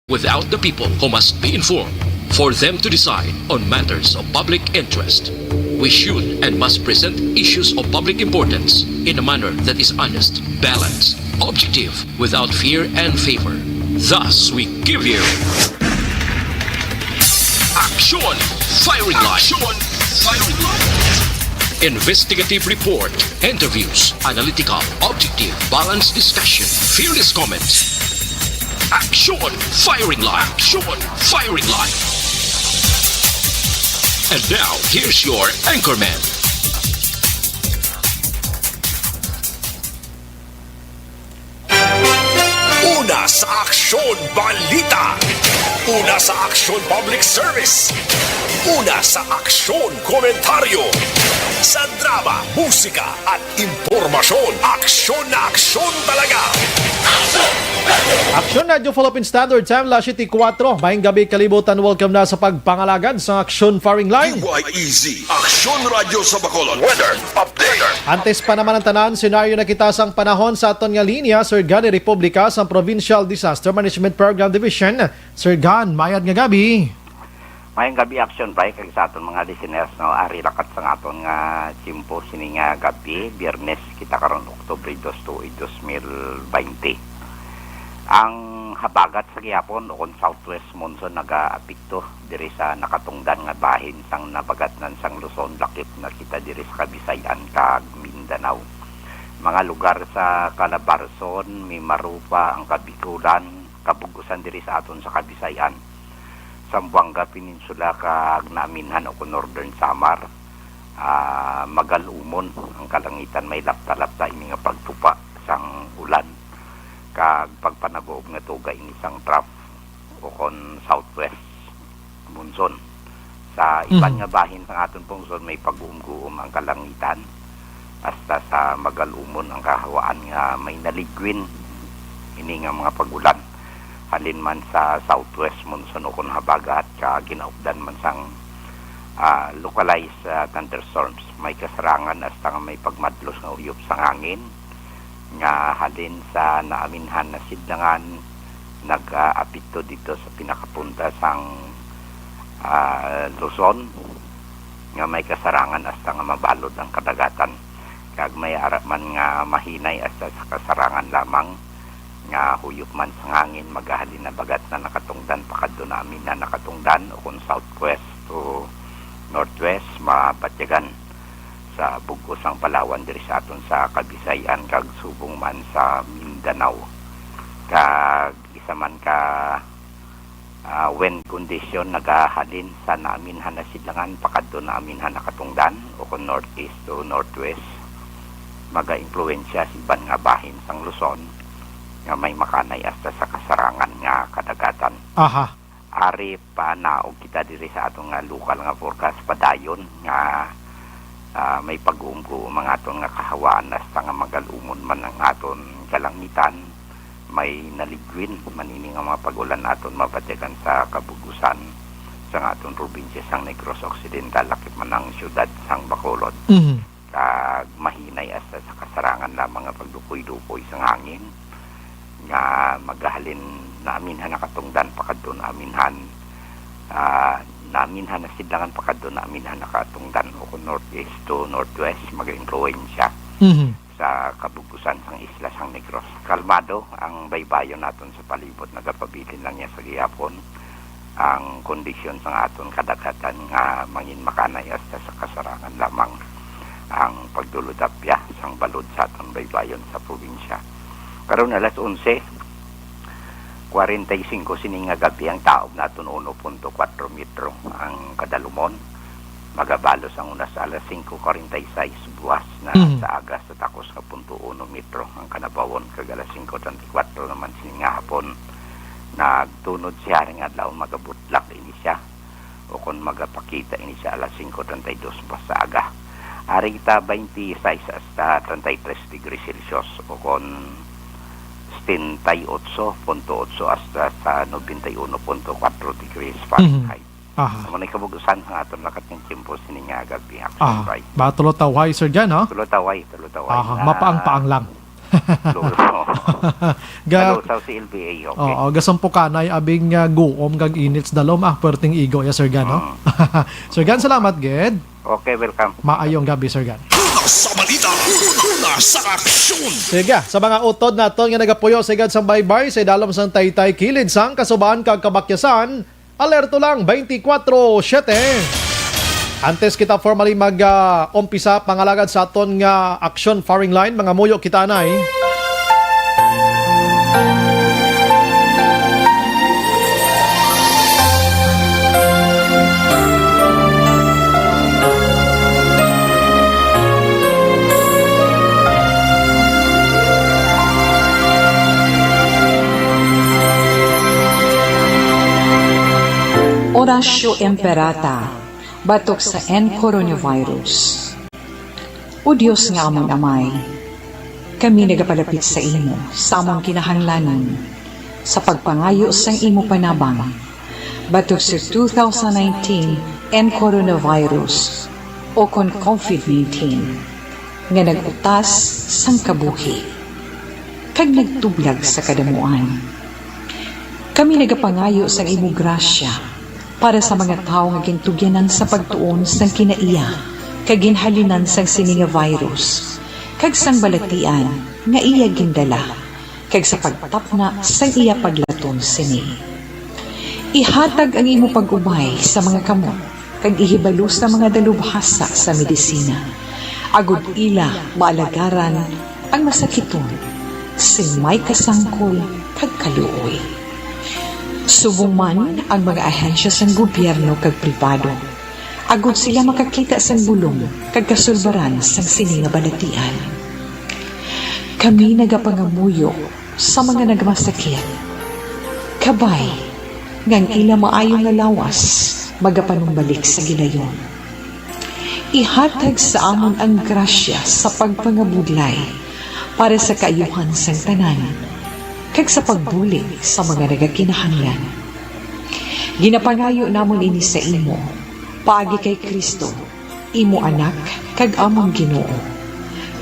without the people who must be informed for them to decide on matters of public interest. We should and must present issues of public importance in a manner that is honest, balanced, objective, without fear and favor. Thus, we give you Action Firing Line. Investigative report, interviews, analytical, objective, balanced discussion, fearless comments. Action Firing Line. Action Firing Line. And now, here's your anchorman. Una sa Aksyon Balita. Una sa Aksyon Public Service. Una sa Aksyon Komentaryo. Sa drama, musika at impormasyon. Aksyon na aksyon talaga. Aksyon Radio Philippine Standard Time, Las 7:04. Maayong gabi kalibutan. Welcome na sa pagpangalagad sa Aksyon Firing Line. DYEZ, Aksyon Radio sa Bacolod. Weather Update. Antes pa naman ang tanan, senaryo na kita sang panahon sa aton nga linya, Sir Gan Republika sa Provincial Disaster Management Program Division. Sir Gan, mayad nga gabi. Mayang gabi action pa kay sa aton mga listeners no ari lakat sa aton nga simpo sini nga gabi Biyernes kita karon Oktubre 2, 2020. Ang habagat sa gihapon ukon southwest monsoon nagaapekto diri sa nakatungdan nga bahin sang nabagatnan sang Luzon lakip na kita diri sa Kabisayan kag Mindanao. Mga lugar sa Calabarzon, Mimarupa, ang Kabikulan, kabugusan diri sa aton sa Kabisayan. Sambuanga Peninsula kag naaminhan o Northern Samar, Magalumon ang kalangitan may lapta-lapta ini nga pagtupa sang ulan kag pagpanagoob nga tuga ini sang trough o kon southwest monsoon. Sa iban nga bahin sang aton pungsod may pag-uum-guum ang kalangitan hasta sa Magalumon ang kahawaan nga may naligwin ini nga mga pagulan. Halin man sa southwest monsoon o kung habagat ka ginaupdan man sang localized thunderstorms. May kasarangan hasta nga may pagmadlos nga uyop sang hangin nga halin sa naaminhan na sidlangan nag-apito dito sa pinakapunta sang Luzon nga may kasarangan hasta nga mabalod ang kadagatan kag may arap man nga mahinay hasta sa kasarangan lamang nga huyop man sa hangin magahalin na bagat na nakatungdan pakadto namin na nakatungdan o kung southwest to northwest mapatyagan sa bugos ang Palawan diri sa aton sa Kabisayan kag subong man sa Mindanao kag isa man ka wind condition nagahalin sa naaminhan na sidlangan pakadto naaminhan nakatungdan o kung northeast to northwest maga-impluwensya si iban nga bahin sang Luzon nga may makanay hasta sa kasarangan nga kadagatan. Aha. Ari pa naog kita diri sa atong nga lokal nga forecast padayon nga may pag-uumgo mga aton nga kahawaan hasta nga magalumon man ang aton kalangitan may naligwin manini nga mga pagulan naton mapatyagan sa kabugusan sa aton probinsya sang Negros Occidental lakip man ang syudad sang Bacolod. Kag mahinay hasta sa kasarangan lamang nga pagdukoy-dukoy sang hangin nga magahalin naaminhan nakatungdan pakadto naaminhan naaminhan na sidlangan pakadto naaminhan nakatungdan o northeast to northwest mag-influensya sa kabugusan sang isla sang Negros. Kalmado ang baybayon naton sa palibot nagapabilin lang niya sa gihapon ang kondisyon sang aton kadagatan nga mangin makanay hasta sa kasarangan lamang ang pagduludapya sang balod sa aton baybayon sa probinsya. Karon alas 11:45 sining nga gabi ang taob naton 1.4 metro ang kadalumon. Magabalos ang unas alas 5:46 buwas na sa agas sa takos nga 0.1 metro ang kanabawon kag alas 5:34 naman sining nga hapon. Nagtunod siya ring adlaw magabutlak ini siya o kun magapakita ini siya alas 5:32 buwas sa aga. Ari kita 26 hasta 33 degrees Celsius o kun 78.8 hasta sa 91.4 degrees Fahrenheit. Amo ni kabugusan sa aton lakat ng tiempo sini nga gabi. Ba tulotaway Sir Gan, no? Tulotaway. Mapaang-paang lang. Ga Malusaw si LBA, okay? Oo, gasumpukanay abing guom kag inits dalom perting igo ya Sir Gan, no? Sir Gan, salamat ged. Okay, welcome. Maayong gabi Sir Gan. Una sa balita, una sa aksyon. Sige, sa mga utod naton nga nagapuyo sa igad sang baybay sa dalom sang Taytay kilid sang kasubaan kag kabakyasan, alerto lang 24/7. Antes kita formally mag-umpisa pangalagad sa aton nga action firing line, mga muyo kita anay. Orasyo Emperata, batok sa coronavirus. O Diyos nga amon amay, kami nagapalapit sa imo, sa among kinahanglanon, sa pagpangayo sang imo panabang, batok sa 2019 coronavirus o kon COVID-19, nga nagutas sang kabuhi, kag nagtublag sa kadamuan. Kami nagapangayo sang imo grasya, para sa mga tao nga gintugyanan sa pagtuon sang kinaiya, kag ginhalinan sang sini nga virus, kag sang balatian nga iya gindala, kag sa pagtapna sang iya paglaton sini. Ihatag ang imo pag-ubay sa mga kamot, kag ihibalo sa mga dalubhasa sa medisina. Agud ila maalagaran ang masakiton, sin may kasangkol kag kaluoy. Subong man ang mga ahensya sang gobyerno kag pribado, agud sila makakita sang bulong kag kasulbaran sang sini nga balatian. Kami nagapangamuyo sa mga nagmasakit, kabay ngang ila maayo nga lawas magapanumbalik sa gilayon. Ihatag sa amon ang grasya sa pagpangabudlay para sa kaayuhan sang tanan, kag sa pagbulig sa mga nagakinahanglan. Ginapangayo namon ini sa imo, paagi kay Kristo, imo anak kag among Ginoo,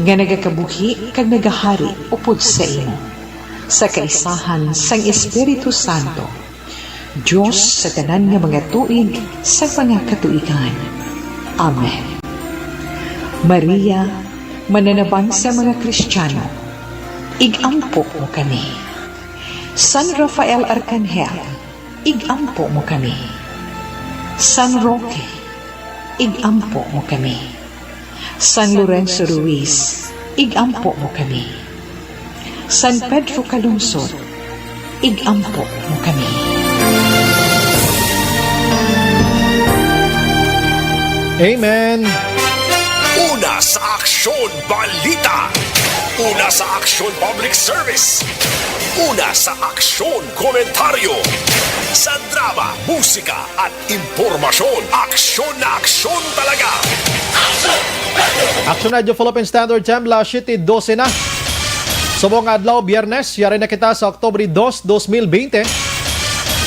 nga nagakabuhi kag nagahari upod sa imo, sa kaisahan sang Espiritu Santo, Diyos sa tanan nga mga tuig sa mga katuigan. Amen. Maria, mananabang sa mga Kristiyano, igampo mo kami. San Rafael Arcangel, igampo mo kami. San Roque, igampo mo kami. San Lorenzo Ruiz, igampo mo kami. San Pedro Calungsod, igampo mo kami. Amen. Una sa aksyon balita. Una sa aksyon public service. Una sa aksyon komentaryo. Sa drama, musika at impormasyon. Aksyon na aksyon talaga. Action Radio Philippine Standard Time, la 7:12 na. Subong adlaw, Biyernes, yari na kita sa Oktubre 2, 2020.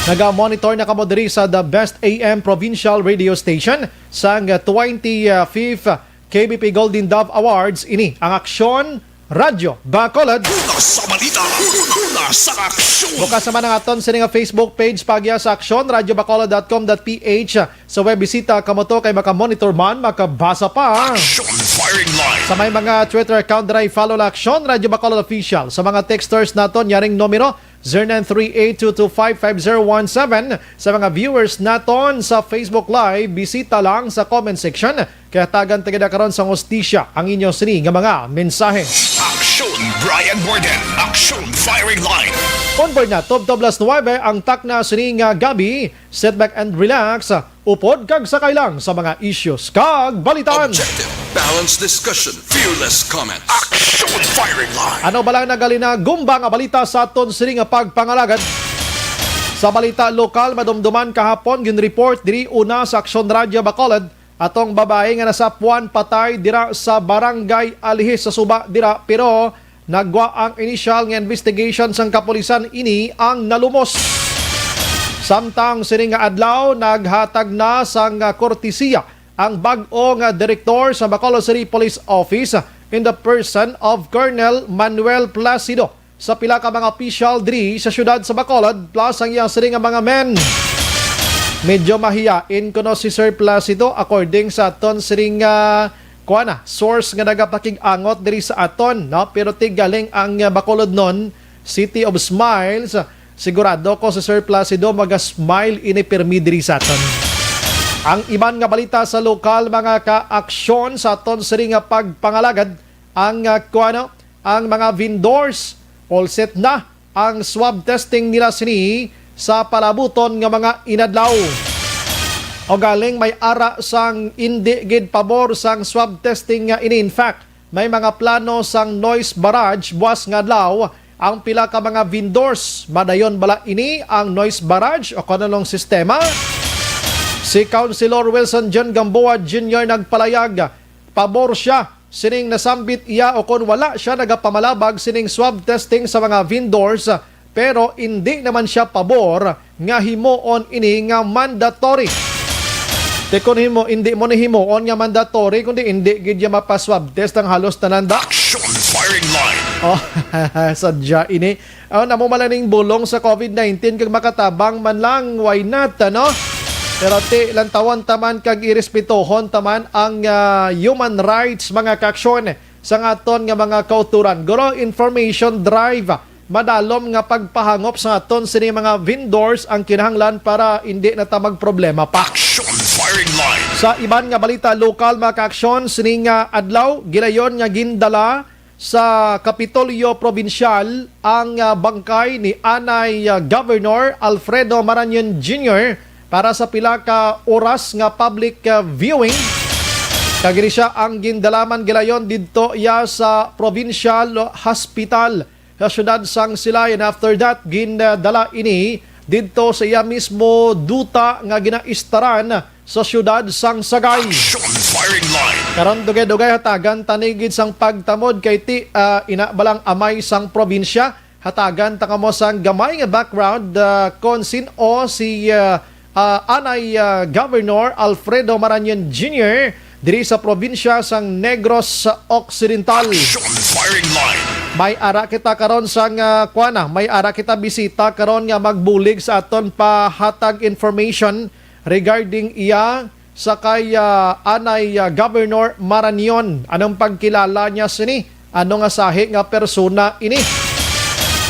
Naga-monitor na kamo diri sa The Best AM Provincial Radio Station sa 25th KBP Golden Dove Awards. Ini ang Aksyon Radyo Bacolod. Una sa balita. Una sa aksyon. Bukas naman ang aton sa nga Facebook page pagya sa Aksyon, radyobacolod.com.ph. Sa web bisita kamo to kay makamonitor man, makabasa pa. Action firing line. Sa may mga Twitter account na follow la Aksyon, Radyo Bacolod Official. Sa mga texters naton, yaring numero 0938-225-5017. Sa mga viewers naton sa Facebook Live, bisita lang sa comment section. Kaya tagan tagada karon sa hostisya ang inyong sini nga mga mensahe. Action Brian Borden. Action firing line. Convert na, Top 9 ang takna sini nga gabi. Sit back and relax. Upod kag sakay lang sa mga issues kag balitan. Objective, balanced discussion, fearless comments. Action firing line. Ano ba lang nagalina gumba nga balita sa aton sini nga pagpangalagad? Sa balita lokal, madumduman kahapon ginreport diri una sa Aksyon Radyo Bacolod atong babae nga nasapuan patay dira sa Barangay Alihis sa Suba dira, pero nagwa ang initial nga investigation sang kapulisan, ini ang nalumos. Samtang sini nga adlaw naghatag na sang kortesiya ang bag-o nga direktor sa Bacolod City Police Office in the person of Colonel Manuel Placido sa pila ka mga official diri sa syudad sa Bacolod plus ang iyang siring nga mga men. Medyo mahiyain kuno si Sir Placido according sa aton siring source nga nagapakig-angot diri sa aton, no? Pero tigaling ang Bacolod non, City of Smiles. Sigurado ko si Sir Placido maga-smile ini permi diri sa aton. Ang iban nga balita sa lokal mga ka-aksyon sa aton siring nga pagpangalagad ang ang mga vendors all set na ang swab testing nila sini sa palabuton nga mga inadlaw. O galing may ara sang indi gid pabor sang swab testing nga ini. In fact, may mga plano sang noise barrage buwas nga adlaw ang pila ka mga vendors. Madayon bala ini ang noise barrage o kanalong sistema. Si Councilor Wilson John Gamboa Jr. nagpalayag, pabor siya sining nasambit iya o kung wala siya nagapamalabag sining swab testing sa mga vendors, pero hindi naman siya pabor nga himuon ini nga mandatory. Te kung hindi mo ni himuon nga mandatory, kundi hindi gid ya mapaswab test ang halos tananda. Action firing line. Oh, sadya ini. Namumalaning bulong sa COVID-19 kag makatabang man lang, why not, ano? Pero lantawan taman kag irespetohon taman ang human rights mga kaksyon sa aton nga mga kauturan. Guro information drive, madalom nga pagpahangop sa aton sini mga vendors ang kinahanglan para hindi na ta magproblema pa. Action firing line. Sa iban nga balita lokal mga kaksyon, sini nga adlaw gilayon nga gindala sa Kapitolyo Provincial ang bangkay ni Anay Governor Alfredo Marañon Jr. para sa pila ka oras nga public viewing. Kagiri siya ang gindalaman gilayon didto iya sa Provincial Hospital sa syudad sang Silayan. After that, gindala ini didto sa iya mismo duta nga ginaistaran sa syudad sang Sagay. Action firing line. Karon dugay-dugay hatagan tanigid sang pagtamod kay ina balang amay sang probinsya. Hatagan ta kamo sang gamay nga background kon sin-o si Anay Governor Alfredo Marañon Jr. diri sa probinsya sang Negros Occidental. Action firing line. May ara kita karon sang may ara kita bisita karon nga magbulig sa aton pahatag information regarding iya sa kay Anay Governor Marañon. Anong pagkilala niya sini? Ano nga sahi nga persona ini?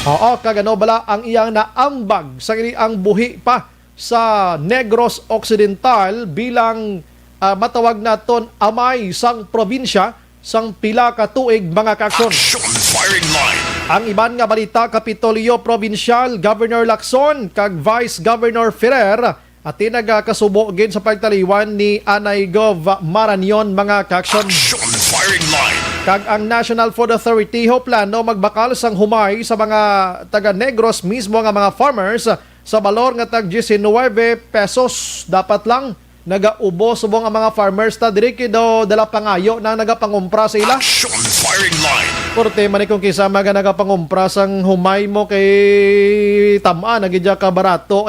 Oo, kagano bala ang iyang naambag sa ang buhi pa sa Negros Occidental bilang matawag naton amay sang probinsya sang pila ka tuig mga kaksyon. Action firing line. Ang iban nga balita, Kapitolyo Provincial Governor Lacson kag Vice Governor Ferrer at nagkasubo gid sa pagtaliwan ni Anay Gov Marañon mga kaksyon. Action firing line. Kag ang National Food Authority plano magbakal sang humay sa mga taga Negros mismo nga mga farmers sa balor nga tag 19 pesos. Dapat lang nagaubo subong ang mga farmers ta diri kido dala pangayo na nagapangumpra sa ila. Action firing line. Porte man kung kisama nga nagapangumpra sang humay mo kay tama nagidya ka barato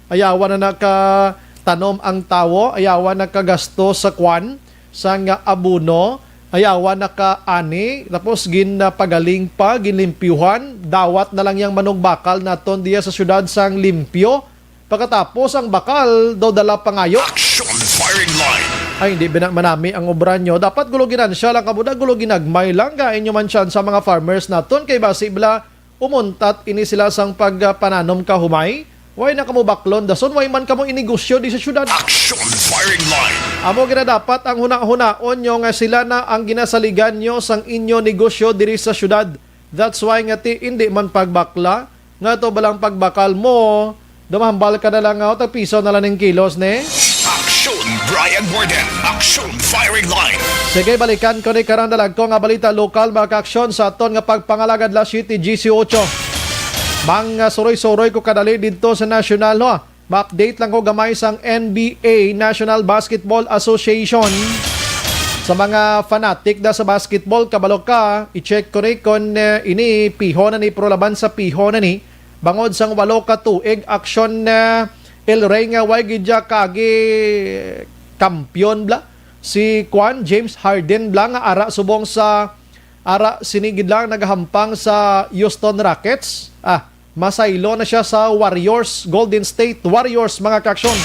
ayawan na nakatanom ang tawo, ayawan nakagasto sa kwan sang abuno, ayawan nakaani, tapos ginapagaling pa, ginlimpyuhan, dawat na lang yung manong bakal naton diya sa syudad sang limpyo. Pagkatapos ang bakal daw dala pangayo. Action firing line. Ay hindi manami ang obra nyo. Dapat guluginan siya lang kabuda, guluginagmay lang gain nyo man siya sa mga farmers naton kay basibla umuntat ini sila sang pagpananom ka humay. Why na kamo baklon dason, why man kamo inegosyo di sa syudad. Action firing line. Amo gina dapat ang huna-hunaon nyo nga sila na ang ginasaligan nyo sang inyo negosyo diri sa syudad. That's why nga hindi man pagbakla nga to balang pagbakal mo, dumahambal ka na lang nga piso na lang ng kilos ne. Action Brian Borden. Action firing line. Sige, balikan ko ni karang dalag ko nga balita lokal mga aksyon sa aton nga pagpangalagad la City GC8. Mga suroy-suroy ko kadali dito sa national Ma-update lang ko gamay sang NBA, National Basketball Association. Sa mga fanatic da sa basketball, kabalo ka, i-check ko rin kung ini piho na ni prolaban sa piho na ni. Bangod sang 8 ka tuig, aksyon na El Rey nga way gidya kagi kampiyon bla. Si James Harden bla nga ara subong sa ara sinigid lang nagahampang sa Houston Rockets. Masaylo na siya sa Warriors, Golden State Warriors mga kaaksyon.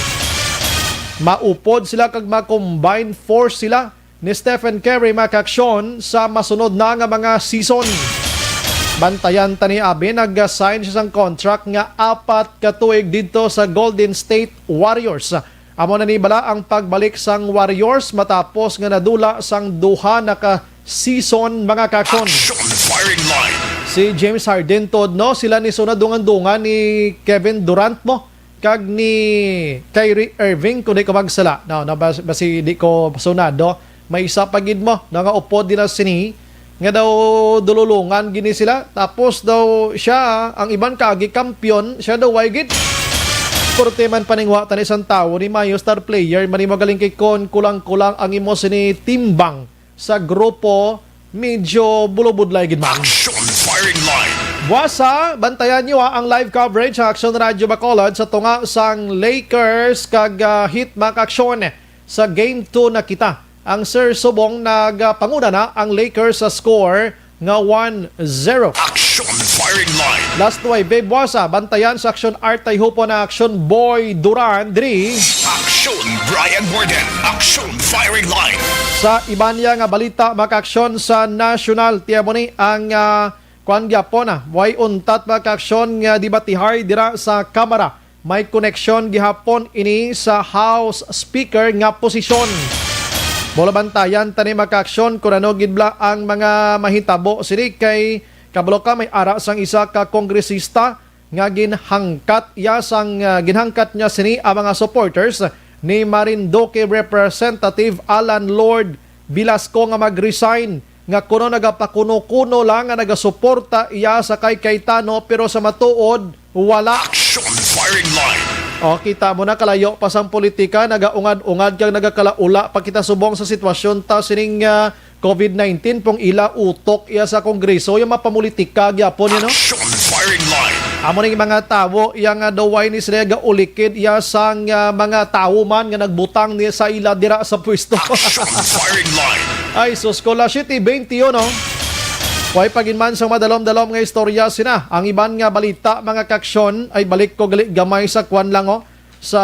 Maupod sila kag ma-combine force sila ni Stephen Curry mga kaaksyon sa masunod na nga mga season. Bantayan tani abi nag-sign siya sang contract nga 4 ka tuig dito sa Golden State Warriors. Amo na nibala ang pagbalik sang Warriors matapos nga nadula sang duha na ka season mga kaaksyon. Action firing line. Si James Harden tod no sila ni sunadungan-dungan ni Kevin Durant mo kag ni Kyrie Irving kundi ko magsala. No, basi di ko sunado. May isa pagid mo nga upod din na sini nga daw dululungan gini sila tapos daw siya ang iban kaagi kampiyon siya daw waygid porte man paningwa tani isang tao ni Mayo star player mani magaling kay kon kulang-kulang ang imo sini timbang sa grupo medyo bulubudlay gid man. Action firing line. Buwasa, bantayan nyo ang live coverage sa Action Radio Bacolod sa tunga sang Lakers kag Heat mga kaaksyon sa Game 2 na kita. Ang Sir Subong nagpanguna na ang Lakers sa score nga 1-0. Action firing line. Last way, Babe Buwasa, bantayan sa Action Art ay hupo na Action Boy Duran, Dri. Action Brian Borden. Action firing line. Sa iba niya nga balita mga kaaksyon sa National, tiya mo ni ang kuan gyapon way untat mga kaaksyon nga debatihar dira sa Kamara. May connection gihapon ini sa House Speaker nga posisyon. Bola bantayan tani mga kaaksyon kung ano gidbla ang mga mahitabo sini kay kabalo ka may ara sang isa ka kongresista nga ginhangkat ginhangkat niya sini ang mga supporters ni Marinduque Representative Alan Lord Velasco nga mag-resign nga kuno nagapakuno-kuno lang nga nagasuporta iya sa kay Cayetano pero sa matuod wala. Action firing line. O kita mo na kalayo pa sang politika nagaungad-ungad kang nagakalaula pa kita subong sa sitwasyon ta sining COVID-19 pong ila utok iya sa kongreso yung mapamulitika gyapon yun no. Action firing line. Amo ning mga tawo iya nga daway ni sila ga ulikid iya sang mga tawo man nga nagbutang niya sa ila dira sa pwesto. Action firing line. Ay sus Cola City 21 no. Way paginman sa madalom-dalom nga istorya sina. Ang iban nga balita mga kaaksyon ay balik ko gamay sa kwan lang sa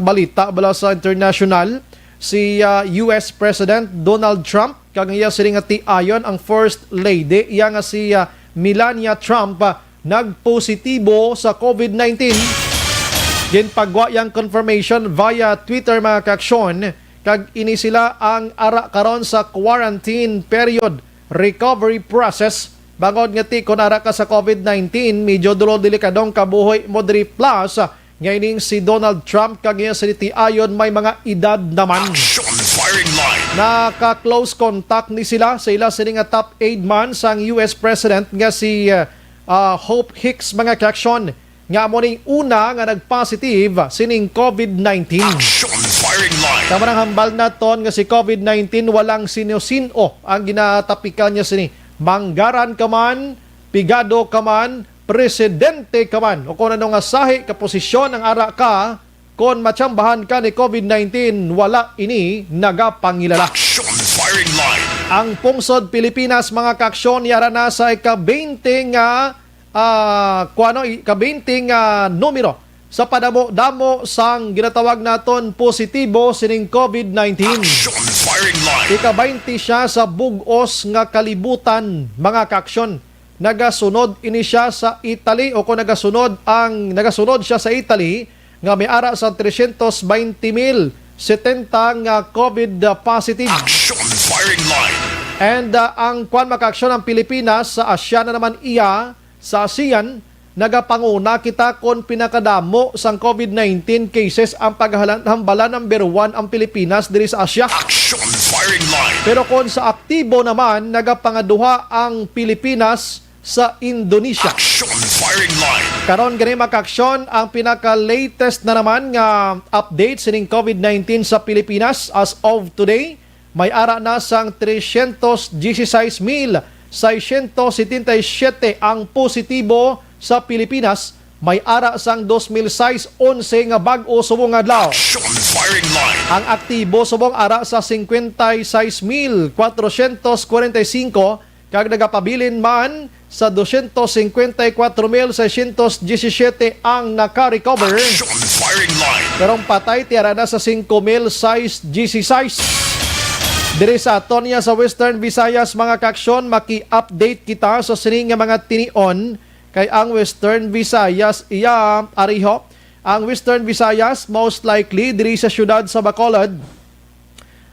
balita bala sa international. Si US President Donald Trump kag iya sini nga tiayon ang First Lady iya nga si Melania Trump nagpositibo sa COVID-19. Ginpagwa yang confirmation via Twitter mga kaaksyon kag ini sila ang ara karon sa quarantine period recovery process bangod nga ti kun ara ka sa COVID-19 medyo dulo delikadong kabuhoy mo diri plus ngayning si Donald Trump kag iya sa tiayon may mga edad naman. Action firing line. Naka-close contact ni sila sa ila sini nga top aide man sang US President nga si Hope Hicks mga kaaksyon nga mo ning una nga nagpositive sining COVID-19. Action firing line. Tama ng hambal na ton nga si COVID-19 walang sino-sino ang ginatapikan niya sini. Manggaran ka man, pigado ka man, presidente ka man. O kung ano nga sahi ka posisyon ang ara ka, kung matsambahan ka ni COVID-19, wala ini nagapangilala. Action firing line. Ang pungsod Pilipinas mga kaaksyon yara na sa ika-20 nga ika-20 nga numero sa padamo-damo sang ginatawag naton positibo sining COVID-19. Action firing line. Ika-20 siya sa bugos nga kalibutan mga kaaksyon. Nagasunod ini siya sa Italy o kung nagasunod siya sa Italy nga may ara sa 320,070 nga COVID positive. Action firing line. And ang kwan makaaksyon ng Pilipinas sa Asya na naman iya sa ASEAN nagapanguna kita kon pinakadamo sang COVID-19 cases ang paghambala number 1 ang Pilipinas diri sa Asya. Action firing line. Pero kon sa aktibo naman nagapangaduha ang Pilipinas sa Indonesia. Action firing line. Karon gani makaaksyon ang pinaka-latest na naman nga update sining COVID-19 sa Pilipinas as of today. May ara na sang 316,677 ang positibo sa Pilipinas may ara sang 2006 11 nga bag-o subong adlaw. Action firing line. Ang aktibo subong ara sa 56,445 kag nagapabilin man sa 254,617 ang naka-recover. Action firing line. Pero ang patay tiyara na sa 5,616. Diri sa Atonia sa Western Visayas mga kaksyon, maki-update kita sa sining nga mga tinion kay ang Western Visayas iya ariho. Ang Western Visayas most likely diri sa syudad sa Bacolod.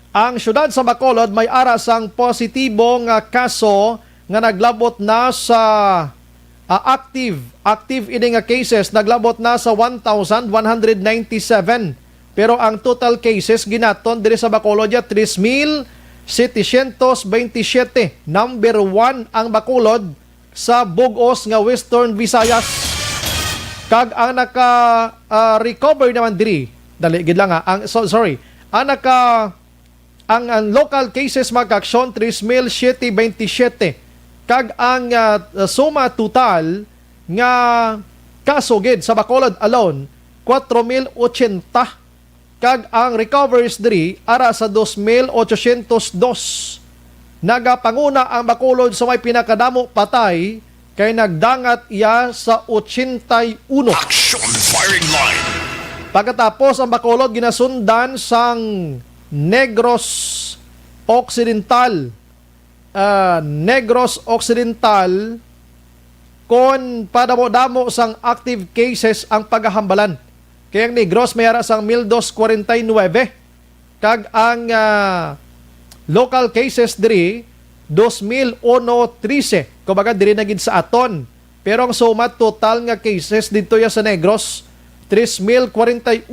Ang syudad sa Bacolod may ara sang positibong kaso nga naglabot na sa active ini nga cases naglabot na sa 1,197. Pero ang total cases ginaton diri sa Bacolod ya 3,727. Number 1 ang Bacolod sa bugos nga Western Visayas. Kag ang naka-recover naman diri, dali gid lang ang local cases magkaksyon 3,727. Kag ang suma total nga kaso gid sa Bacolod alone 4,080. Kag ang recoveries diri ara sa 2,802. Nagapanguna ang Bacolod sa may pinakadamo patay kay nagdangat iya sa 81. Action firing line. Pagkatapos ang Bacolod ginasundan sang Negros Occidental. Negros Occidental kon padamo-damo sang active cases ang paghahambalan. Kaya ang Negros may ara sang 1,249. Kag ang local cases diri 2,113. Kumbaga diri na gid sa aton. Pero ang suma total nga cases dito ya sa Negros 3,048.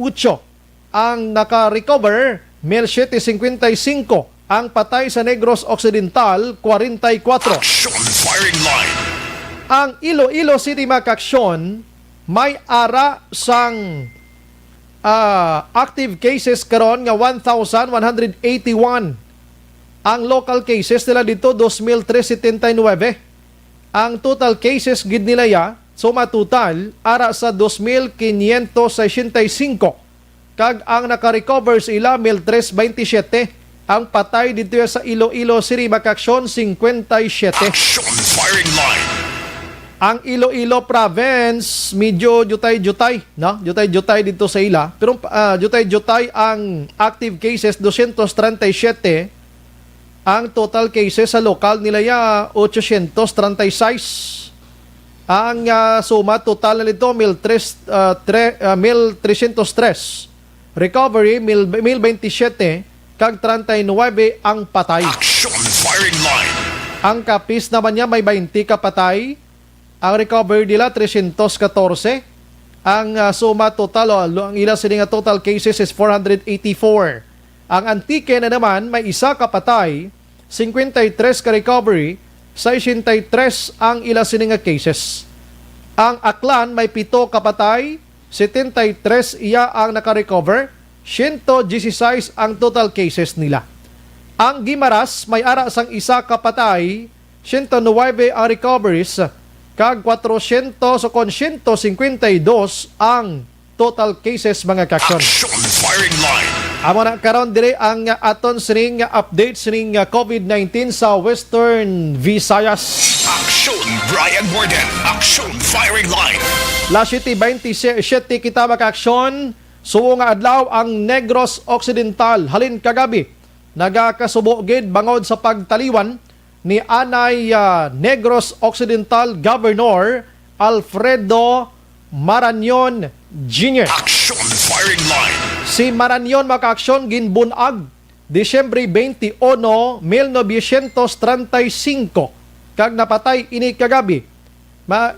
Ang naka-recover 1,755. Ang patay sa Negros Occidental 44. Action firing line. Ang Iloilo City Makaksyon may ara sang active cases karon nga 1,181. Ang local cases nila dito 2,379. Ang total cases gid nila ya suma total ara sa 2,565. Kag ang naka-recover sa ila 1,327. Ang patay dito sa Iloilo City Makaksyon 57. Action firing line. Ang Iloilo Province medyo jutay-jutay, no? Jutay-jutay dito sa ila. Pero jutay-jutay ang active cases 237. Ang total cases sa lokal nila ya 836. Ang suma total nito 1,303. Recovery 1,027 kag 39 ang patay. Action firing line. Ang kapis naman niya may 20 ka patay. Ang recovery nila 314. Ang suma total ang ila sila nga total cases is 484. Ang Antique na naman may isa ka patay, 53 ka recovery, 63 ang ila sila nga cases. Ang Aklan may 7 ka patay, 73 iya ang naka-recover, 116 ang total cases nila. Ang Guimaras may ara sang isa ka patay, 109 ang recoveries, kag 400 so kon 152 ang total cases mga kaksyon. Action firing line. Amo na karon dire ang aton sining update sining COVID-19 sa Western Visayas. Action Brian Borden. Action firing line. La City 27 kita makaksyon. Suwo nga adlaw ang Negros Occidental halin kagabi. Nagakasubo gid bangod sa pagtaliwan ni Anay Negros Occidental Governor Alfredo Marañon Jr. Action firing line. Si Marañon makaaksyon ginbunag Disyembre 21, 1935 kag napatay ini kagabi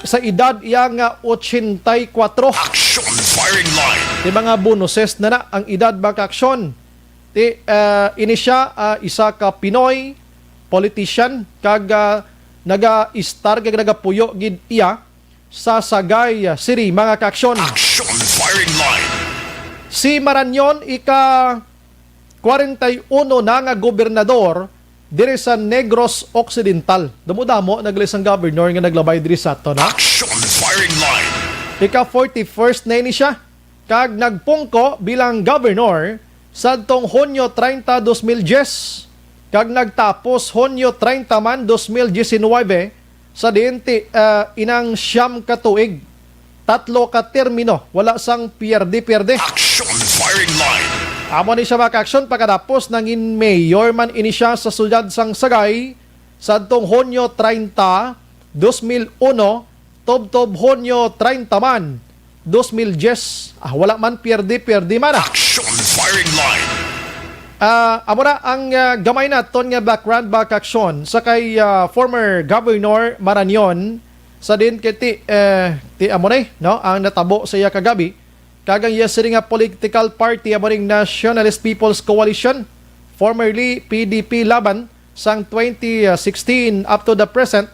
sa edad iya nga 84. Action firing line. Di mga bonuses na ang edad makaaksyon. Ini siya isa ka Pinoy politician kag naga-star kag nagapuyo gid iya sa Sagay City mga kaaksyon. Action firing line. Si Marañon ika 41 na nga gobernador diri sa Negros Occidental. Damo-damo naglisang governor nga naglabay diri sa ato na. Action firing line. Ika-41st na ini siya. Kag nagpungko bilang governor sadtong Hunyo 30, 2010. Kag nagtapos Hunyo 30 man 2019 sa dinti inang siyam ka tuig. 3 ka termino. Wala sang pierde-pierde. Action firing line. Amo ni siya maka-action pagkatapos nangin mayor man ini siya sa siyudad sang Sagay sadtong Hunyo 30, 2001 tob Hunyo 30 man 2010. Wala man pierde man. Action firing line. Amo na ang gamay naton nga background back action sa kay former Governor Marañon sa din kiti ti amo na no ang natabo sa iya kagabi kagang iya siri nga political party amo ring Nationalist People's Coalition, formerly PDP laban sang 2016 up to the present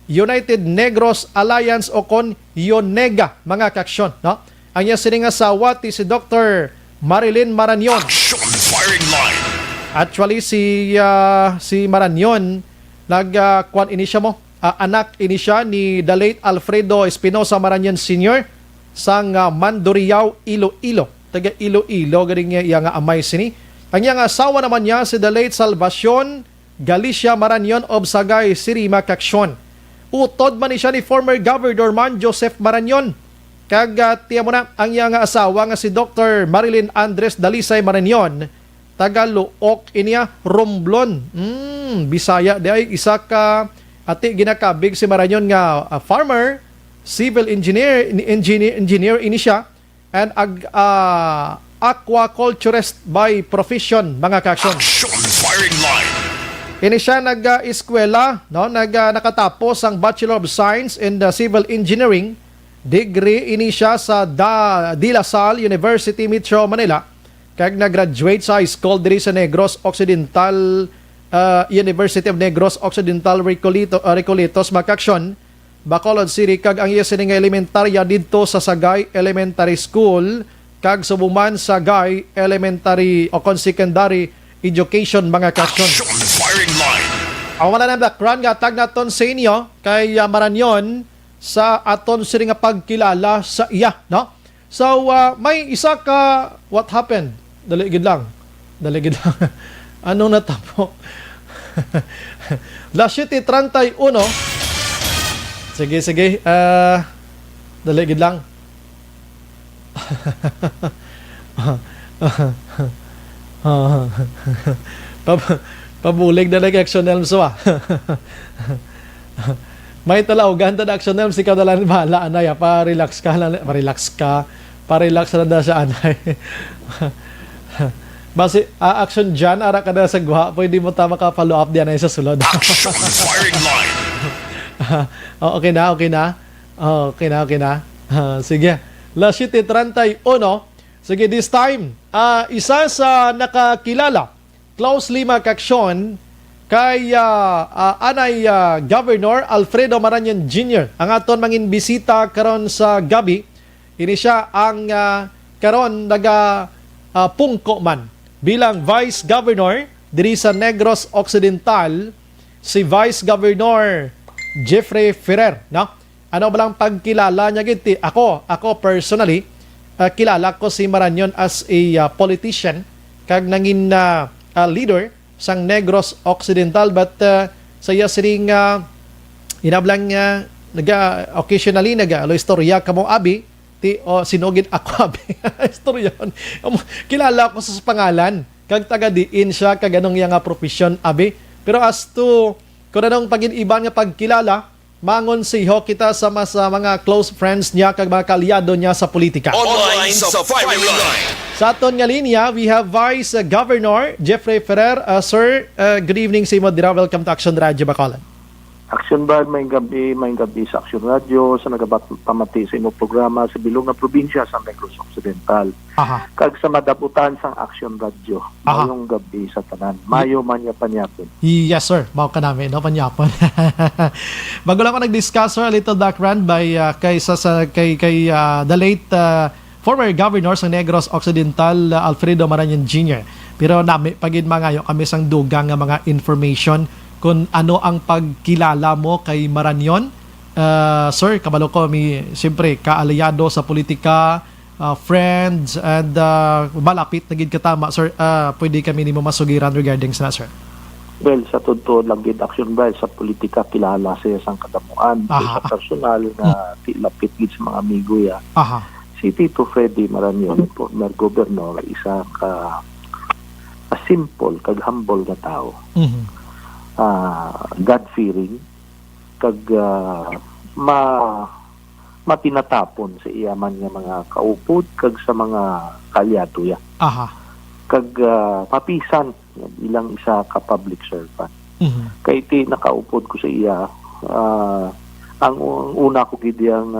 United Negros Alliance o kon YONEGA mga kaksyon no. Ang iya siri nga sawa ti si Dr. Marilyn Marañon. Action firing line. Actually si Marañon nagkuan ini siya mo anak ini siya ni the late Alfredo Espinosa Marañon Sr. sang Mandurriao, Iloilo. Taga Iloilo galing iya nga amay sini. Ang iyang asawa naman niya si the late Salvacion Galicia Marañon of Sagay, Sirima, Caksyon. Utod man ni siya ni former Governor Man Joseph Marañon. Kag tiya mo na ang iyang asawa nga si Dr. Marilyn Andres Dalisay Marañon, taga Luok inya Romblon. Bisaya di ay isa ka ati ginakabig si Marañon nga farmer, civil engineer ini siya, and aquaculturist by profession mga kaksyon. Action firing line. Ini siya nag-eskwela, no? Nakatapos ang Bachelor of Science in the Civil Engineering degree ini siya sa De La Salle University, Metro Manila. Kag nag-graduate sa high school diri sa Negros Occidental University of Negros Occidental Recoletos, Makaksyon, Bacolod City. Kag ang iya sini nga elementarya didto sa Sagay Elementary School kag subuman Sagay Elementary o secondary education mga kaksyon. Action firing line. Ang wala na background nga tag naton sa inyo kay Marañon sa aton siri nga pagkilala sa iya, no? So may isa ka what happened? Dali gid lang. Anong natapok? La 7:31. Sige. Dali gid lang. Pabulig na nag-action elm so may talawgan ta action elm si kadalan bahala anay pa-relax ka na sa anay. Basi action dyan ara ka na sa guha pwede mo ta maka-follow up diyan ay sa sulod. Action firing line. Okay na. Sige. La 7:31. Sige, this time, isa sa nakakilala, closely makaksyon, kay anay Governor Alfredo Marañon Jr. Ang aton mangin bisita karon sa gabi, ini siya ang karon pungko man bilang Vice Governor diri sa Negros Occidental, si Vice Governor Jeffrey Ferrer, no? Ano ba lang pagkilala niya giti? Ako personally, kilala ko si Marañon as a politician kag nangin leader sang Negros Occidental, but sa iya siring inablang occasionally istorya kamo abi ti sinugid ako abi istoryon kilala ko sa pangalan kag taga diin siya kag anong iya nga profession abi, pero as to kung anong pagin-iban nga pagkilala mangon siho kita sa mga close friends niya kag mga kalyado niya sa politika. Online sa firing line. Sa aton nga linya, we have Vice Governor Jeffrey Ferrer. Sir, good evening sa imo dira. Welcome to Action Radio Bacolod. Action Bad, may gabi sa Action Radio sa nagapamati sa imo programa sa bilong nga probinsya sa Negros Occidental. Aha. Kag sa madabutan sang Action Radio. Aha. Mayong gabi sa tanan. Mayo man panyapon. Yes, sir. Mao ka namin, no, panyapon. Bago lang ako nag-discuss, sir, a little background by kay the late former governor sa Negros Occidental, Alfredo Marañon Jr. Pero nami pagid mangayo kami sang dugang nga mga information kung ano ang pagkilala mo kay Marañon Sir, kabalo ko, siyempre, kaalyado sa politika, friends, and malapit na gid katama. Sir, pwede kami ni mo masugiran regarding sa sir. Well, sa totoo lang gid Action Bryce sa politika kilala siya sang kadamuan. Sa personal nga lapit gid sa mga amigo ya. Aha. Si Tito Freddy Marañon, former governor, isa ka simple kag humble nga tao. God-fearing kag matinatapon sa iyaman nga mga kaupod kag sa mga kalyado ya. Aha. Kag papisan ilang isa ka public servant. Kay ti nakaupod ko sa iya ang una ko gid yang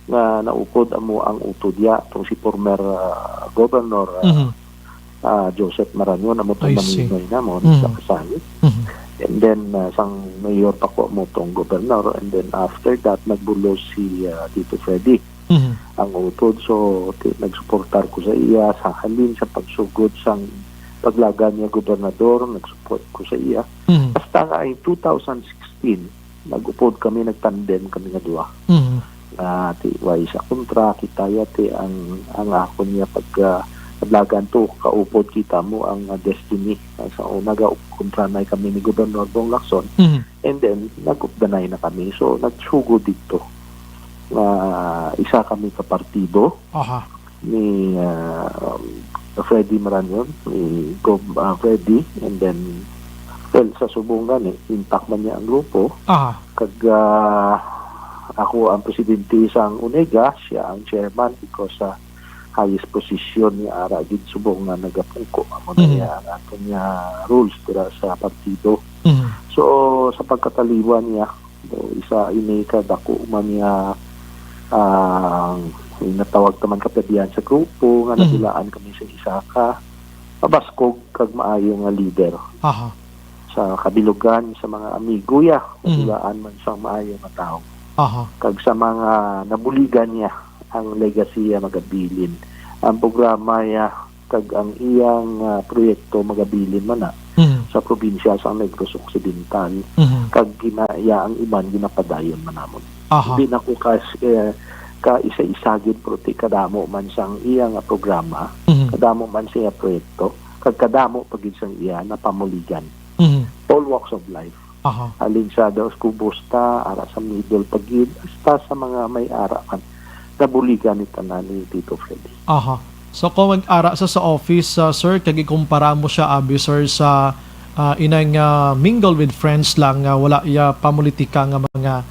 nga naupod amo ang utod ya tong si former governor Joseph Marañon amo tong maminoy namon sa kasali. And then sang mayor pa ko mo tong governor, and then after that nagbulos si Tito Freddy ang utod. So nagsuportar ko sa iya sa halin sa pagsugod sang paglagan niya gobernador, nagsupport ko sa iya. Basta nga ay 2016 nagupod kami, nagtandem kami nga duha. Ti way sa kontra kita yati ang ako niya paglagan to kaupod kita mo ang destiny sa una ga kontra na kami ni Gobernador Bong Lacson. And then nagupdanay na kami, so nagsugo dito isa kami ka partido ni Freddy Marañon, ni Freddy, and then well sa subungan intact man niya ang grupo. Kag ako ang presidente sang UNEGA, siya ang chairman because sa highest position ni Ara gid subong nga nagapungko amo niya ang ato niya rules tira sa partido. So sa pagkataliwan niya isa ini ka dako man niya natawag taman kapedian sa grupo nga nabilaan kami sa isa ka mabaskog kag maayo nga leader. Sa kabilugan sa mga amigo ya, nabilaan man sang maayo nga tao. Kag sa mga nabuligan niya ang legacy magabilin, ang programa ya kag ang iyang proyekto magabilin man na sa probinsya sa Negros Occidental, kag ginaya ang iman ginapadayon man namon. Hindi na ko ka isa-isagid proti kadamo man sang iyang programa, kadamo man siya proyekto, kag kadamo pagid sang iya na pamuligan. All walks of life. Halin sa daw kubusta, ara sa middle pagid, hasta sa mga may ara kan nabuligan ni tanan ni Tito Freddy. So kung mag-ara sa office, sir, kag ikumpara mo siya sir sa inang mingle with friends lang, wala iya pamulitika nga mga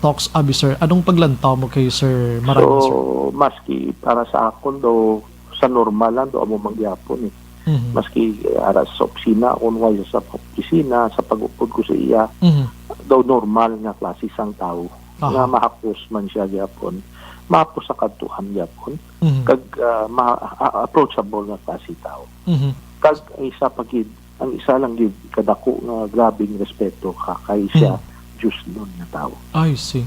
talks sir. Anong paglantaw mo kay Sir Marañon, sir? So maski para sa akon do sa normal lang do amo magyapon maski ara sa opisina, unway sa opisina, sa pag-upod ko sa iya, daw normal nga klase sang tao nga mahapos man siya gyapon, mahapos sa kadtuhan gyapon, kag approachable nga klase tao. Kag isa pagid, ang isa lang gid kadako nga grabing respeto kay siya Diyos nun nga tao. I see.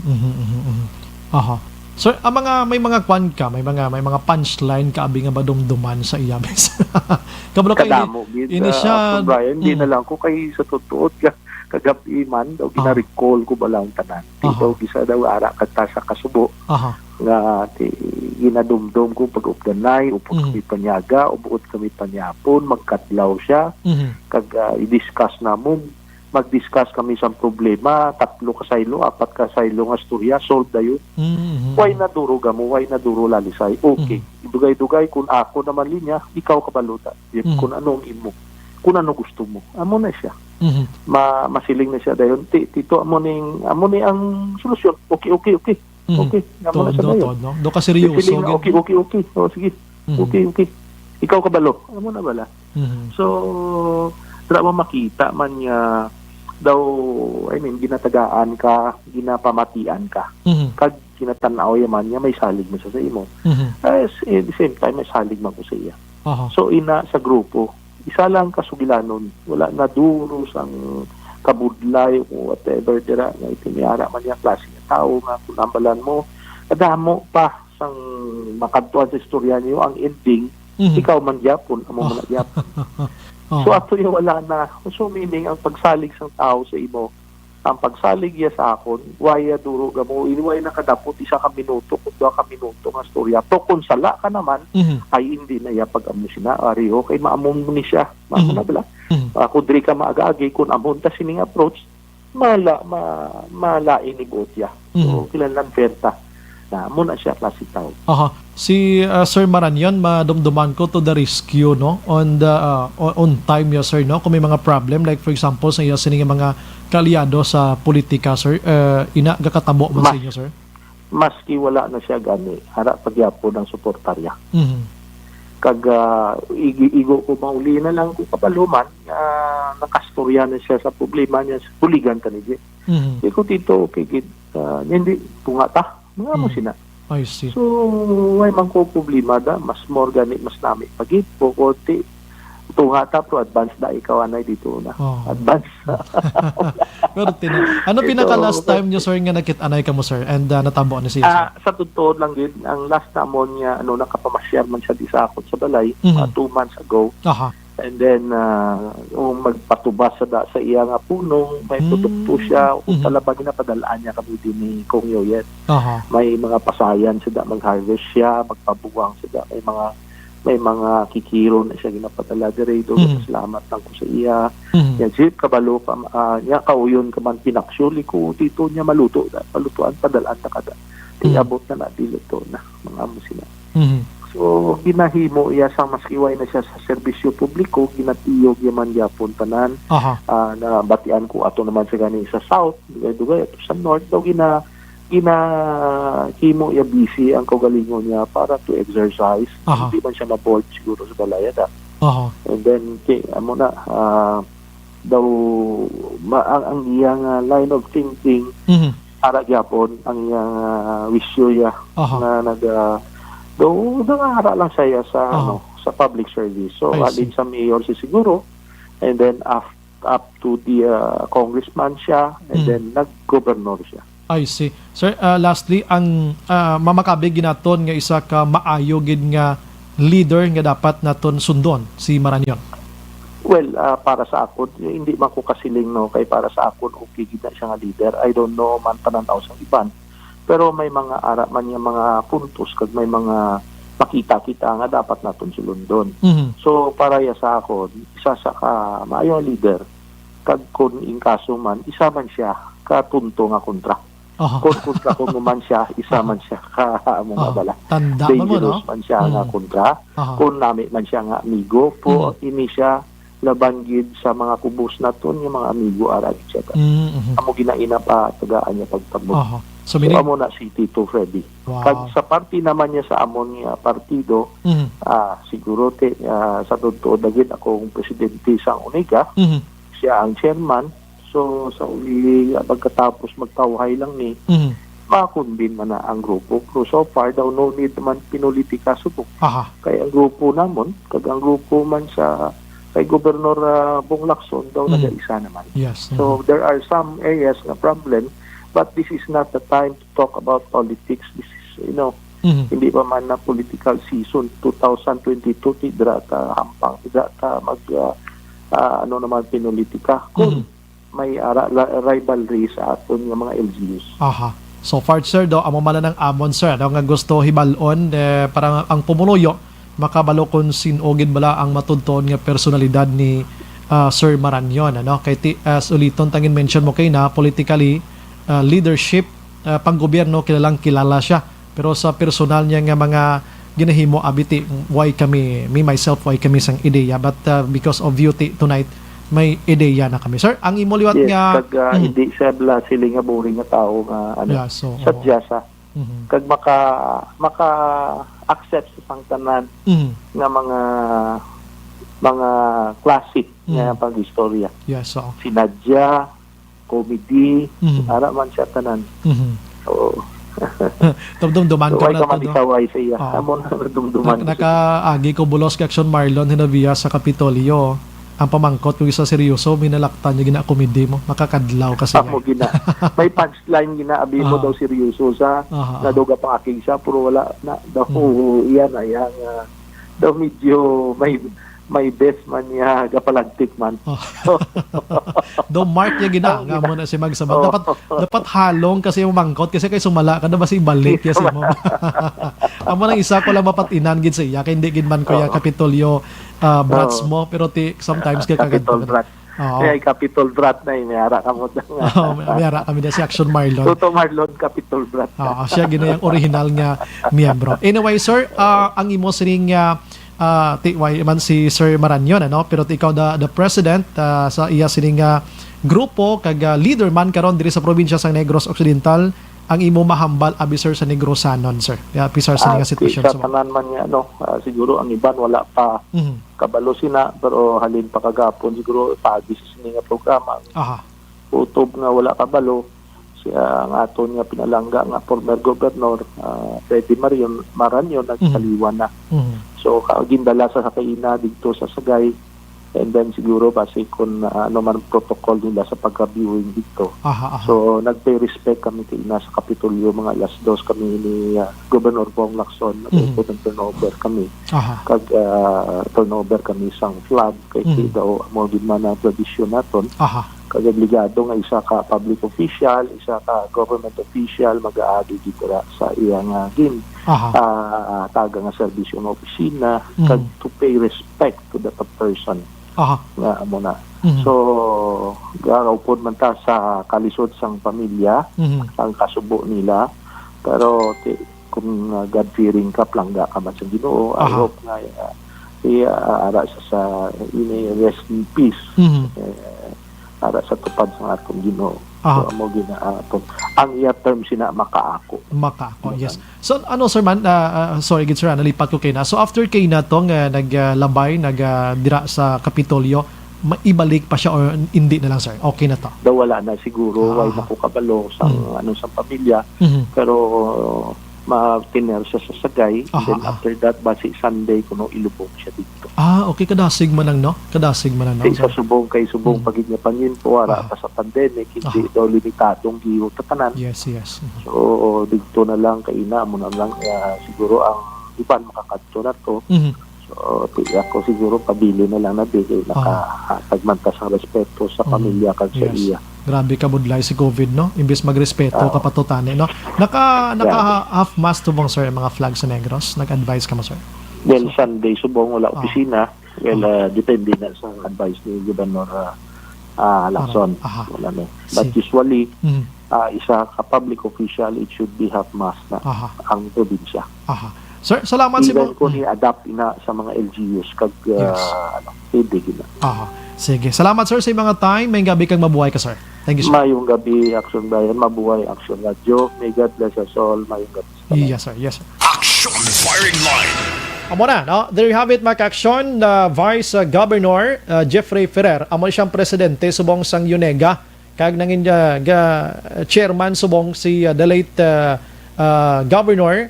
Sir, may mga kwan ka, may mga punchline ka abi nga badumduman sa iyabes. Kabalo kay ini siya Brian, hindi na lang ko kay sa totoo kagabi man daw gina-recall ko balang tanan. Daw gisa daw ara kadta sa kasubo. Nga ginadumdum ko pag updanay, upod kami panyaga, upod kami panyapon, magkadlaw siya. Kag i-discuss namon, mag-discuss kami sa problema, 3 ka saylo, 4 ka saylo nga storya, solve na yun. Why na duro gamo, why na duro lalisay? Okay, idugay-dugay, kung ako naman linya, ikaw kabaluta. Kung anong imo, kung ano gusto mo, amo na siya. Masiling na siya dayon. Tito, amo ni ang solusyon. Okay. Okay, amo na siya dayon. Do ka seryoso. Okay. O, sige. Okay. Ikaw kabalo, amo na bala. So, mo makita man niya daw, ginatagaan ka, ginapamatian ka. Kag ginatanaw yaman niya, may salig mo sa imo. At the same time, may salig man ko sa iya. So, ina sa grupo, isa lang kasugilanon, wala na duro sang kabudlay o whatever dira nga itiniyara man niya klase ng tao nga kunambalan mo, kadamo pa sang makadtuan sa istorya niyo ang ending, ikaw man gyapon, amo man gyapon. So ato yung wala na. So meaning ang pagsalig sang tao sa imo ang pagsalig ya sa akon, waya duro gamo, iniway nakadapot 1 ka minuto, kung 2 ka minuto nga storya. To kung sala ka naman, ay hindi na ya pag-amo sina, ari okay, maamon mo ni siya, maamon na bala. Kung diri ka maagagi, kung amon ta sining approach, malain ni Botya. So, kilanlan perta. Na muna siya klase tao. Si Sir Maranyon, madumduman ko to the rescue, no? On the on time, ya, sir, no? Kung may mga problem, like for example, sa iya sining mga kalyado sa politika, sir, ina gakatabo man sa inyo, sir? Maski wala na siya gani, hara pagyapo ng suportarya. Kag igo ko mauli na lang ko kapaluman, nakastorya na siya sa problema niya, sa puligan ka ni Jay. Iko tito, kikid, hindi, pungata. Mga mo sina. I see. So, may man ko problema da, mas more gani, mas nami pagit, po, konti, tungata pro advance da ikaw anay dito na. Advance. Pero ano pinaka last time niyo, sir, nga nakit-anay ka mo, sir, and natabo na siya, sir? Sa totoo lang din, ang last na mo niya, nakapamasyar man siya di sa akot sa balay, 2 months ago. And then, magpatubas sa iya nga punong, may produkto siya, kung talabag na padalaan niya kami din ni Kong Yoyet. May mga pasayan siya, mag-harvest siya, magpabuwang siya, may mga kikiro na siya ginapadala diredo. Salamat lang ko sa iya. Yan, jeep, kabalo, niya kauyon ka man pinaksuli ko, tito niya maluto, palutuan, padalaan na kada. Tiabot na diluto na, mga musina. So, ginahimo iya sang maskiway na siya sa serbisyo publiko, ginatiyog yaman yapon tanan, na batian ko ato naman sa gani sa south, dugay ato sa north, daw himo iya busy ang kaugalingon niya para to exercise. Hindi man siya ma-board siguro sa balaya da. And then, amo na, daw, ang iyang line of thinking, para gyapon, ang iyang wisyo ya, na nangahara lang siya sa sa public service. So alin sa mayor si siguro, and then up to the congressman siya, and then nag-governor siya. I see. Sir, lastly, ang mamakabig ginaton nga isa ka maayo gid nga leader nga dapat naton sundon si Maranyon. Well, para sa akon, hindi man ko kasiling no, kay para sa akon okay gid na siya nga leader. I don't know man tananaw sa iban. Pero may mga ara man yung mga puntos kag may mga makita-kita nga dapat naton sulundon. So para ya sa ako, isa sa ka maayo leader kag kun in kaso man isa man siya katunto nga kontra. Kung kontra ko man siya, isa man siya ka amo nga bala. Tanda mo no? Man siya nga kontra. Kung nami man siya nga amigo po, ini siya labanggid sa mga kubos naton yung mga amigo ara siya. Amo ginaina pa tagaan niya pagtabo. So amo na si Tito Freddy. Kag sa party naman niya sa amon niya partido, siguro sa totoo dagit akong presidente sa Uniga, siya ang chairman. So sa uli pagkatapos magtawhay lang ni, makunbin man na ang grupo. Pero so far daw no need man pinulitika subok. Kaya ang grupo namon, kag ang grupo man sa kay Gobernador Bong Lacson daw nag-isa naman. Yes. So there are some areas na problem. But this is not the time to talk about politics. This is, hindi pa man na political season 2022, tidra ta hampang, tidra ta naman pinulitika. Kung may rivalry sa aton yung mga LGUs. So far, sir, daw, amo man ng amon, sir, daw nga gusto hibalon, parang ang pumunuyo, makabalo kung sinogin bala ang matudton nga personalidad ni Sir Maranyon. Kay as uliton, tangin mention mo kay na, politically, leadership, panggobyerno, kilalang kilala siya. Pero sa personal niya nga mga ginahimo, abiti, why kami, me, myself, why kami sang ideya. But because of beauty tonight, may ideya na kami. Sir, ang imoliwat nga... hindi siya sila nga boring nga tao nga sadya sa. Kag maka-accept sa pangtanan nga mga classic nga pag-istorya. Sinadya, comedy, ara man siya tanan. So, dumduman ko na ito. Ikaway sa iya. Dumduman. Nakaagi ko bulos kay Action Marlon hinabia sa Kapitolyo. Ang pamangkot yung isa seryoso, minalaktan niya gina-comedy mo. Makakadlaw kasi. May punchline ginaabi mo daw seryoso sa naduga pang aking siya, pero wala na. Daw iyan, daw medyo may best man niya gapalagtik man. Oh. Do mark niya gina nga mo na si magsabat. Dapat halong kasi yung mangkot kasi kay sumala ka na ba si balik ya si mo. Amo nang isa ko lang mapatinan gid sa iya kay hindi gid man ko ya Kapitolyo brats mo pero sometimes kay kagad. Capitol Brat. Kaya Capitol Brat na may ara ka mo. May ara kami na si Action Marlon. Toto Marlon Capitol Brat. Siya gina yung original nga miyembro. Anyway, sir, ang imo sining tiway man si Sir Maranyon pero ikaw the president sa iya sining grupo kag leader man karon diri sa probinsya sa Negros Occidental ang imo mahambal abi sir sa Negrosanon sir pisar sa nga sitwasyon sa tanan man nga siguro ang iban wala pa kabalo sina pero halin pa kagapon siguro pagi sa sini nga programa utob nga wala kabalo siya ang aton nga pinalangga nga former governor Freddy Maranyon nagsaliwan na. So gindala sa kaina dito sa Sagay and then siguro base kung ano man protocol nila sa pagka-viewing dito. So nagpay respect kami kay ina sa Kapitolyo mga alas 2 kami ni Governor Bong Lacson nagpay turnover kami. Kag turnover kami sang flag kay daw mo gid man na tradisyon naton. Kag obligado nga isa ka public official, isa ka government official mag-aagi dito sa iyang taga nga serbisyo ng opisina kag to pay respect to that person nga amo na. So garaw man ta sa kalisod sang pamilya ang kasubo nila pero kung God-fearing ka plangga ka man sa Ginoo I hope nga ara sa rest in peace para sa tupad sa atong Ginoo. So amo ginaatong ang iya term sina makaako, yes. So ano sir man sorry gid sir nalipat ko kay na. So after kay na tong naglabay dira sa Kapitolyo maibalik pa siya or hindi na lang sir. Okay na to. Daw wala na siguro way makukabalo sa sa pamilya pero ma-tiner siya sa Sagay and then after that basi Sunday kuno ilubong siya dito. Okay kadasig man lang no. Sa subong pagid nga paninpo ara pa sa pandemic hindi daw limitadong giho tatanan. Yes. So dito na lang kay ina mo na lang siguro ang iban makakadto na to. So ako siguro pabili na lang na bigay nakatagmanta sa respeto sa pamilya kag sa iya. Grabe ka budlay si COVID no. Imbes magrespeto ka patutani no. Naka half mast tubong sir mga flag sa Negros. Nag-advise ka mo sir. Well, Sunday subong wala opisina. Well, depende na sa advice ni Governor Lacson. Wala na. But usually isa ka public official it should be half mast na ang probinsya. Sir, salamat si Even ko ni adapt ina sa mga LGUs kag pwede gina. Sige. Salamat sir sa mga time. May gabi kang mabuhay ka sir. Thank you sir. Mayong gabi Action Bayan, mabuhay Action Radio. May God bless us all. Mayong gabi. Yes sir. Action Firing Line. Amo na, no? There you have it, Mac Action. Vice Governor Jeffrey Ferrer. Amo siyang presidente subong sang Yunega. Kag nangin chairman subong si the late Governor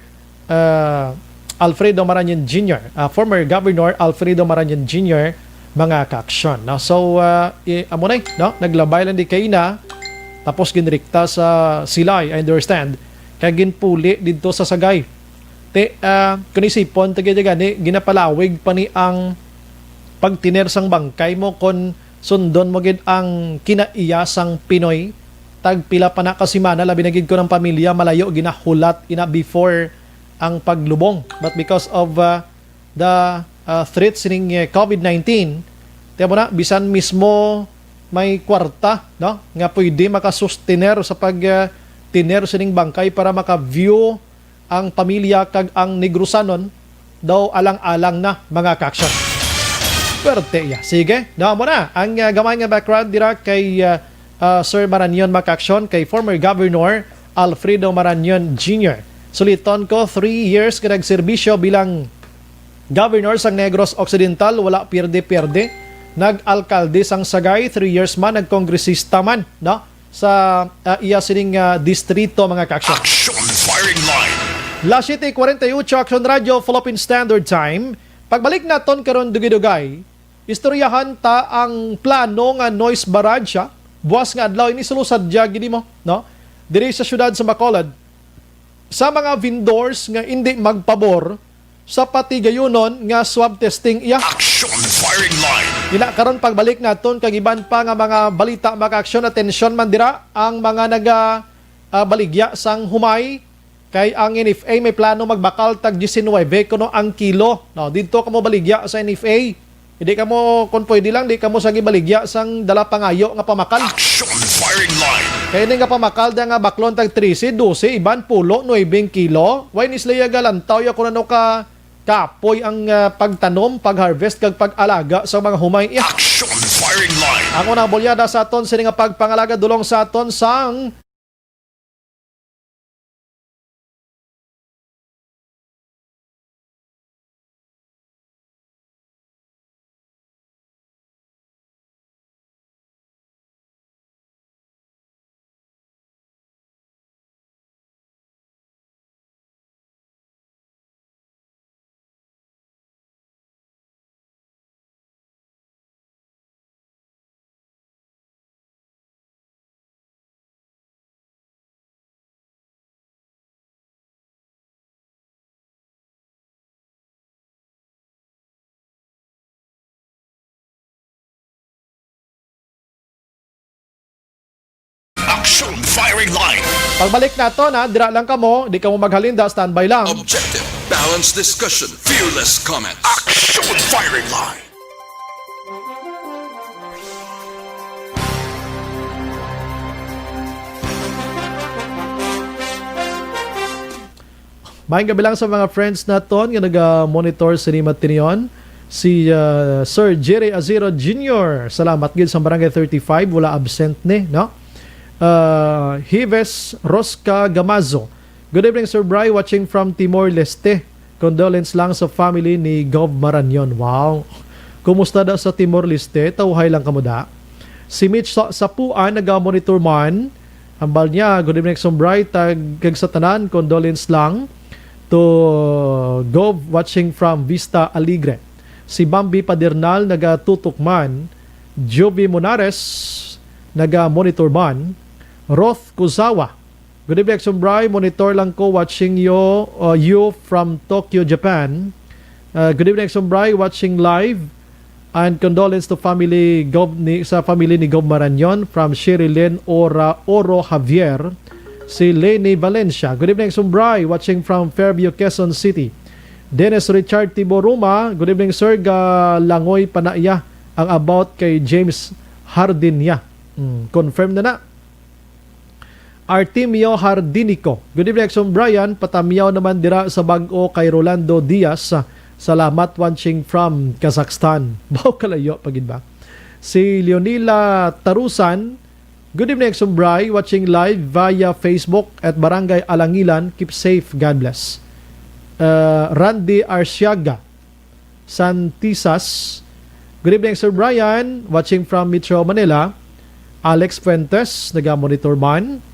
Alfredo Maranyon Jr. Former Governor Alfredo Maranyon Jr. mga ka-aksyon. No? So, amo na no? Naglabay lang di kay na tapos ginrikta sa Silay, I understand. Kaya ginpuli dito sa Sagay. Kung isipon, ginapalawig pa ni ang pagtiner sang bangkay mo kung sundon mo gid ang kinaiyasang Pinoy. Tagpila pa na kasimana, labi na gid ko ng pamilya, malayo, ginahulat ina before ang paglubong. But because of the threats ng COVID-19, tiyan mo na, bisan mismo may kwarta, no? Nga pwede makasustener sa pag-tiner sining bangkay para maka-view ang pamilya kag ang Negrosanon daw alang-alang na mga ka-action. Swerte ya. Sige, na mo na. Ang gamay nga background dira kay Sir Maranyon Mac-action, kay former Governor Alfredo Maranyon Jr. Suliton ko, 3 years ka nagserbisyo bilang Governor sang Negros Occidental, wala pierde-pierde. Nag-alkalde sang Sagay, 3 years man, nagkongresista man, no? Sa iya sining distrito mga ka-action. Action Firing Line. Last 48 Action Radio Philippine Standard Time. Pagbalik naton karon dugay-dugay, istoryahan ta ang plano nga noise barrage buwas nga adlaw ini sulusad gini mo, no? Diri sa syudad sa Bacolod. Sa mga vendors nga hindi magpabor sa pati gayunon nga swab testing iya. Action firing line. Ina karon pagbalik naton kag iban pa nga mga balita maka-aksyon atensyon man dira ang mga baligya sang humay kay ang NFA may plano magbakal tag 19 kuno ang kilo. No, didto kamo baligya sa NFA. Hindi kamo kun pwede lang di kamo sagi baligya sang dala pangayo nga pamakal. Action firing line. Kaya nga pamakal da nga baklon tag 13, 12, iban pulo 9 kilo. Why nislaya galantaw ya kuno ka kapoy ang pagtanom, pag-harvest kag pag-alaga sa mga humay iya. Action firing line. Ang unang bolyada sa aton sini nga pagpangalaga dulong sa aton sang Action firing line. pagbalik nato na dira lang kamo, di kamo maghalinda, standby lang. Objective, balanced discussion, fearless comments. Action firing line. Maayong gabi lang sa mga friends naton nga naga-monitor sa Nima Tinion. Si Sir Jerry Azero Jr. Salamat gid sa Barangay 35, wala absent ni, no? Hives Rosca Gamazo. Good evening, Sir Bry, watching from Timor-Leste. Condolence lang sa family ni Gov Maranyon. Wow. Kumusta da sa Timor-Leste? Tawhay lang kamo da. Si Mitch Sapuan naga-monitor man. Ambal niya, good evening, Sir Bry, kag sa tanan, condolence lang to Gov watching from Vista Alegre. Si Bambi Padernal naga-tutok man. Jovi Monares naga-monitor man. Roth Kuzawa. Good evening, Sumbray. Monitor lang ko watching you from Tokyo, Japan. Good evening, Sumbray. Watching live. And condolence to family sa family ni Gov Maranyon from Sherilyn Oro Javier. Si Lenny Valencia. Good evening, Sumbray. Watching from Fairview, Quezon City. Dennis Richard Tiboruma. Good evening, sir. Langoy panaya ang about kay James Hardinia. Confirm na. Artemio Hardinico. Good evening, Exxon Brian. Patamiyaw naman dira sa bag-o kay Rolando Diaz. Salamat watching from Kazakhstan. Baw kalayo pagid ba? Si Leonila Tarusan. Good evening, Exxon Brian. Watching live via Facebook at Barangay Alangilan. Keep safe. God bless. Randy Arsiaga Santisas. Good evening, Sir Brian. Watching from Metro Manila. Alex Fuentes. Naga-monitor man.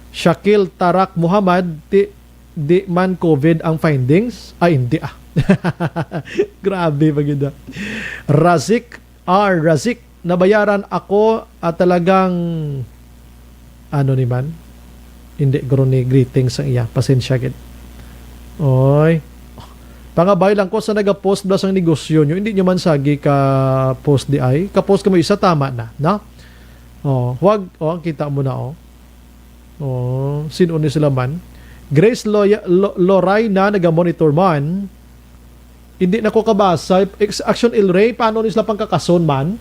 Shakil Tarak Muhammad, di man COVID ang findings? Ay, hindi Grabe maganda. Razik, nabayaran ako at talagang ano ni man? Hindi, ni greetings ang iya. Pasensya gid. Oy. Pangabay lang ko sa nag-post ba sang negosyo nyo. Hindi nyo man sagi ka post di ay. Ka-post ka mo isa, tama na. No? Huwag. Kita mo na sino ni sila man. Grace Lorayna naga-monitor man. Hindi na ko kabasa. Action Il Rey, paano ni sila pangkakason man?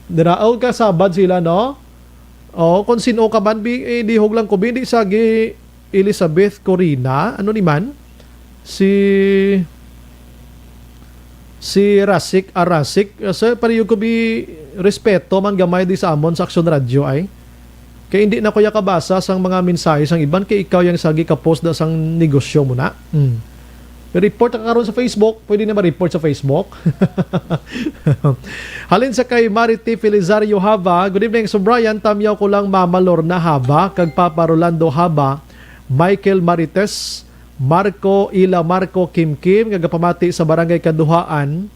Diraaw ka sabad sila, no? Kung sino ka man, di huglang ko, hindi sagi Elizabeth Corina. Ano ni man? Si Rasik Arasik. So, pariyo ko respeto man gamay di sa amon sa Action Radio ay. Kaya hindi na kuya kabasa sang mga mensahe sang iban kay ikaw yung sagi ka-post da sang negosyo mo na. Report ka karon sa Facebook, pwede na ma-report sa Facebook. Halin sa kay Marity Felizario Haba. Good evening, so Brian, tamyaw ko lang Mama Lorna Haba, kag Papa Rolando Haba, Michael Marites, Marco Kim kagapamati sa Barangay Kaduhaan,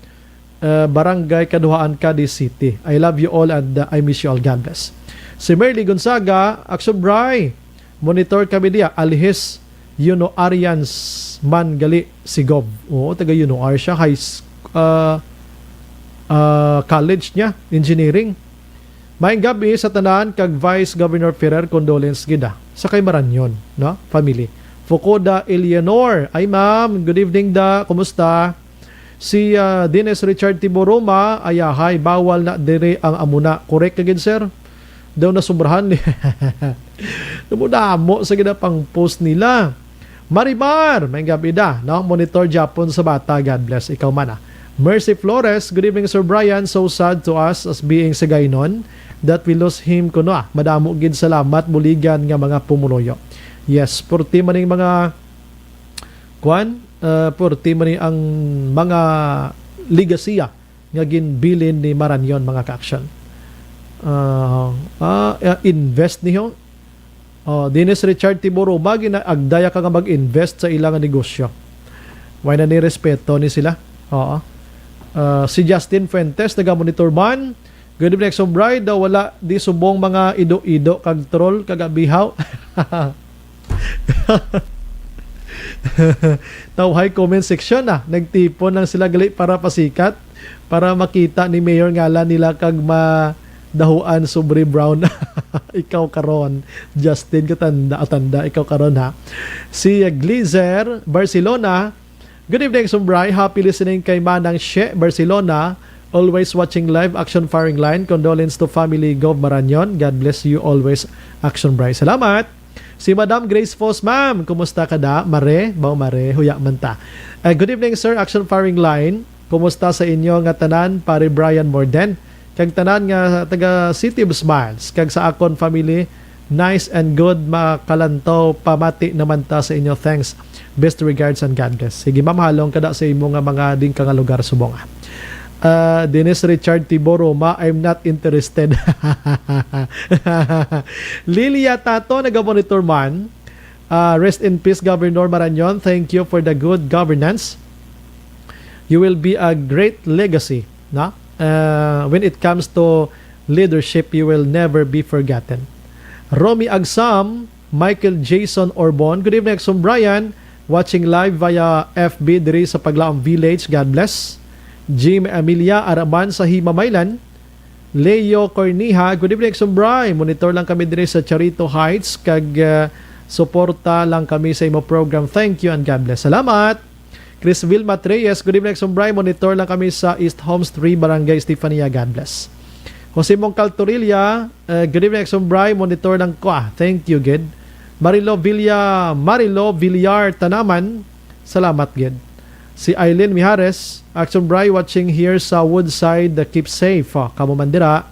Cadiz City. I love you all and I miss you all. God bless. Si Merly Gonzaga, Action Bry, monitor kami diya, Alhis Yuno Arians man gali Sigov. Oo, taga UNOR siya. College niya, engineering. Maayong gabi sa tanan kag Vice Governor Ferrer, condolence gida sa kay Maranyon, no? Family. Fukuda Eleanor. Ay ma'am, good evening da. Kumusta? Si Dennis Richard Tiboroma, ayahay, bawal na dire ang amuna. Correct again, sir? Daw na sobrahan. Namudamo sa gina pang post nila. Marimar, may gabi da, no? Monitor Japon sa bata. God bless. Ikaw man. Mercy Flores, good evening, Sir Brian. So sad to us as being sa gaynon that we lost him kuno. Madamo gid salamat buligan nga mga pumunuyo. Yes, purti maning mga purti maning ang mga ligasiya nga ginbilin ni Maranyon mga ka-action. Invest niyo. Dennis Richard Tiboro, agdaya ka nga mag-invest sa ilang negosyo. Why na ni respeto ni sila? Oo. Si Justin Fuentes, taga-monitor man. Good evening, so bride daw wala di subong mga ido-ido kag troll kagabihaw. Tawhay comment section na. Nagtipon lang sila gali para pasikat para makita ni Mayor ngala nila kag madahuan sobre brown. Ikaw karon, Justin katanda ikaw karon ha. Si Glizer Barcelona, good evening, Sumbray. Happy listening kay Manang She, Barcelona. Always watching live Action Firing Line. Condolence to family Gov Maranyon. God bless you always, Action Bray. Salamat. Si Madam Grace Foss, ma'am. Kumusta ka da? Mare? Bao mare? Huya man ta. Good evening, sir. Action Firing Line. Kumusta sa inyo nga tanan? Pare Brian Morden. Kag tanan nga taga City of Smiles. Kag sa akon family. Nice and good. Makalantaw. Pamati naman ta sa inyo. Thanks. Best regards and God bless. Sige, mamahalong kada sa imo nga mga ding nga lugar subong. Dennis Richard Tiboroma, I'm not interested. Lilia Tato, naga-monitor man. Rest in peace, Governor Maranyon. Thank you for the good governance. You will be a great legacy. No? When it comes to leadership, you will never be forgotten. Romy Agsam, Michael Jason Orbon. Good evening, Exxon Brian. Watching live via FB diri sa Paglaang Village. God bless. Jim Amelia Araman sa Himamaylan. Leo Corniha, good evening, Sumbray. Monitor lang kami diri sa Charito Heights kag suporta lang kami sa imo program. Thank you and God bless. Salamat. Chris Vilma Treyes, good evening, Sumbray. Monitor lang kami sa East Homes 3, Barangay Estefania. God bless. Jose Mongcal Torilla, good evening, Sumbray. Monitor lang ko. Thank you, good. Marilo Villar Tanaman, salamat, good. Si Aileen Mijares, Action Bray, watching here sa Woodside, keep safe. Kamu Mandira.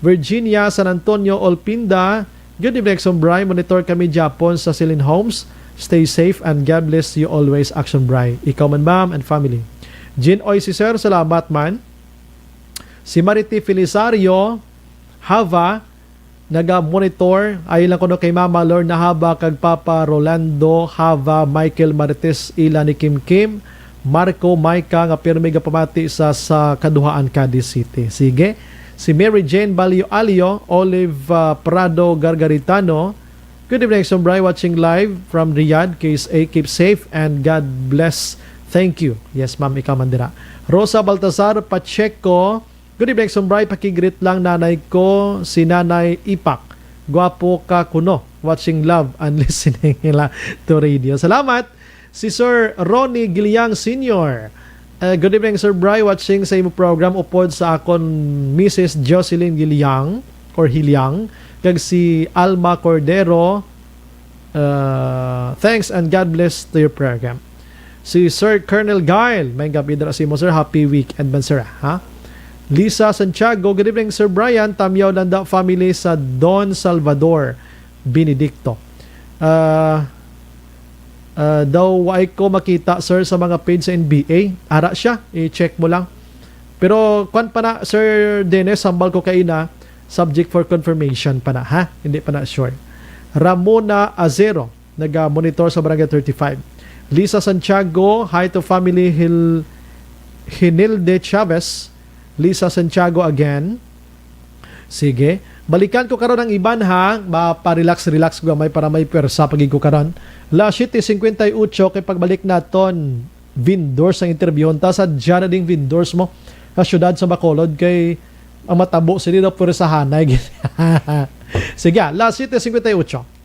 Virginia, San Antonio, Olpinda. Good evening, Action Bray. Monitor kami Japon sa Celine Homes. Stay safe and God bless you always, Action Bray. Ikaw man, ma'am, and family. Jean Oy, si sir, salamat man. Si Mariti Felisario, Hava, naga-monitor. Ay lang ko no kay Mama Lord na Hava, kag Papa Rolando, Hava, Michael Marites, ila ni Kim Kim, Marco Maika nga pirmi nga pamati sa Kaduhaan, Cadiz City. Sige. Si Mary Jane Balio Alio, Olive Prado Gargaritano. Good evening, Sombray, watching live from Riyadh. Case A, keep safe and God bless. Thank you. Yes, ma'am, ikaw mandira. Rosa Baltazar Pacheco. Good evening, Sombray. Pakigreet lang nanay ko, si Nanay Ipak. Gwapo ka kuno. Watching love and listening nila to radio. Salamat. Si Sir Ronnie Giliang Sr. Good evening, Sir Bry. Watching sa imo program upod sa akon Mrs. Jocelyn Giliang or Hiliang. Kag si Alma Cordero. Thanks and God bless to your program. Si Sir Colonel Gail. May gabi dara si mo, sir. Happy weekend man, sir. Ha? Lisa Santiago. Good evening, Sir Brian. Tamyaw Landa family sa Don Salvador Benedicto. Daw ay ko makita, sir, sa mga page sa NBA. Ara siya, i-check mo lang. Pero kwan pa na, Sir Dennis, sambal ko kayo na, subject for confirmation pa na, ha? Hindi pa na sure. Ramona Azero, nag-monitor sa Barangay 35. Lisa Santiago, hi to family Hinilde Chavez. Lisa Santiago again. Sige. Balikan ko karon ang iban ha, maparelax-relax ko gamay para may persa pagig ko karon. La 7:58 kay pagbalik naton vendors ang interview ta sa ding vendors mo sa syudad sa Bacolod kay ang matabo sila na persahanay. Sige, la 7:58.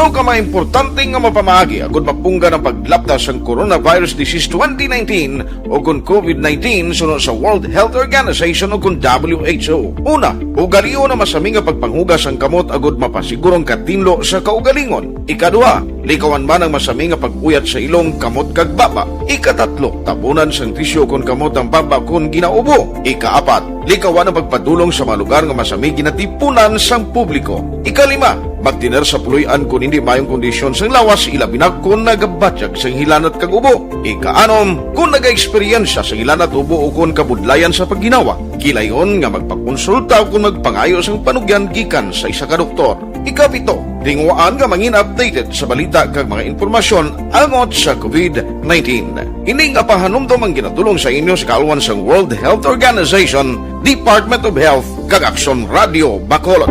Daw ka mga importante nga mapamagi agud mapungga ng paglaptas ang Coronavirus Disease 2019 o kung COVID-19 sunod sa World Health Organization o kung WHO. Una, ugalion na masami nga pagpanghugas ang kamot agud mapasigurong katinlo sa kaugalingon. Ikaduha, likawan man ang masami nga pag-uyat sa ilong kamot kag baba. Ikatatlo, tabunan sang tisyo kon kamot ang baba kung ginaubo. Ikaapat, likawan ang pagpadulong sa mga lugar nga masami ginatipunan sang publiko. Ikalima, magtiner sa puluyan kung hindi mayong kondisyon sang lawas ilabi na kung nagabatyag sang hilanat kag ubo. Ikaanom, kung nag-eksperyensya sang hilanat ubo o kung kabudlayan sa pagginawa. Gilayon nga magpakonsulta kung magpangayo sang panugyan gikan sa isa ka doktor. Ikapito, tingwaan nga mangin updated sa balita kag mga impormasyon angot sa COVID-19. Ining apahanumdom ang ginatulong sa inyo sa kalwan sang World Health Organization, Department of Health kag Aksyon Radio Bacolod.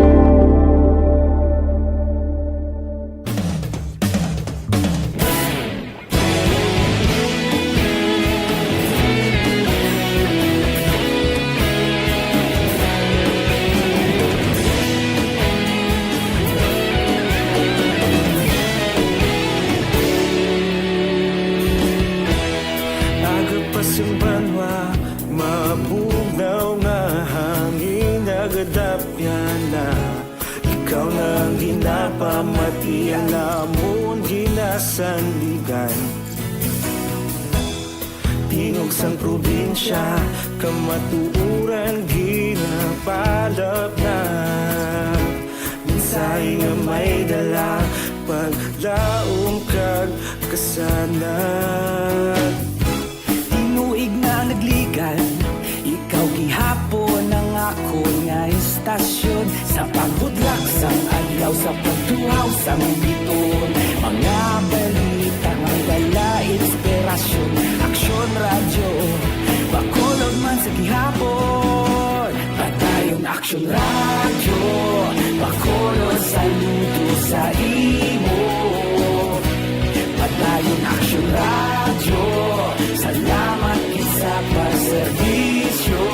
Tingog sang probinsya, kamatuuran ginapalap na. Minsay nga may dala, paglaong kag kasanat. Tinuig na nagligan, ikaw gihapon ang ako nga istasyon. Sa pagbudlak sang adlaw, sa pagtuhaw sang biton. Mga balita nga dala inspirasyon. Aksyon radyo, Bacolod man sa gihapon. Padayon Aksyon radyo, Bacolod saludo sa imo. Padayon Aksyon radyo, salamat isa pa serbisyo.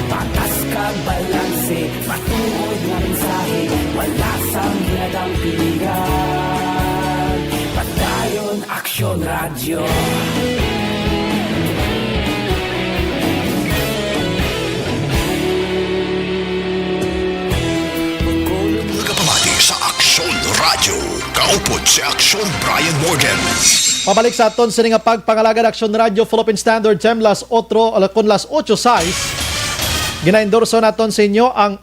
Patas kag balanse, matuod nga mensahe, wala sang ginadang pilihan. Padayon Aksyon radyo. Kapamati sa Aksyon Radio. Kaupod si Aksyon Brian Morgan. Pabalik sa aton sa nga pagpangalagad Aksyon Radio Philippine Standard Time las 8:06. Gina-endorso naton sa inyo ang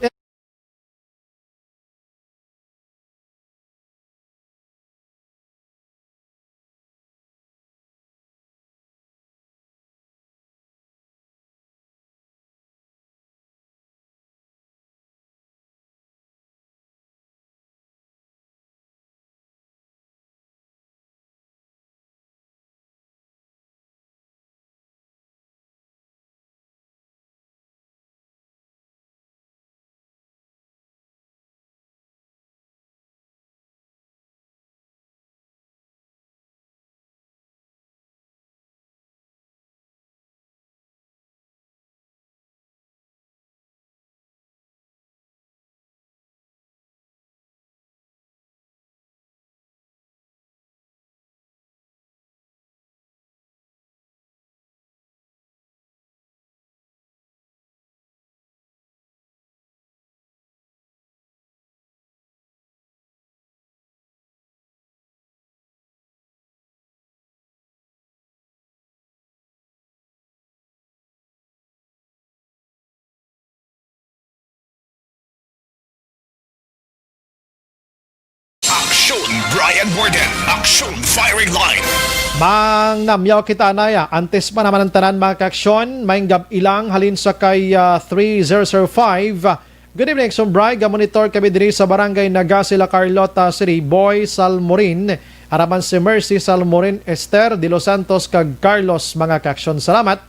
Aksyon Brian Morgan. Aksyon Firing Line. Mang namyaw kita anaya. Antes pa naman ang tanan mga kaaksyon. May gab ilang halin sa kay 3005. Good evening, Sombray. Gamonitor kami diri sa barangay Nagasila, Carlota City. Boy Salmorin. Araman si Mercy Salmorin Esther de Los Santos kag Carlos mga kaaksyon. Salamat.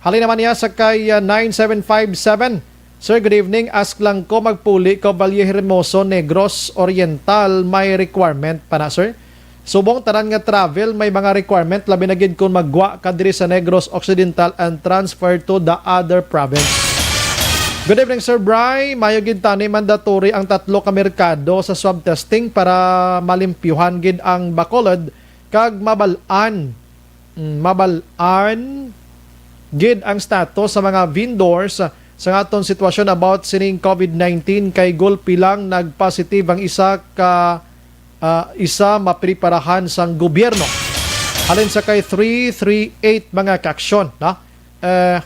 Halin naman niya sa kay 9757. Sir, good evening. Ask lang ko magpuli ko Valle Hermoso, Negros Oriental. May requirement pa na, sir? Subong tanan nga travel, may mga requirement. Labi na gid kung magwa ka diri sa Negros Occidental and transfer to the other province. Good evening, Sir Bry. Mayo gid tani mandatory ang 3 ka merkado sa swab testing para malimpyuhan gid ang Bacolod kag mabalaan gid ang status sa mga vendors sa aton sitwasyon about sining COVID-19 kay gulpi lang nagpositive ang isa mapreparahan sang gobyerno. Halin sa kay 338 mga kaaksyon, no?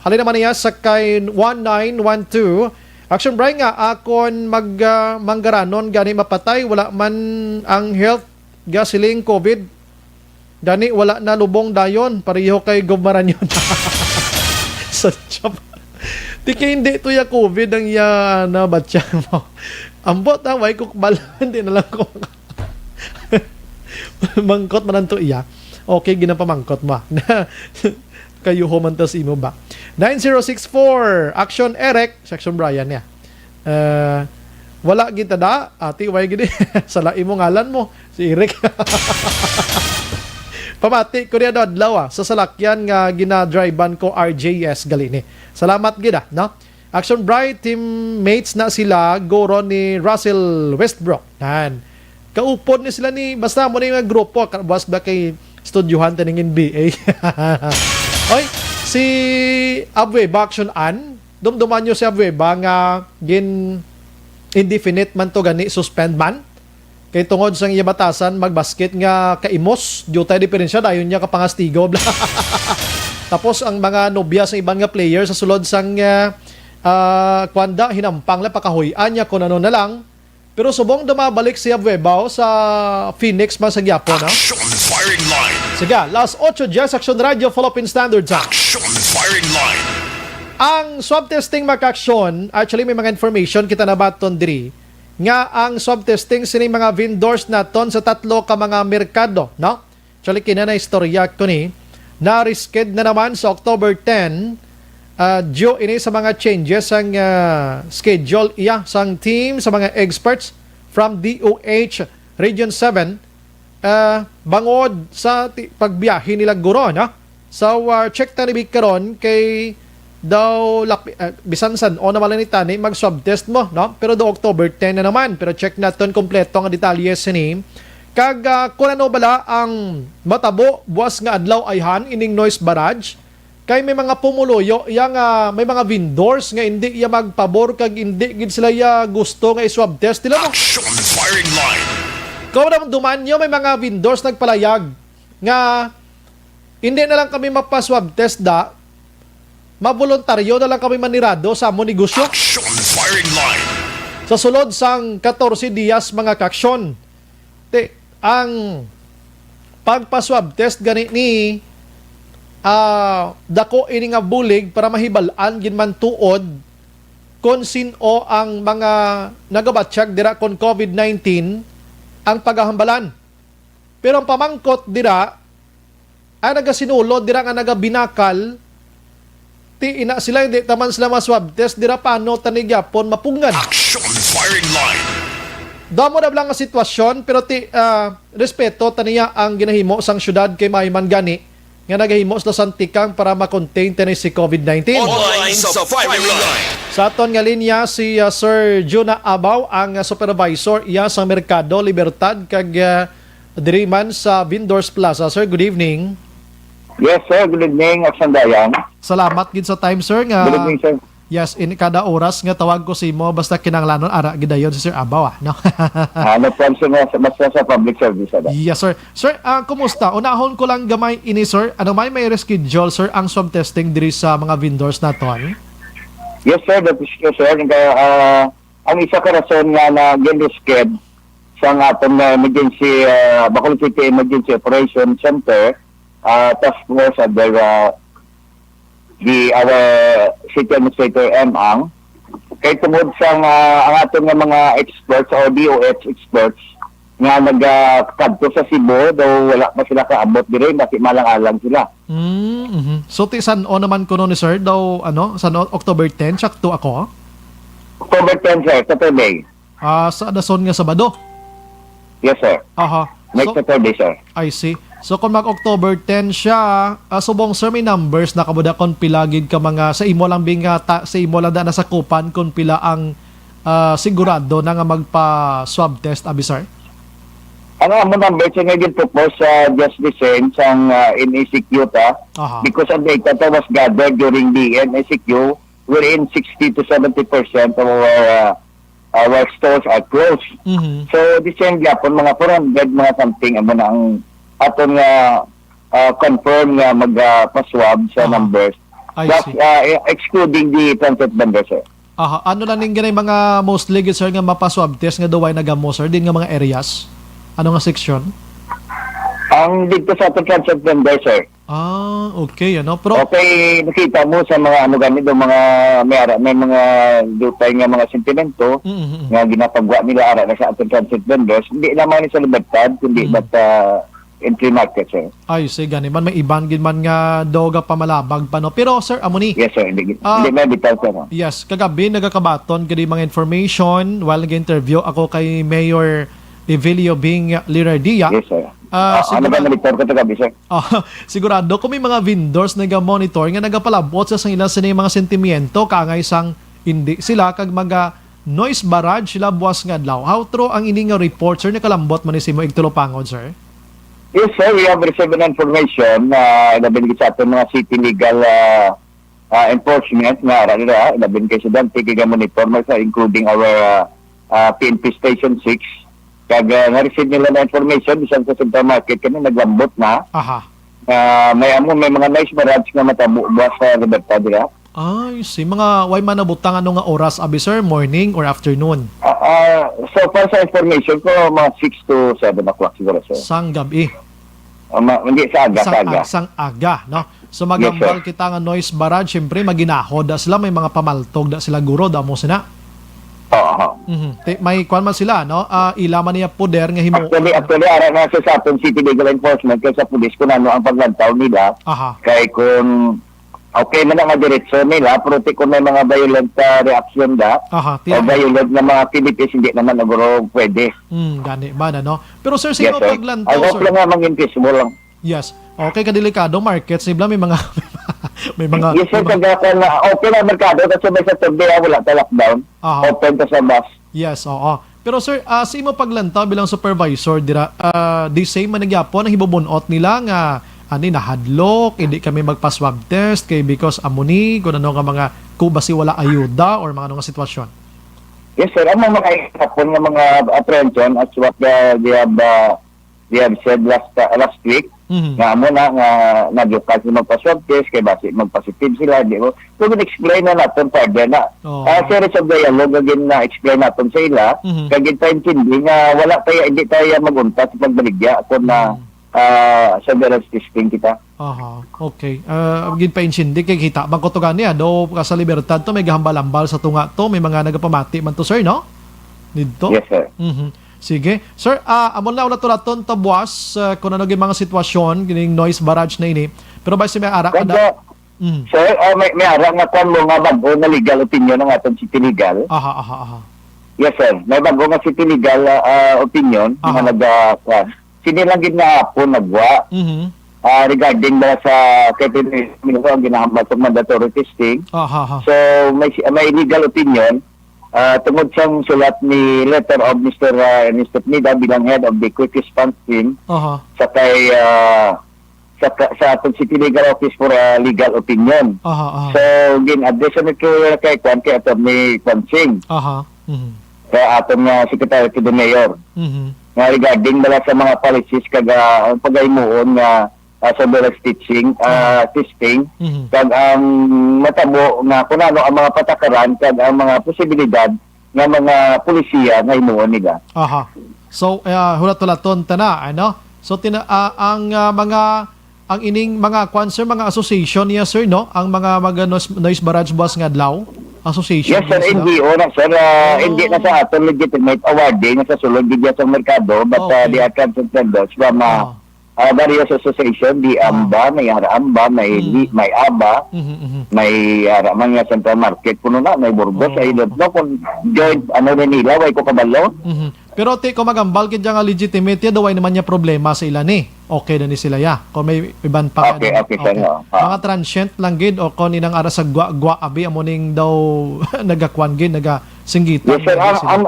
Halin naman niya sa kay 1912 action Bry nga akon manggaranon gani mapatay wala man ang health gasiling COVID gani wala na lubong dayon pareho kay gubmaran yun. Sa job di kay hindi to ya COVID ang ya na batya mo ambot ang way kukbal hindi na lang ko mangkot man to iya okay ginapamangkot mo kayo humantas imo ba 9064 action Eric section Brian niya wala kita da ati way gini sala imo ngalan mo si Eric pamati ko riya adlaw sa salakyan nga gina-drivean ko RJS galini salamat gida no action Bright teammates na sila goro ni Russell Westbrook nan kaupod ni sila ni basta mo ni nga grupo buwas ba kay studyohan taning NBA. Oy, si Abueva action an, dumduman nyo si Abueva nga indefinite man to gani suspend man. Kay tungod sang iya batasan magbasket nga kaimos, jutay diferensya dayon niya kapangastigo. Tapos ang mga nobya sa ibang nga player sa sulod sang kwanda hinampang la pakahuyan niya kun ano na lang. Pero subong dumabalik si Abueva sa Phoenix man sa Gyapon, no? Action firing line. Sige, last 8 Jazz Action Radio Philippine Standard Time. Action firing line. Ang swab testing makaksyon, actually may mga information kita na baton diri nga ang swab testing sining mga vendors naton sa 3 ka mga merkado, no? Actually kina na istorya ko ni na risked na naman sa October 10 due ini sa mga changes ang schedule sang team sa mga experts from DOH Region 7 bangod sa pagbiyahe nila guro, no? So check tani karon kay daw bisan san o naman ni tani mag swab test mo, no? Pero do October 10 na naman, pero check naton kompleto nga detalye sini kag kun ano bala ang matabo buwas nga adlaw ayhan ining noise barrage kay may mga pumuluyo may mga vendors nga hindi iya magpabor kag hindi gid sila ya gusto nga i-swab test nila mo. Action firing line. Kung naman duman nyo, may mga vendors nagpalayag nga hindi na lang kami mapaswab test maboluntaryo na lang kami manirado sa among negosyo. Action firing line. Sa sulod sang 14 dias mga kaksyon. Ang pagpaswab test gani ni dako ini nga bulig para mahibalaan gin man tuod kung sino ang mga nagabatsyag dira kon COVID-19 ang paghahambalan. Pero ang pamangkot dira ang nagasinulod dira nga nagabinakal ti ina sila hindi taman sila maswab test dira paano tanigyapon mapungan. Action firing line. Damo na lang ang sitwasyon pero respeto taniya ang ginahimo sang syudad kay Mahiman gani nga nagahimo sa santikang para ma-contain tani si COVID-19. Online sa firing line. Sa aton nga linya si Sir Juna Abaw ang supervisor sa Merkado Libertad kag diri man sa Vendors Plaza. Sir, good evening. Yes, sir. Good evening, Aksandayan. Salamat gid sa time, sir. Nga, good evening, sir. Yes, in kada oras nga tawag ko si mo basta kinanglanon ara gidayon si Sir Abaw, no? No problem, basta sa public service. Yes, sir. Sir, kumusta? Unahon ko lang gamay ini, sir. Ano may reschedule, sir, ang swab testing diri sa mga vendors naton? Yes, sir. That is true, sir. Ang isa ka rason nga na gin-risked sa aton emergency, Bacolod City Emergency Operation Center, task force under our City Administrator Ang kay tungod sa ang aton nga mga experts o DOH experts nga nagkadto sa Cebu daw wala pa sila kaabot dire kasi malang-alang sila. So ti san o naman kuno ni sir daw san October 10 sakto ako? October 10 sir, Saturday. Sa dason nga Sabado. Yes sir. Aha. Next Saturday sir. I see. So kung mag-October 10 siya, subong sir may numbers na kabuda kon pilagid ka mga sa imo lang sa imo lang na nasakupan kung pila ang sigurado na nga magpa-swab test abi sir? Ano ang numbers nga gin-propose sa Just Defense ang NACQ because ang data was gathered during the NACQ wherein 60 to 70% of our stores are closed. So the same gapon mga 400 mga something amo na ang aton nga confirm nga magpa-swab sa numbers. Plus excluding the transit vendors sir. Ano lang ning ganay mga mostly sir nga mapa-swab test nga duway nagamo sir din nga mga areas? Ano nga section? Ang dito sa ating transit vendor sir. Okay ano. Pero okay, nakita mo sa mga ano ganito mga may mga dutay nga mga sentimento nga ginapagwa nila ara na sa ating transit vendors. Hindi naman ni sa libertad kundi but entry market sir. Ay, sige, gani man may iban gid man nga doga pamalabag pa no. Pero sir, amo ni. Yes sir, hindi may bitaw sir. No? Yes, kagabi nagakabaton kadi mga information while nag-interview ako kay Mayor Evelio Bing Lirardia. Yes sir. Ano ba monitor ko kagabi sir? Sigurado kung may mga vendors naga-monitor nga nagapalabot sa ilang sa mga sentimiento kangay sang hindi sila kag mga noise barrage sila buwas nga adlaw. How true ang ini nga report sir nakalambot man ni simo igtulopangod sir? Yes sir, we have received an information na ilabin sa ating mga city legal enforcement nga ara nila, ilabin kay Sudante kay monitor sir including our PNP Station 6. Kag na-receive nila na information bisan sa Central Market kami naglambot na. May mga nice barrage nga matabo buwas sa libertad dira. Ay, mga way man nabutang ano nga oras abi sir, morning or afternoon? So far sa information ko mga 6 to 7 o'clock siguro sir. Sang gabi. Hindi sa aga. Sang aga, no? So magambal kita nga noise barrage, syempre maginahod da sila, may mga pamaltog da sila guro da mo sina. May kwan man sila, no? Ila man niya poder nga himo. Actually ara na sa aton city legal enforcement kay sa pulis kun ano ang paglantaw nila. Kay kun okay man ang diretso nila, pero kung may mga violent reaction o violent na mga activities, hindi naman naguro pwede. Gani ba na, no? Pero sir, sino paglantaw, sir? Ako lang nga mag-increase mo lang. Yes. Okay, kadelikado market. Sibla may mga... Yes, sir. Okay na merkado kasi may sa Saturday wala ta lockdown. Open ta sa bus. Yes, oo. Pero sir, sino paglantaw bilang supervisor, dira, di same man nagyapon ang hibubunot nila nga nahadlok, hindi kami magpa-swab test kay because amuni, kung ano nga mga kubasi wala ayuda or mga ano nga sitwasyon. Yes sir, ang mga kahapon nga mga apprehension as what they have said last week, nga amo na nga nagyukas na magpa-swab test kay basi magpositive sila, di mo. So explain na natin further na. Series of dialogue again na explain natin sa ila, kag intindi nga wala tayo, hindi tayo magunta sa pagbaligya kung na surveillance testing kita. Okay. Gid pa insindi kay kita bang kutugan niya do sa libertad to may gahambal-ambal sa tunga to, may mga nagapamati man to sir, no? Dito? Yes sir. Sige. Sir, amon na ulat-ulaton ta buwas kung ano gyud mga sitwasyon kining noise barrage na ini. Pero basi may ara kada. Sir, may ara nga kon mo nga bago na legal opinion ng atong city legal. Yes sir. May bago nga city legal opinion nga sinilang na po nagwa regarding ba sa ang ginahambal sa mandatory testing. So may legal opinion tungod sa sulat ni letter of Mr. Nida bilang head of the quick response team sa kay sa atong city legal office for legal opinion. So gin-address nito kay Attorney Consing. Kay atong secretary to the mayor. Nga regarding bala sa mga policies kag pagaymuon nga surveillance testing kag ang matabo nga kung ano ang mga patakaran kag ang mga posibilidad nga mga pulisiya nga himuon nila. So hulat-hulaton ta na ano? So ang ining mga concern mga association niya sir, no? Ang mga noise barrage bus nga adlaw association. Yes sir, NGO na sir. Hindi na sa aton legitimate awarding sa sulod bigyan sa merkado but the account vendors from various association, di AMBA, may AMBA, may ABA, may mga Central Market puno na, may Burgos, ay no kung joint ano na nila, way ko kabalo. Pero kung magambal kit nga legitimate ya, daway naman niya problema sa ilan eh. Okay na ni sila ya. Kung may iban pa. Okay, sir. Mga transient lang gid o kung inang ara sa gwa abi amuning daw nagakwan gid, nagasinggitan. Yes, sir.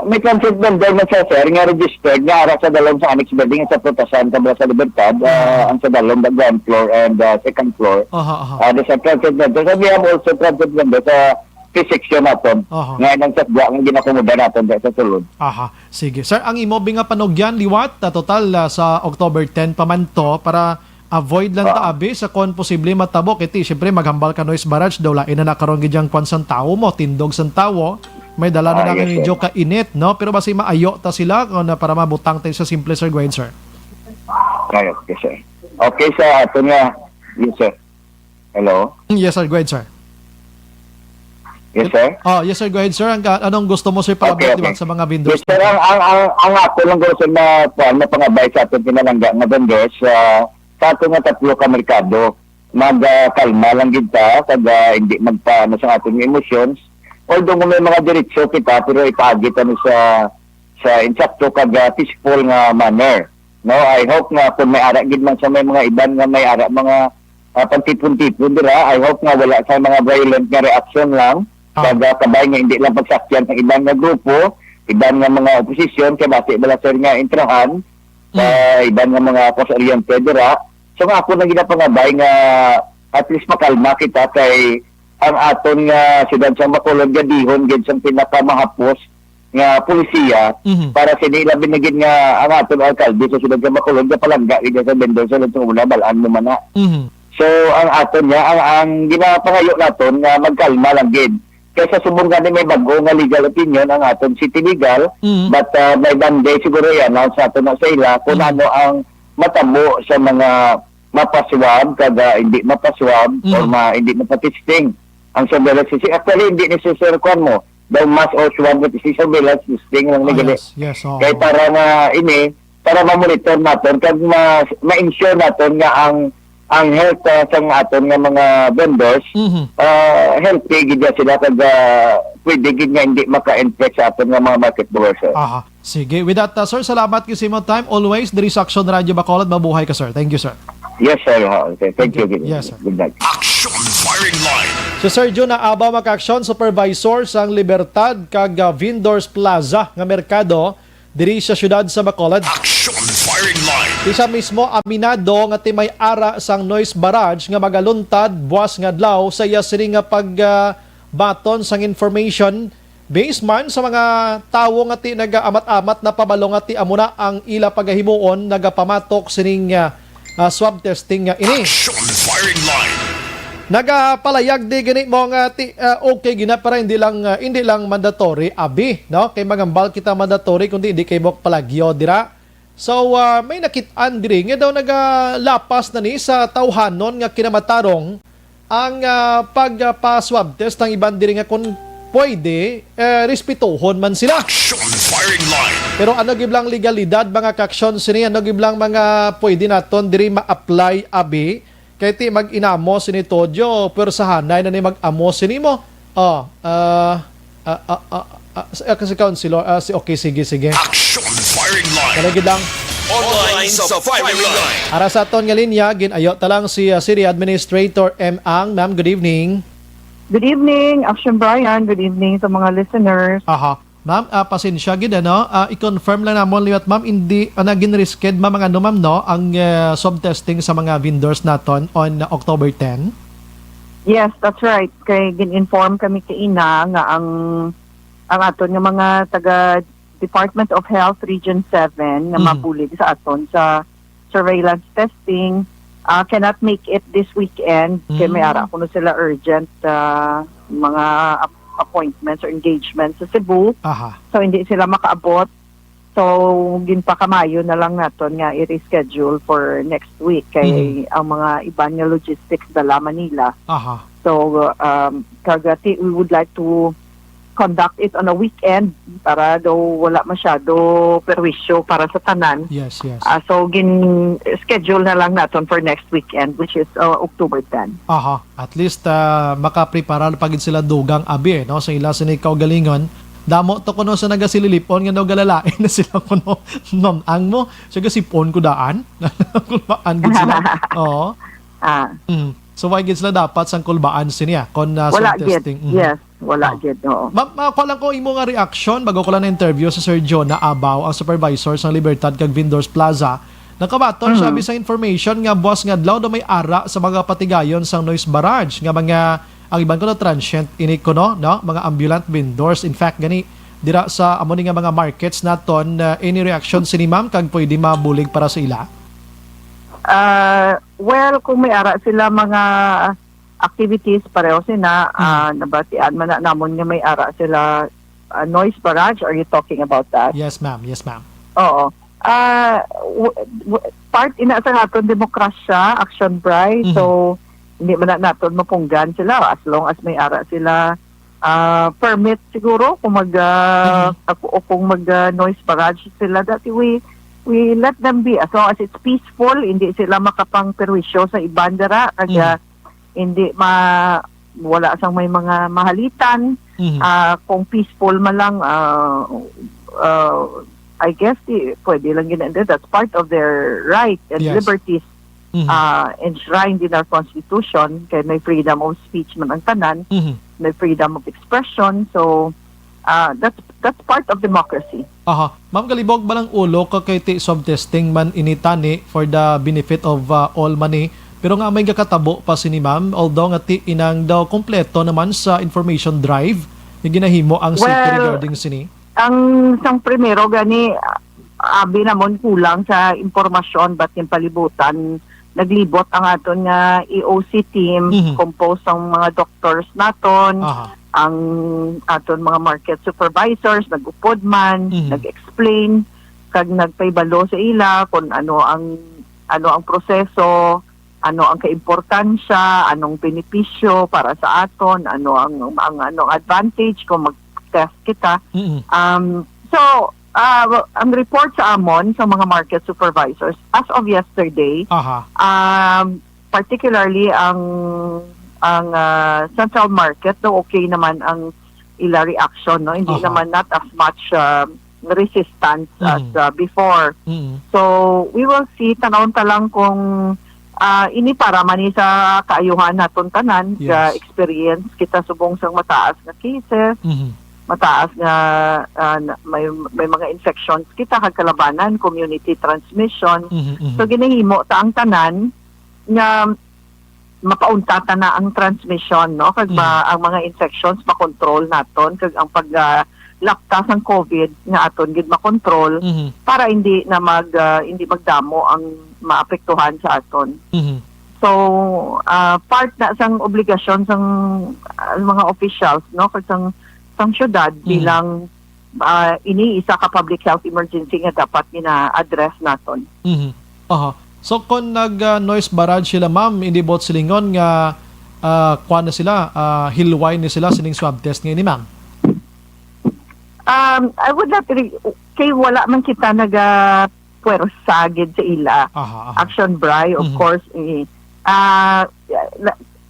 May transient vendor na siya, sir, nga registered nga ara sa dalawang sa annex building sa Putasan, sa Libertad, ang sa dalawang ground floor and second floor. There's a transient vendor. So we have also transient vendor sa section natin. Ngayon ang satwa ang ginakomoda natin sa sulod. Sige. Sir, ang imobi nga panugyan, liwat, total sa October 10 pamanto para avoid lang taabi sa kon posible matabok. Iti, syempre maghambal ka noise barrage daw lain na nakaroon gidyang kwan sang tao mo, tindog sang tao. May dala na lang medyo kainit, no? Pero basi maayo ta sila kung para mabutang tayo sa simple, sir, go ahead, sir. Okay, sir. Okay, sir. Ito nga. Yes, sir. Hello? Yes, sir. Go ahead, sir. Yes, sir? Yes, sir. Go ahead, sir. Anong gusto mo, sir, palabot sa mga vendors? Yes, sir. Ang ako lang gusto na pangabay sa ating pinalangga na vendors sa ating nga tatlo ka merkado. Magkalma lang kita, hindi magpaano sa ating emotions. Although may mga diretsyo kita, pero ipagit sa insakto peaceful nga manner. No, I hope nga kung may ara gid man sa may mga iban nga may ara mga pantipon-tipon dira, I hope nga wala sa mga violent nga reaction lang. Kabay nga hindi lang pagsakyan ng ibang nga grupo, ibang nga mga oposisyon, kaya basi bala sir nga intrahan, ibang nga mga cause-oriented dira. So nga ako na ginapangabay nga at least makalma kita kay ang aton nga siyudad sa Bacolod gadihon gid sa pinakamahapos nga polisiya para sa nila binigyan nga ang aton alkalde sa siyudad sa Bacolod nga palangga gid sa vendor sa lutong una balaan mo man na. So ang aton nga ang ginapangayo naton nga magkalma lang gid. Kaysa sumungan may bago nga legal opinion ang aton city legal, but by Monday siguro i-announce natin na sa ila kung ano ang matabo sa mga mapaswab, kada hindi mapaswab, or hindi mapatesting ang surveillance testing. Actually, hindi necessary kwan mo. The mass or swab surveillance testing lang nagali. Kaya para na para ma-monitor natin, kaya ma-ensure natin nga ang health sa aton nga mga vendors, healthy gid sila kada pwede gid nga hindi maka-infect sa aton nga mga market brewers. Sige. With that, sir, salamat kasi mo time. Always, there is Action Radio Bacolod. Mabuhay ka, sir. Thank you, sir. Yes, sir. Okay. Thank you. Yes, sir. Good night. Action Firing Line. Si Sir Jun Naaba maka-action supervisor sang Libertad kag Vendors Plaza nga merkado diri sa syudad sa Bacolod. Action Firing Line. Isa mismo aminado nga ti may ara sang noise barrage nga magaluntad buwas nga adlaw sa iya sini nga pagbaton sang information based man sa mga tawo nga ti nagaamat-amat na pabalo nga ti amuna ang ila pagahimuon nagapamatok sining swab testing nga ini. Action Firing Line. Nagapalayag di gani mo nga okay gina para hindi lang mandatory abi, no? Kay magambal kita mandatory kundi hindi kay mok palagyo dira. So may nakit-an diri nga daw nagalapas na ni sa tawhanon nga kinamatarong ang pagpa-swab test ng iban diri nga kung pwede respetuhon man sila. Action Firing Line. Pero ano giblang legalidad mga kaksyon sini, ano giblang mga pwede naton diri ma-apply abi kay ti mag-inamo sini Todyo pero sa hanay na ni mag-amo sini mo. Kasi counselor okay sige. Action Firing Line. Kalagid lang. Online sa Firing Line. Ara sa aton nga linya ginayo talang si City Administrator M. Ang. Ma'am, good evening. Good evening, Action Brian. Good evening sa mga listeners. Ma'am, pasensya gid i-confirm lang namon liwat ma'am hindi ginrisked ma'am no ang swab testing sa mga vendors naton on October 10. Yes, that's right. Kay gin-inform kami kay ina nga ang aton nga mga taga Department of Health Region 7 nga mapulig sa aton sa surveillance testing cannot make it this weekend kay may ara kuno sila urgent mga appointments or engagements sa Cebu. So hindi sila makaabot. So ginpakamayo na lang naton nga i-reschedule for next week kay ang mga iban nga logistics dala Manila. So kagati we would like to conduct it on a weekend para daw wala masyado perwisyo para sa tanan. Yes. So schedule na lang naton for next weekend which is October 10. At least makaprepara pagid sila dugang abi no sa ila sini kaugalingon Damo to kuno sa nagasililipon nga daw galalain na sila kuno ang mo. Siya sipon ko daan. Kulbaan gid sila. Oo. So why gid sila dapat sang kulbaan siniya kon wala swab testing. Yes, wala gid. Oo. Ko lang ko imo nga reaction bago ko lang na interview sa Sir John na Abaw ang supervisor sa Libertad kag Vendors Plaza. Nakabaton sabi sa information nga boss nga adlaw do may ara sa mga patigayon sang noise barrage nga mga ang iban ko na transient ini ko no mga ambulant vendors. In fact gani dira sa amo ni nga mga markets naton any reaction sini ma'am kag pwede mabulig para sa ila? Well, kung may ara sila mga activities pareho sina nabatian man na namon nga may ara sila noise barrage. Are you talking about that? Yes ma'am. Oo. Part ina sa naton demokrasya, action bright. So hindi man naton mapunggan sila as long as may ara sila permit siguro kung kung mag noise barrage sila, that we let them be as long as it's peaceful, hindi sila makapangperwisyo sa iban dira kaya hindi wala sang may mga mahalitan. Kung peaceful man lang I guess pwede lang ginanda. That's part of their right and liberties enshrined in our Constitution. Kaya may freedom of speech man ang tanan, may freedom of expression. So that's part of democracy. Ma'am, galibog ba ng ulo kay swab testing man initani for the benefit of all money? Pero nga may kakatabo pa sini ma'am, although nga inang daw kompleto naman sa information drive yung ginahimo ang safety regarding sini. Ang sang primero gani abi namon kulang sa impormasyon ba't yung palibutan naglibot ang aton nga EOC team composed ng mga doctors naton, ang aton mga market supervisors nagupod man, nag-explain kag nagpaybalo sa ila kung ano ang proseso, ano ang kaimportansya, anong benepisyo para sa aton, ano ang advantage kung mag-test kita. Ang report sa amon sa mga market supervisors as of yesterday, particularly ang central market, no, okay naman ang ila reaction, no, hindi naman not as much resistance as before. So we will see, tanawon ta lang kung ini para man sa kaayuhan naton tanan, sa experience kita subong sang mataas nga cases, mataas nga may mga infections kita kag kalabanan, community transmission. So ginahimo ta ang tanan nga mapaunta ta na ang transmission, no, kag ang mga infections makontrol naton kag ang paglaktas ng COVID nga aton gid makontrol para hindi magdamo ang maapektuhan sa aton. So part na sang obligasyon sang mga officials, no, kag sang syudad bilang iniisa ka public health emergency nga dapat gina-address naton. So kung nag-noise barrage sila ma'am, hindi bot silingon nga kuha na sila, hilway na sila sining swab test ngayon ni ma'am? I would not really, kay wala man kita nag-puwersagid sa ila. Action bri, of course.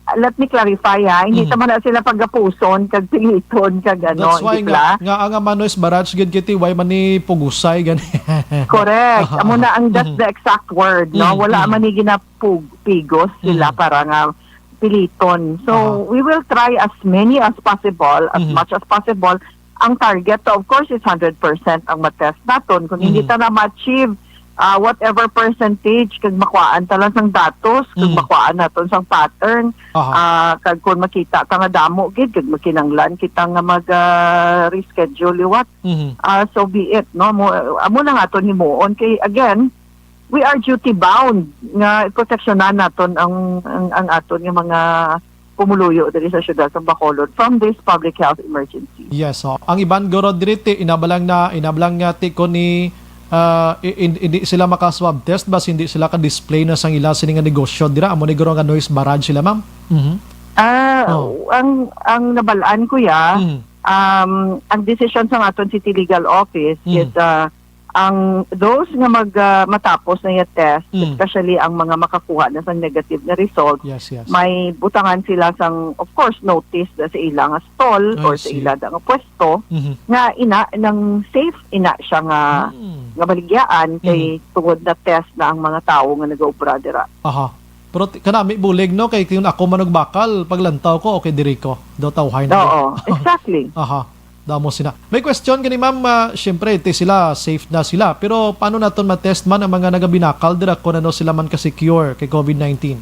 Let me clarify hindi naman na sila paggapuson, kag piliton, kag ano. That's why nga ang noise barrage gid kiti why man ni pugusay gani. Correct. Amo na ang that's the exact word, no. Wala man ni ginapigos sila para nga piliton. So we will try as many as possible, as much as possible. Ang target of course is 100% ang matest naton. Kung hindi ta na ma-achieve whatever percentage kag makuhaan talang sang datos, kag makuhaan naton sang pattern, kag kung makita ta nga damo gid kag makinanglan kita nga mag reschedule liwat, so be it, no. Amo na nga aton himuon kay again we are duty bound nga proteksyonan naton ang aton nga mga pumuluyo diri sa syudad sa Bacolod from this public health emergency. Yes, ang iban goro diri inabalang nga tiko ni hindi sila makaswab test bas hindi sila ka-display na sang ila sini nga negosyo dira amo ni guro nga noise barrage sila ma'am. Ang nabalaan ko ang decision sa aton City Legal Office is ang those nga matapos na yung test, especially ang mga makakuha na sa negative na result, Yes. may butangan sila sang, of course, notice na sa ilang stall or sa ilang nga pwesto nga ina ng safe ina siya nga baligyaan kay tungod na test na ang mga tao nga nag-obra dira. Aha. Pero kanami bulig no kay kun ako manugbakal paglantaw ko okay diri ko. Do tawhay na. Oo, exactly. Aha. Damo sina. May question gani ma'am, syempre sila safe na sila pero paano naton ma-test man ang mga nagabinakal dira kung ano sila man ka-secure kay COVID-19?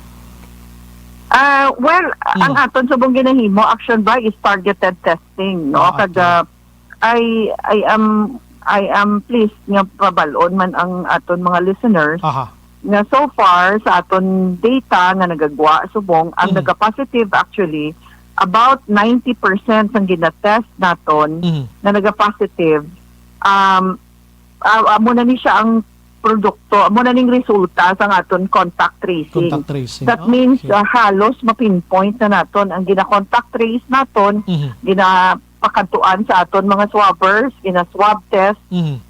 Well, ang aton subong ginahimo action by is targeted testing, no? Kada I am pleased nga pabalon man ang aton mga listeners. Aha. Nga so far sa aton data nga nagagwa subong ang nagapositive actually about 90% ang ginatest naton na nagapositive amo na ni siya ang produkto, amo na ning resulta sa aton contact tracing. That means halos mapinpoint na naton ang gina-contact trace naton, ginapakantuan sa aton mga swabbers, gina-swab test,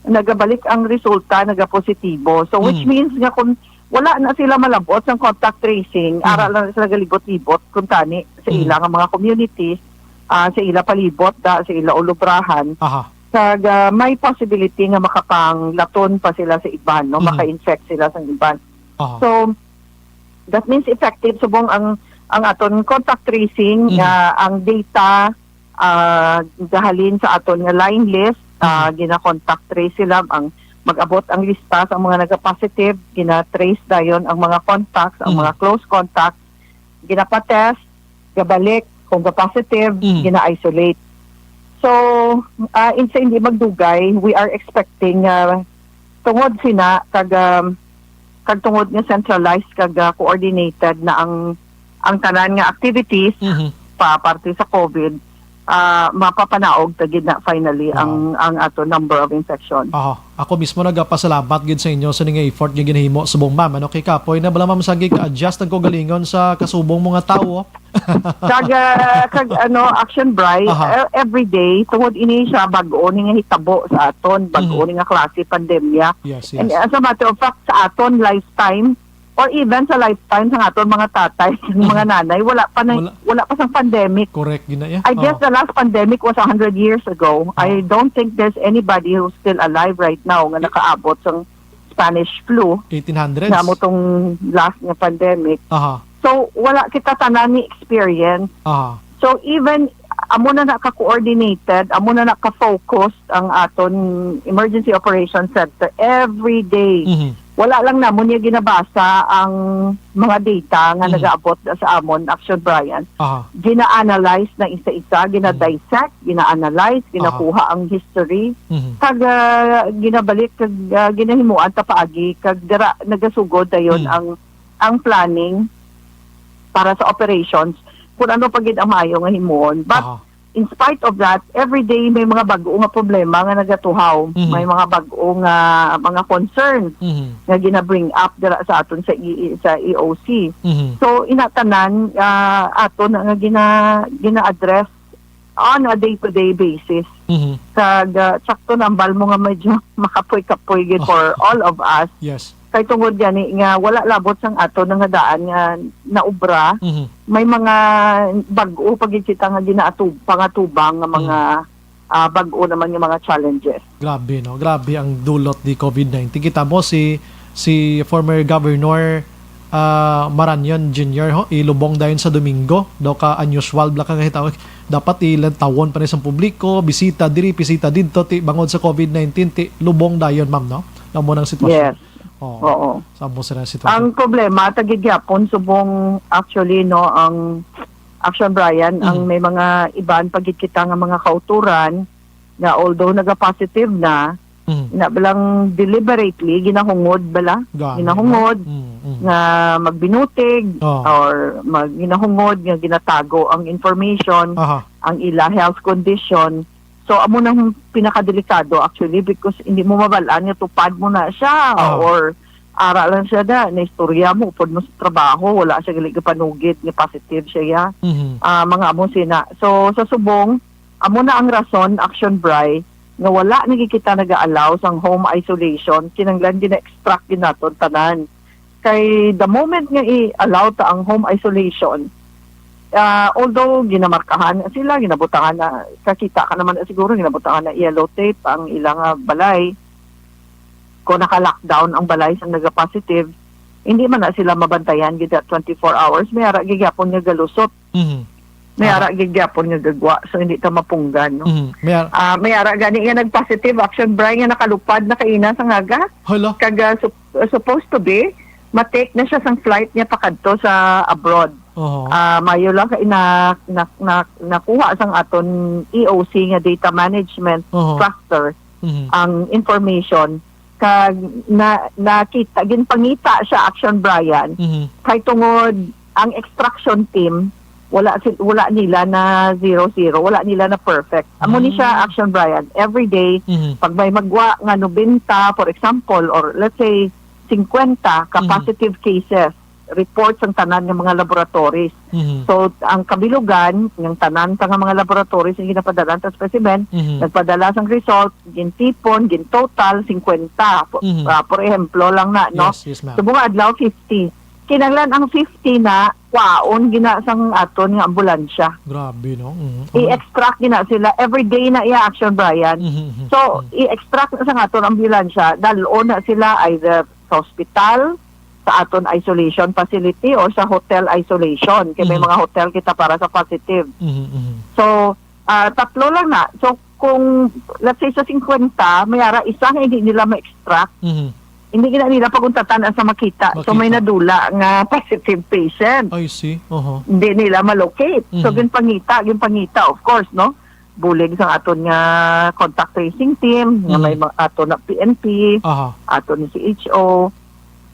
nagabalik ang resulta, nagapositibo. So which means nga kung wala na sila malabot sa contact tracing, aral lang sila galibot-libot kung tani sa ilang mga communities, sa ila palibot, sa ila ulubrahan. Kag may possibility nga makapanglaton pa sila sa iban, no? Maka-infect sila sa iban. So, that means effective subong ang aton contact tracing, ang data gahalin sa aton nga line list, gina-contact trace sila, ang mag-abot ang lista sa mga nagka-positive, gina-trace dayon ang mga contacts, ang mga close contacts, ginapa-test, gabalik, kung ga-positive, gina-isolate. So, insa hindi magdugay, we are expecting tungod sina kag tungod nga centralized kag coordinated na ang tanan nga activities pa parte sa COVID, mapapanaog tagid na finally ang ato number of infection. Ako mismo nagapasalamat gid sa inyo sa ning effort nga ginahimo subong ma'am. Ano kay kapoy na bala ma'am sagi ka-adjust ang kogalingon sa kasubong mga tawo. kag action bright every day tungod ini siya bag-o ni nga hitabo sa aton, bag-o ni nga klase pandemya. Yes. And as a matter of fact sa aton lifetime or even sa lifetime sa aton mga tatay, mga nanay, wala pa sang pandemic. Correct ginaya. I guess the last pandemic was 100 years ago. I don't think there's anybody who's still alive right now nga nakaabot sang Spanish flu. 1800s. Na mo tong last nga pandemic. So wala kita tanan ni experience. So even amo na naka-coordinated, amo na naka-focus ang aton Emergency Operations Center every day. Wala lang namon niya ginabasa ang mga data nga nag-aabot sa amon, Action Brian. Gina-analyze na isa-isa, gina-dissect, gina-analyze, ginakuha ang history, kag ginabalik, kag ginahimuan ta paagi, kag nagasugod dayon ang planning para sa operations kung ano pagid ang maayo nga himuon. But in spite of that, every day may mga bag-o nga problema nga nagatuhaw. May mga bag-o nga mga concerns nga gina-bring up dira sa aton sa EOC. So inatanan aton nga gina-address on a day-to-day basis. Kag sakto nambal mo nga medyo makapoy-kapoy for all of us. Yes. Kay tungod gani nga wala labot sang ato nga daan nga naubra, may mga bag-o pagid kita nga pangatubang nga mga bag-o naman yung mga challenges. Grabe no, grabe ang dulot ni COVID-19. Kita mo si former Governor Maranyon Jr. Ilubong dayon sa Domingo, daw ka unusual bla ka kahit dapat ilan tawon pa ni sa publiko, bisita diri, bisita didto ti bangod sa COVID-19 ti lubong dayon ma'am no. Namo nang sitwasyon. Yes. Oo. Sabo sa sitwasyon. Ang problema tagid gyapon subong actually no ang Action Brian ang may mga iban pagid kita nga mga kauturan na although naga-positive na bilang deliberately ginahungod ginahungod nga magbinutig or ginahungod nga ginatago ang information, ang ila health condition. So amo nang pinakadelikado actually because hindi mo mabalaan nga tupad mo na siya or aralan siya na istorya mo upod mo sa trabaho, wala siya gali panugid nga positive siya mga amo sina. So sa subong amo na ang rason Action Bright nga wala nagkikita nag-allow sang home isolation, kinanglan gina-extract din naton tanan. Kay the moment nga i-allow ta ang home isolation, although ginamarkahan sila, ginabutangan na, kakita ka naman siguro, ginabutangan na yellow tape ang ilang balay. Kung naka-lockdown ang balay sa nag-positive, hindi man na sila mabantayan gida 24 hours, may ara gigyapon nga galusot. May ara gigyapon nga gagwa, so hindi ta mapunggan. No? May ara gani nga nag-positive action Brian nga nakalupad na kaina sa ngaga. Kaga supposed to be, matake na siya sang flight niya pakadto sa abroad. Mayo lang kay nakuha sang aton EOC nga data management cluster ang information kag nakita ginpangita siya action Brian kay tungod ang extraction team wala nila na 0-0, wala nila na perfect. Amo ni siya action Brian every day pag may magwa nga 90 for example or let's say 50 ka positive cases reports ang tanan ng mga laboratories. So, ang kabilugan, yung tanan sa mga laboratories yung ginapadala sa specimen, nagpadala sang result, gintipon, gintotal, 50. For example lang na, no? Yes, ma'am. So, mga adlaw, 50. Kinanglan ang 50 na, kwaon, ginasang aton ng ambulansya. Grabe, no? I-extract gina sila. Every day na i-action, Brian. So, i-extract na sa aton ambulansya, dalon na sila either sa hospital, sa aton isolation facility or sa hotel isolation. Kaya may mga hotel kita para sa positive. So, tatlo lang na. So, kung, let's say sa 50, may ara isang hindi nila ma-extract, hindi nila paguntatan sa makita. So, may nadula nga positive patient. I see. Hindi nila ma-locate. So, ginpangita, of course, no? Bulig sa aton nga contact tracing team, nga may aton na PNP, aton ni CHO.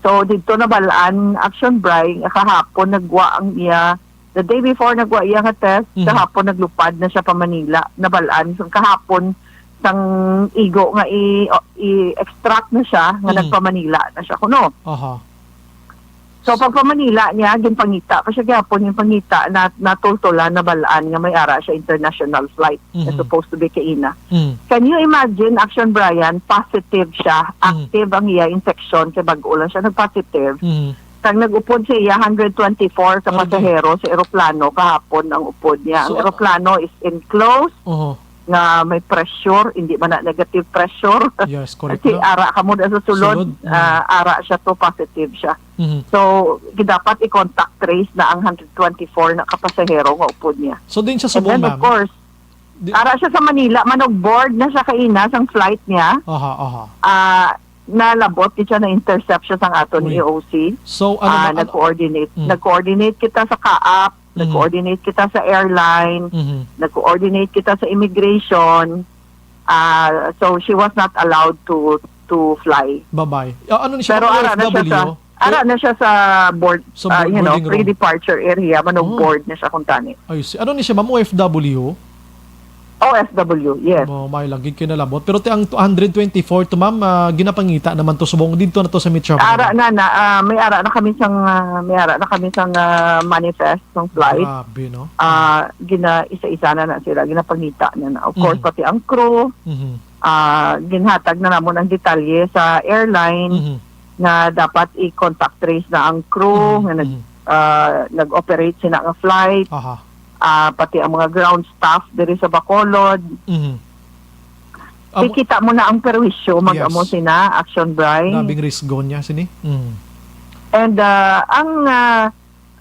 So, dito na balaan, action Brian, kahapon nagwa ang iya, the day before nagwa iya nga test, kahapon naglupad na siya pa Manila, nabalaan. So, kahapon, sang igo nga i-extract na siya, nga nagpa-Manila na siya kuno. So, pag pa-Manila niya, ginpangita pa siya kahapon, yung pangita na natultulan na balaan nga may ara siya international flight na supposed to be kaina. Can you imagine, action Brian, positive siya, active ang iya infection, kaya bago lang siya nag-positive. Kag nag-upod siya 124 ka pasahero sa eroplano kahapon ang upod niya. Ang eroplano is enclosed, nga may pressure, hindi man na negative pressure. Yes, correct. Kasi ara ka mo sa sulod, ara siya to, positive siya. So, dapat i-contact trace na ang 124 na kapasahero nga upod niya. So, din siya subong, ma'am? And then, of course, ara siya sa Manila, manog-board na siya kaina sang flight niya. Nalabot siya na intercept siya sang aton EOC. So, nag-coordinate. Nag-coordinate kita sa CAAP, nag-coordinate kita sa airline, nag-coordinate kita sa immigration. So, she was not allowed to fly. Bye-bye. Ano ni siya? Pero ara na siya sa board, pre-departure area, manog-board na siya kung tani. I see. Ano ni siya, ma'am? OFW? OFW, yes. May lagi kinalabot. Pero ang 224 to, ma'am, ginapangita naman to subong dito na to sa Metro. May ara na kami sang manifest ng flight. Grabe, no? Isa-isa na sila, ginapangita na. Of course, pati ang crew, ginhatag na namon ang detalye sa airline na dapat i-contact trace na ang crew, nga nag-operate sila ng flight. Pati ang mga ground staff diri sa Bacolod. Kita mo na ang perwisyo mag-amo sina action Brian. Nabing risk go niya sini. And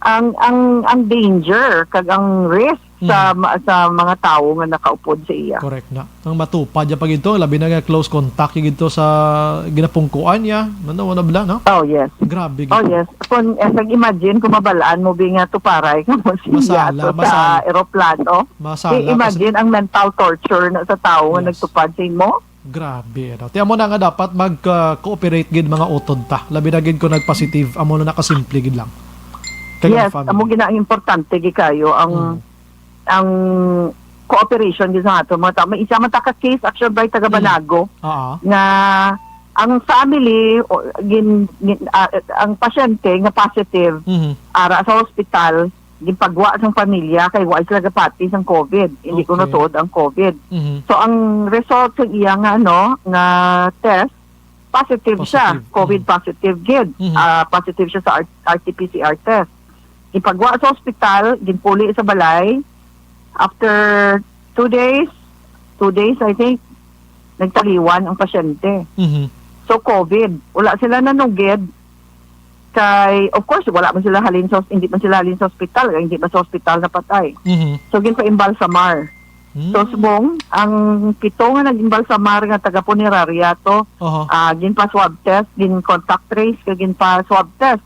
ang danger kag ang risk sa mga tao nga nakaupod sa iya. Correct na. Ang matupad ya pag ito, labi na nga close contact gito sa ginapungkuan niya. Wala bla, no? Oh, yes. Grabe. Oh, yes. Kung imagine kung mabalaan mo nga tuparay ka mo siya sa eroplano. Imagine ang mental torture na sa tao nga nagtupad sa mo. Grabe. Tiyan mo na nga dapat mag-cooperate gid mga utod ta. Labi na gid ko nag-positive. Amo na nakasimple gid lang. Yes, amo gina ang importante gi kayo ang cooperation din sa ato mga tao. May isa man taka case action by taga Banago na ang family ang pasyente nga positive ara sa hospital gipagwa sang pamilya kay wa sila gapati sang COVID. Hindi ko natuod ang COVID. So ang result sa iya nga nga test positive siya, COVID positive gid. Positive siya sa RT-PCR test. Ipagwa sa ospital, ginpuli sa balay. After 2 days I think, nagtaliwan ang pasyente. So COVID, wala sila nanugid. Kay, of course, wala man sila hindi man sila halin sa ospital, hindi man sa ospital napatay. So ginpa-imbalsamar. So subong, ang pito nga nag-imbalsamar nga taga-punerarya to, ginpa-swab test, gin-contact trace, ginpa-swab test.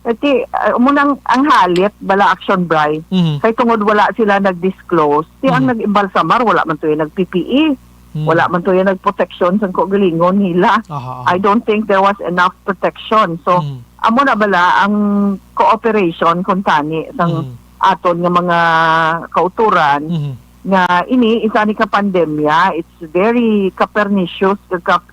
Kasi umunang ang halit, bala action bray, kay tungod wala sila nag-disclose, ang nag-imbalsamar, wala man to yung nag-PPE, wala man to yung nag-protection sa galingon nila. I don't think there was enough protection. So, amo na bala ang cooperation kung tani sang aton nga mga kauturan nga ini isa ni ka pandemya, it's very pernicious,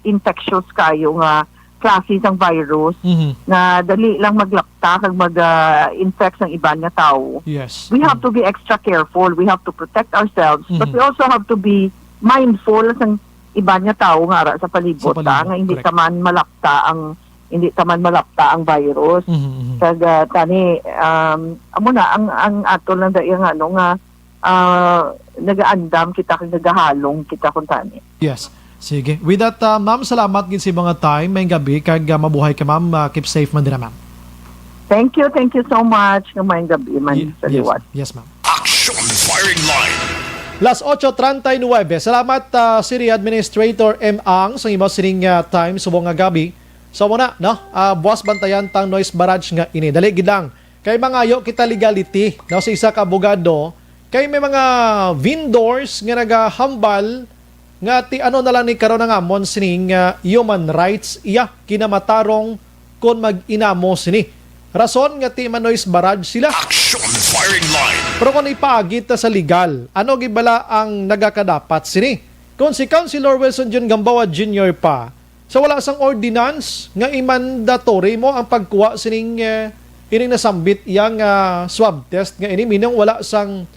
infectious kayo nga klase sang virus na dali lang maglapta kag mag-infect sang iban nga tao. Yes. We have to be extra careful. We have to protect ourselves, but we also have to be mindful sang iban nga tao nga ara sa palibot, nga hindi correct. Hindi taman malapta ang virus. Kag tani amo na ang atol lang dai nga nga nagaandam kita kag nagahalong kita kun tani. Yes. Sige. With that, ma'am, salamat gid sa mga time. May gabi kag mabuhay ka, ma'am. Keep safe man din, ma'am. Thank you so much. Ngayong gabi man sa liwat. Yes, ma'am. Action Firing Line. Las 8:39. Salamat City Administrator M. Ang sa imo sining time subong nga gabi. So muna, buwas bantayan tang noise barrage nga ini. Dali gid lang. Kay mangayo kita legality, sa isa ka abogado, kay may mga vendors nga nagahambal nga ti na lang ni karon nga amon sining human rights iya kinamatarong kon mag-inamo sini. Rason nga ti noise barrage sila. Action Firing Line. Pero kung ipaagit sa legal, ano gibala ang nagakadapat sini? Kung si Councilor Wilson John Gamboa Jr. pa, so wala sang ordinance nga i-mandatory mo ang pagkuha sining ining nasambit yang swab test nga ini minong wala sang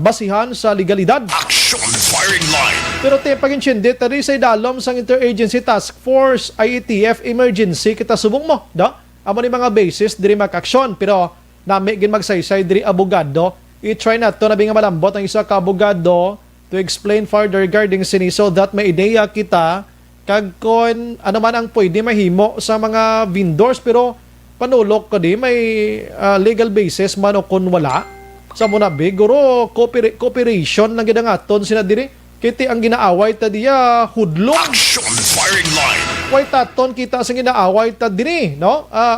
basihan sa legalidad. Action Firing Line. Pero pag-intindi, tari sa idalom sang Interagency Task Force IETF emergency kita subong mo, amo ni mga basis diri mag-aksyon, pero nami gin magsaysay diri abogado, i-try na to nabi nga malambot ang isa ka abogado to explain further regarding sini so that may ideya kita kag kon ano man ang pwede mahimo sa mga vendors, pero panulok ko di may legal basis man o kun wala sa muna biguro cooperation lang gid ang aton sina diri kiti ang ginaaway ta diya hudlong. Action Firing Line. Way taton kita sa ginaaway ta diri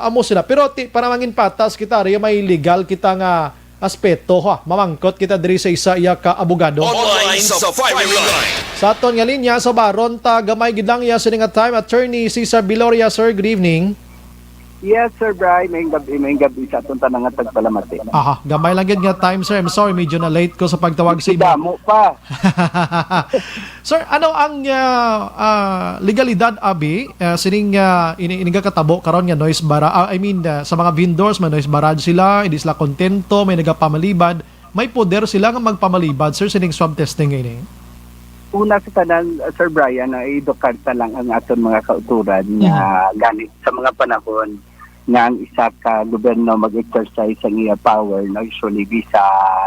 amo sila, pero para mangin patas kita riya may legal kita nga aspeto mamangkot kita diri sa isa iya ka abogado. Online sa Firing Line. Sa aton nga linya sa baron ta gamay gid lang iya sa nga time, Attorney Cesar Biloria, sir, good evening. Yes, Sir Bri. May gabi sa itong tanang at tagpalamati. Gamay lang yun nga time, sir. I'm sorry, medyo na late ko sa pagtawag sa Damo pa. Sir, ano ang legalidad, abi, sining iniga katabo karon nga noise barrage, sa mga vendors, may noise barrage sila, hindi sila kontento, may nagapamalibad, may poder sila nga magpamalibad, sir, sining swab testing ini? Una sa tanan, Sir Brian, edukanta lang ang aton mga kauturan na ganit sa mga panahon nga ang isa ka gobyerno mag-exercise ang iya power, usually sa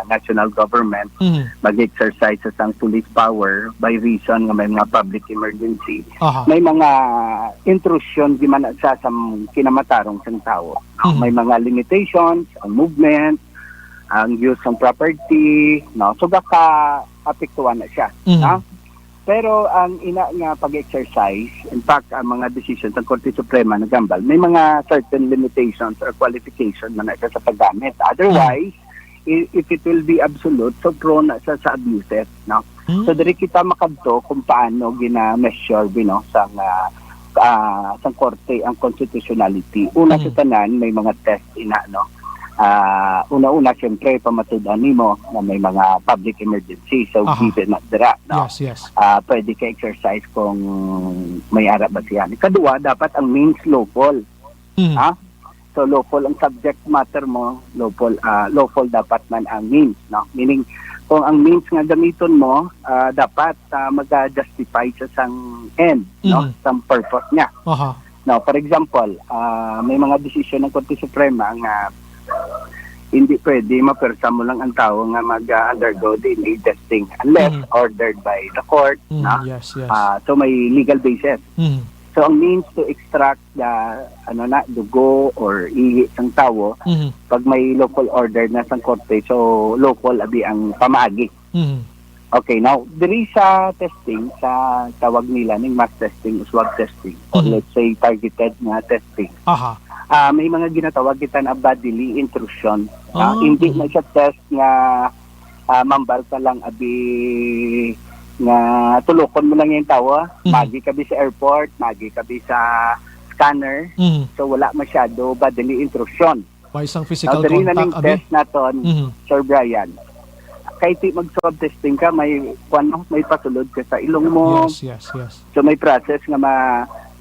national government, mag-exercise sa police power by reason nga may mga public emergency. May mga intrusion di man sa kinamatarong sang tao. May mga limitations, ang movement, ang use ng property, so baka apektuhan na siya. Pero ang ina nga pag-exercise, in fact, ang mga decisions ng Korte Suprema na gambal, may mga certain limitations or qualification man na sa paggamit. Otherwise, if it will be absolute, so prone na sa abuses. So, dari kita makadto kung paano gina-measure sa Korte ang constitutionality. Una sa tanan, may mga test una-una, siyempre, pamatudan nimo na may mga public emergency. So, given na dira, Yes. Pwede ka exercise kung may arap ba siya. Kadua, dapat ang means lawful. So lawful ang subject matter mo, lawful dapat man ang means, no? Meaning kung ang means nga gamiton mo, dapat mag-justify sa sang end, no? Sang purpose niya. Now, for example, may mga desisyon ng Korte Suprema nga hindi pwede mapersa mo lang ang tao nga mag-undergo DNA testing unless ordered by the court. Yes. So may legal basis. So ang means to extract the dugo or ihi ng tao, pag may local order na sa korte, so local abi ang pamaagi. Okay, now diri sa testing, sa tawag nila ning mass testing, swab testing, or let's say targeted nga testing. May mga ginatawag kita na bodily intrusion. Hindi na siya test nga mambal ka lang abi nga tulokon mo lang yung tao, magi kabi sa airport, magi kabi sa scanner, so wala masyado bodily intrusion. May isang physical contact na abi? Test naton, Sir Brian. Kahit mag-swab testing ka, may pasulod ka sa ilong mo. Yes. So may process nga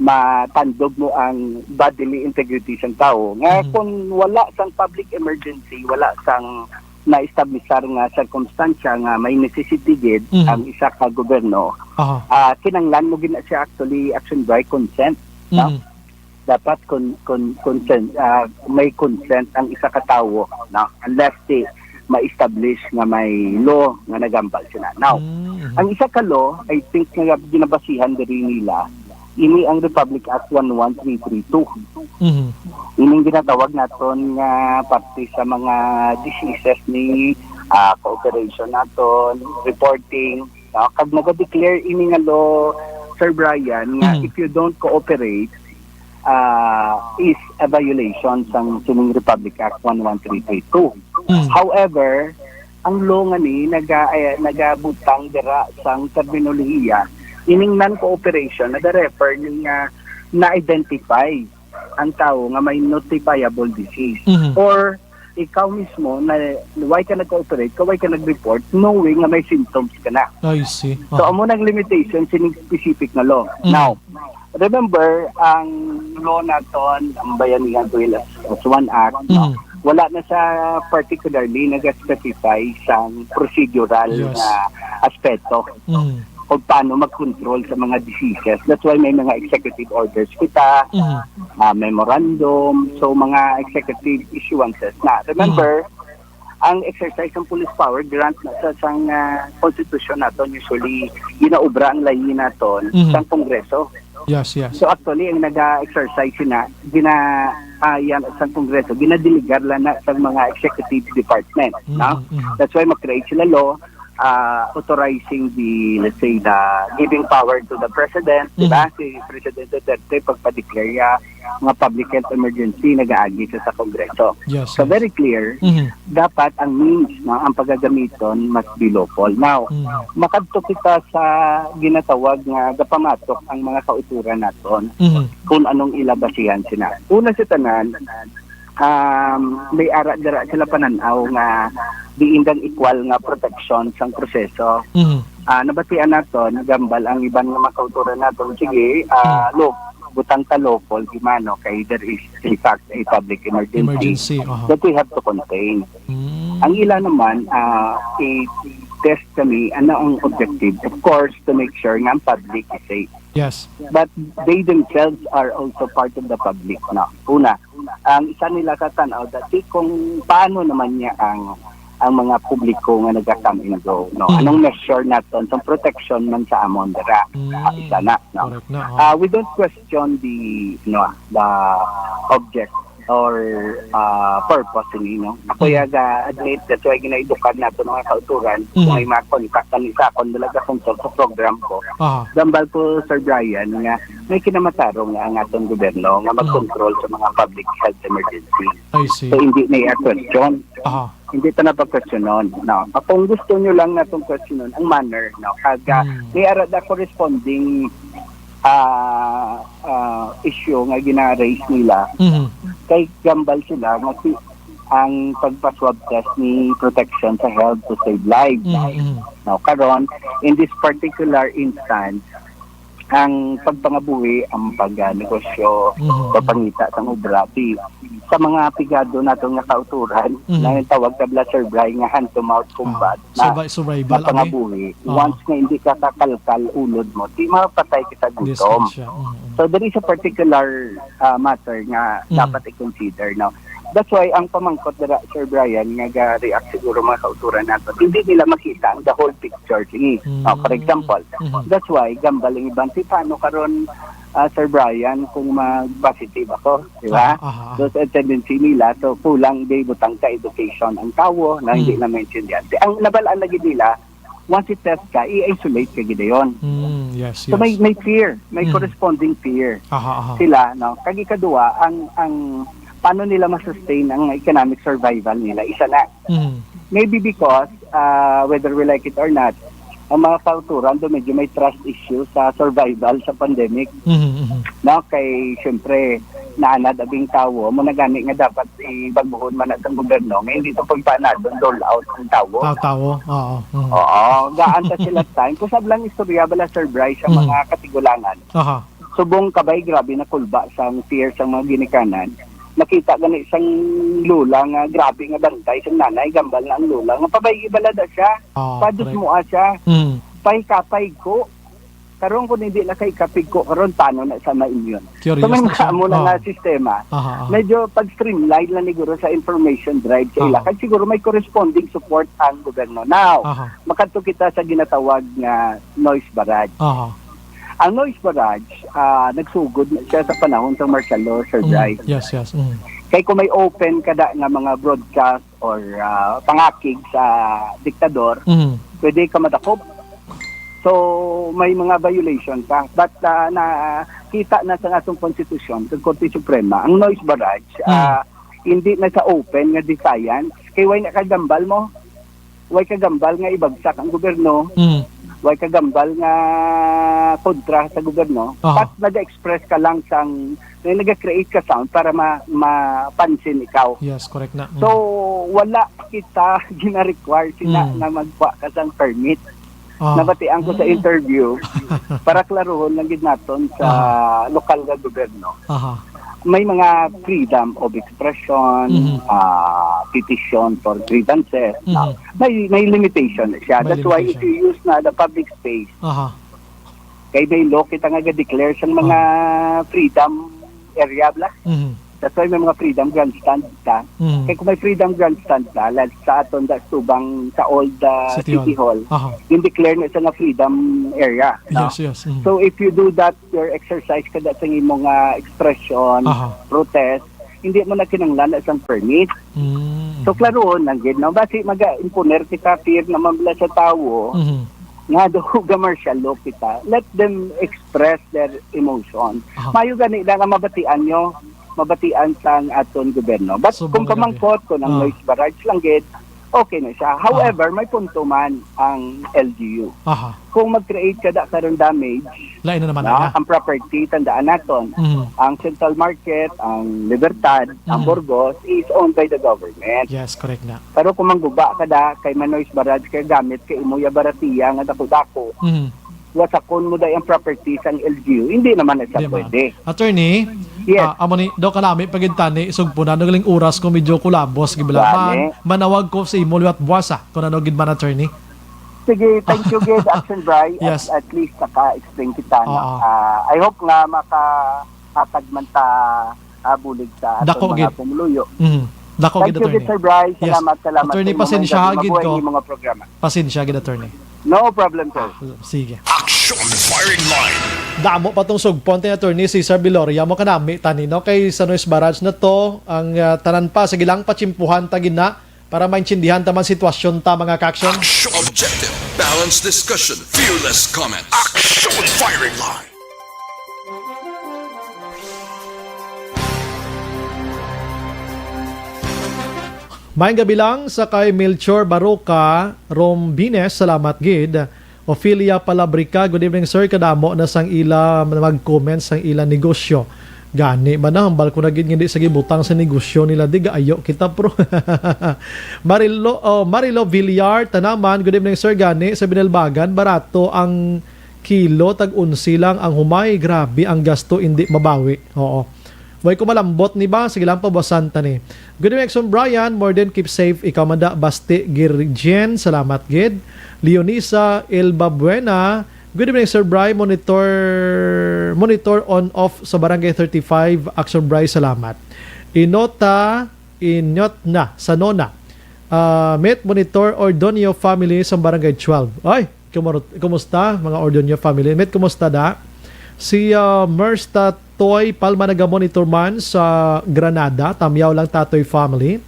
matandog mo ang bodily integrity ng tao. Nga kung wala sang public emergency, wala sang na-establishar nga circumstansya nga may necessity gid ang isa ka gobyerno, kinanglan mo gina siya actually action by consent. Dapat consent, may consent ang isa ka tawo, no? Unless ma-establish nga may law nga nagambal sila. Now, ang isa ka law, I think nga ginabasihan diri nila, ini ang Republic Act 11332. Ining ginatawag naton nga parte sa mga diseases ni cooperation naton, reporting. Kag naga-declare ini nga law, Sir Brian, nga if you don't cooperate, is a violation sang sining Republic Act 11332. However, ang law nga ni nagabutang dira sang terminolohiya ining non-cooperation na refer ni nga na-identify ang tao nga may notifiable disease. Or ikaw mismo na why ka nag-cooperate, why ka nag-report knowing nga may symptoms ka na. I see. So amo nang limitation sining specific na law. Now, remember ang law naton, ang Bayanihan Bill as one act, wala na sa particularly nag-specify sa procedural na aspeto o paano mag-control sa mga diseases. That's why may mga executive orders kita, memorandum, so mga executive issuances na. Remember, ang exercise ng police power grant na sa constitution naton, usually ginaubra ang layin naton sa Kongreso. Yes. So actually, ang nag-exercise na, yan sa Kongreso, ginadiligar lang na sa mga executive department. No? That's why mag-create sila law authorizing the, let's say, the giving power to the President, diba? Si President Duterte, pagpa-declare mga public health emergency, nag-aagi siya sa Kongreso. So very clear, dapat ang means na ang paggagamiton must be lawful. Now, makadto kita sa ginatawag nga gapamatok ang mga kauturan naton kung anong ilabasihan sila. Una sa tanan, may ara-dara sila pananaw nga diindang equal nga protection sang proseso. Nabatian naton gambal ang iban nga makauturan naton, sige, butang ka local gimano kay there is in fact a public emergency that we have to contain. Ang ila naman i-test kami ano ang objective, of course, to make sure nga ang public is safe. Yes. But they themselves are also part of the public. No? Una, ang isa nila katanaw dati kung paano naman niya ang mga publiko nga nagka-come and go. No? Anong measure naton sa protection man sa amon dira? Isa na. No? We don't question the object or purpose ni, no? Ako admit that's why ginaedukad nato mga kauturan kung may mga kontaktan isa kon dalaga kung sa program ko. Gambal ko, Sir Brian, nga may kinamatarong nga ang atong gobyerno nga mag-control sa mga public health emergency. I see. So hindi na question. Hindi ta na pag-questionon. No? Kung gusto nyo lang natong questionon ang manner, no? Kaga may arada corresponding issue nga gina-raise nila, kay gambal sila nga ang pagpa-swab test ni protection sa health to save lives. Now, karon in this particular instance, ang pagpangabuhi, ang pagnegosyo, pagpangita sa obra sa mga pigado nato nga kauturan na yung tawag tabla Sir Bray nga hand to mouth combat na survival pangabuhi. Once nga hindi ka kakalkal ulod mo, di mapatay kita gutom. So there is a particular matter nga dapat i-consider now. That's why ang pamangkot na Sir Brian nga ga-react siguro mga kauturan nato, hindi nila makita ang the whole picture. For example, that's why gambaling ibang paano karon Sir Brian kung mag-positive ako, di ba? So sa tendency nila, so kulang day butang ka education ang tao na hindi na mention yan. Ang nabalaan lagi nila, once i-test ka, i-isolate ka gida yun. So may fear, may corresponding fear. Sila, no? Kagikadua, ang paano nila ma-sustain ang economic survival nila? Isa na. Maybe because, whether we like it or not, ang mga kauturan doon medyo may trust issue sa survival sa pandemic. No? Kay, syempre, naanad abing tao, mo na gani nga dapat ibagbuhon man at ang gobyerno. Ngayon dito pagpanad, doon dole out ang tao. Oo. Oo. Gaan ta sila time. Kung sablang istorya bala Sir Bryce sa mga katigulangan. Subong kabay, grabe na kulba sa fear sa mga ginikanan. Nakita gani isang lula nga grabe nga bantay isang nanay gambal na ang lula nga pabay ibalada siya padus mo siya pay kapay ko karon kun hindi na kay kapig ko karon paano na sa ma-immune so may mo na nga sistema medyo pag streamline lang siguro sa information drive kay ila kag siguro may corresponding support ang gobyerno now makadto kita sa ginatawag nga noise barrage. Ang noise barrage, nagsugod na siya sa panahon sa martial law, Sir Bryce. Yes. Kaya kung may open kada nga mga broadcast or pangakig sa diktador, pwede ka madakop. So, may mga violation ka. But nakita na sa atong konstitusyon, sa Korte Suprema, ang noise barrage, hindi na sa open nga defiance. Kaya way nakagambal mo, way kagambal nga ibagsak ang gobyerno, way kagambal nga kontra sa gobyerno, but nag-express ka lang sang nag-create ka sound para mapansin ikaw. Yes, correct na. So, wala kita gina-require sila na magpa ka sang permit. Nabatian ko sa interview para klarohon lang gid naton sa lokal nga gobyerno. May mga freedom of expression, petition for grievances. May limitation siya. That's why if you use na the public space, kay may law kita nga ga-declare sa mga freedom area bla. That's why may mga freedom grandstand ka. Kaya kung may freedom grandstand ka, like sa aton da subang sa old City Hall, yung declare na isa nga freedom area. No? Yes. So if you do that, your exercise kada sa imong expression, protest, hindi mo na kinanglan isang permit. So klaroon lang gid no, basi maga-imponer kita fear na mambla sa tawo. Nga do martial law kita. Let them express their emotion. Mayo gani nga mabatian nyo, mabatian sang aton gobyerno. But kung pamangkot ko ng noise barrage lang gid, okay na siya. However, may punto man ang LGU. Kung mag-create ka da karon damage, lain na naman ang property, tandaan naton. Ang Central Market, ang Libertad, ang Burgos is owned by the government. Yes, correct na. Pero kung mangguba ka da, kay noise barrage kay gamit kay imuya baratiya nga dako-dako. Wasakon mo da yung property sang LGU, hindi naman na siya pwede. Attorney, amo ni do kanami pagintani isugpo na galing oras ko medyo kulabos gibala manawag ko sa imo liwat buwasa kung ano gid man attorney. Sige, thank you gid Action Bry. Yes. At least naka-explain kita. I hope nga makakatag man ta bulig sa aton mga pumuluyo. Dako gid attorney. Thank you Sir Bry. Salamat. Attorney, pasensya gid ko. Mga programa. Pasensya gid attorney. No problem, sir. Sige. Action Firing Line. Damo patong sugpon ni attorney Cesar Viloria mo kanami tanino kay sa noise barrage na to ang tanan pa sige lang patsimpuhan tagin na para maintindihan taman sitwasyon ta mga ka-action. Objective, balanced discussion, fearless comment. Action Firing Line. Maayong gabi lang sa kay Melchor Baroka, Rombines, salamat gid. Ophelia Palabrica, good evening sir, kadamo na sang ila mag-comment sang ila negosyo. Gani man na hambal ko na gid hindi sa gibutang sa negosyo nila di gaayo kita pro. Marilo Villar tanaman, good evening sir, gani sa Binalbagan barato ang kilo tag unsi lang ang humay. Grabe ang gasto, hindi mabawi. Oo. Way ko malambot ni ba? Sige lang po, Boss Santa ni. Good evening, Exxon Brian. More than keep safe. Ikaw manda, Basti Girjen. Salamat, Gid. Leonisa Elba Buena. Good evening, Sir Brian. Monitor on off sa Barangay 35. Action Brian, salamat. Inot na sa Nona. Met Monitor Ordonio family sa Barangay 12. Ay, kumusta mga Ordonio family? Met, kumusta da? Si Mersta Toy Palma naga-monitor man sa Granada. Tamyaw lang Tatoy family.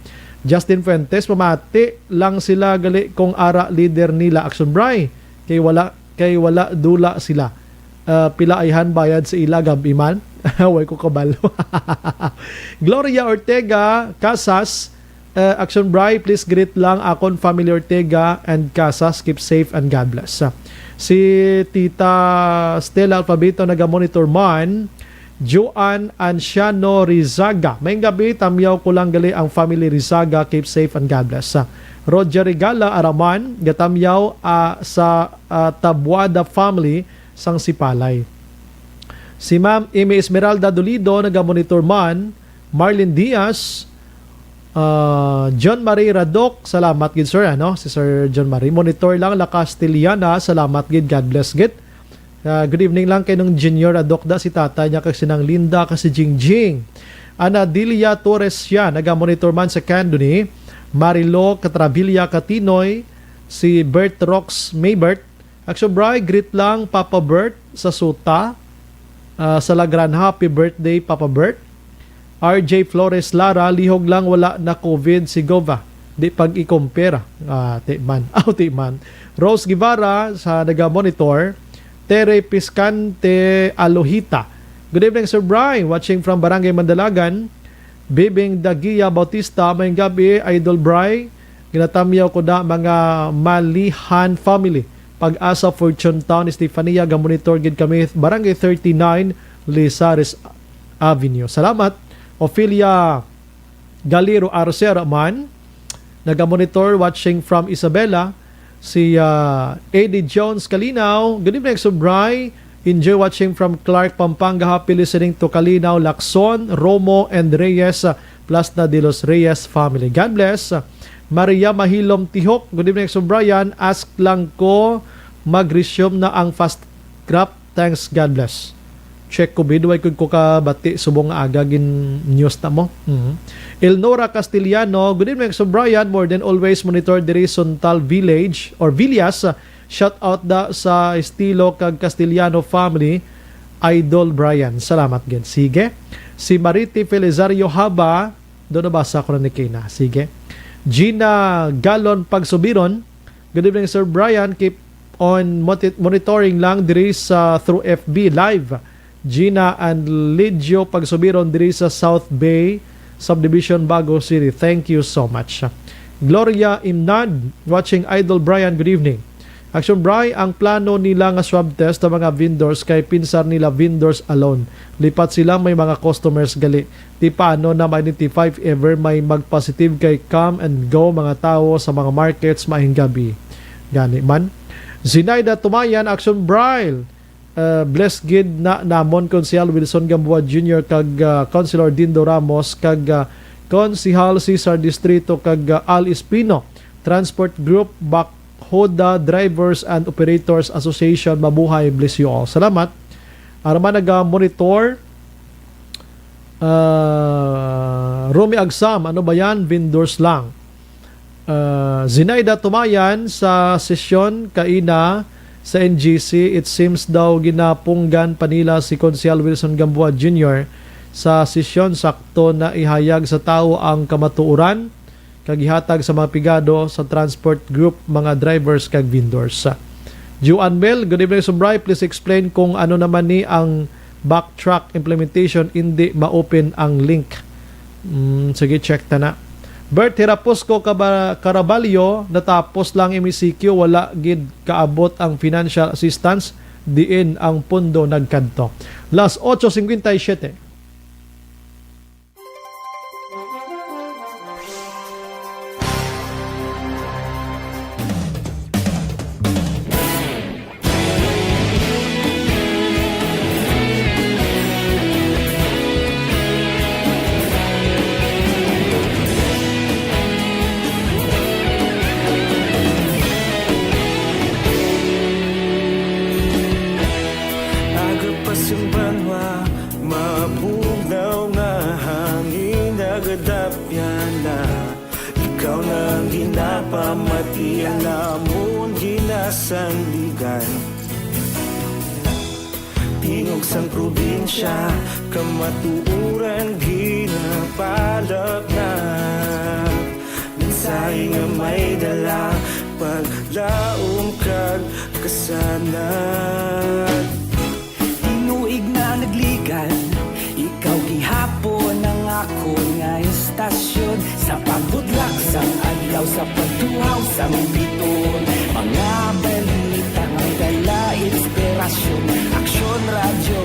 Justin Fuentes, pamati lang sila gali kung ara leader nila Action Bray. Kay wala dula sila. Pila ayhan bayad sa ila gabiman. Way ko kabalo. Gloria Ortega Casas, Action Bray, please greet lang akon family Ortega and Casas. Keep safe and God bless. Si Tita Stella Alphabito naga-monitor man. Joan Anciano Rizaga. May gabi, tamyaw ko lang gali ang family Rizaga. Keep safe and God bless. Roger Regala Araman, gatamyaw sa Tabuada family sang Sipalay. Si Ma'am Amy Esmeralda Dolido, naga-monitor man. Marlene Diaz, John Marie Radok, salamat gid sir, si Sir John Marie. Monitor lang La Castellana, salamat gid, God bless gid. Good evening lang kay nung Junior Adokda, si tata niya kasi nang Linda kasi Jingjing. Ana Dilia Torres siya, naga-monitor man sa Candoni. Marilo Catravilla Catinoy, si Bert Rox Maybert. Action Bray, greet lang Papa Bert sa Suta. Sa Lagran, happy birthday Papa Bert. RJ Flores Lara, lihog lang wala na COVID si Gova. Di pag i-compare. Timan. Rose Guevara sa naga-monitor. Tere Piscante Alohita. Good evening, Sir Brian. Watching from Barangay Mandalagan. Bibing Dagia Bautista. Mayang gabi, Idol Brian. Ginatamyaw ko na mga Malihan family. Pag-asa Fortune Town, Estefania. Gamonitor gid kami. Barangay 39, Lizares Avenue. Salamat. Ophelia Galero Arcera man. Nagamonitor watching from Isabela. Si Eddie Jones Kalinaw. Good evening, Sir Bry. Enjoy watching from Clark, Pampanga. Happy listening to Kalinaw, Lacson, Romo, and Reyes, plus na de los Reyes family. God bless. Maria Mahilom Tihok. Good evening, Sir Brian. Ask lang ko, mag-resume na ang fast crop. Thanks, God bless. Check ko bidway ko kabati subong aga gin news na mo. Elnora Castellano, good evening, Sir Brian. More than always monitor the Suntal Village or Villas. Shout out da sa estilo kag Castellano family. Idol Brian. Salamat gen. Sige. Si Mariti Felizario Haba, doon nabasa ko na ni Kina. Sige. Gina Galon Pagsubiron, good evening, Sir Brian. Keep on monitoring lang diri sa through FB Live. Gina and Lidio Pagsubiron diri sa South Bay Subdivision, Bago City. Thank you so much. Gloria Imnad, watching Idol Brian, good evening. Action Bry, ang plano nila nga swab test sa mga vendors kay pinsar nila vendors alone. Lipat sila may mga customers gali. Di paano na ma-identify if ever may mag-positive kay come and go mga tao sa mga markets mahing gabi. Gani man. Zinaida Tumayan, Action Bry. Bless gid na namon Konsehal Wilson Gamboa Jr. kag Councilor Dindo Ramos kag Konsehal Cesar Distrito kag Al Espino Transport Group, Bakhoda Drivers and Operators Association. Mabuhay, bless you all. Salamat. Arama naga-monitor Romy Agsam, ano ba yan? Vendors lang. Zinaida Tumayan sa sesyon kaina sa NGC, it seems daw ginapunggan panila si Konsehal Wilson Gamboa Jr. sa sesyon sakto na ihayag sa tao ang kamatuuran kagihatag sa mga pigado sa transport group, mga drivers kag vendors. Juan Bell, good evening, Subray. Please explain kung ano naman ni ang backtrack implementation, hindi ma-open ang link. Sige, check ta na. Bert Hirapusco Caraballo, natapos lang MCQ, wala gid kaabot ang financial assistance, diin ang pundo nagkanto. Las 8:57. ang ginapamatian namon ginasandigan. Tingog sang probinsya, kamatuuran ginapalap na. Minsay nga may dala, paglaom kag kasanad. Inuig na nagligan, ikaw gihapon ang ako nga istasyon. Sa pagbudlak sang adlaw, sa pagtuhaw sang biton. Mga balita nga dala inspirasyon. Aksyon radyo,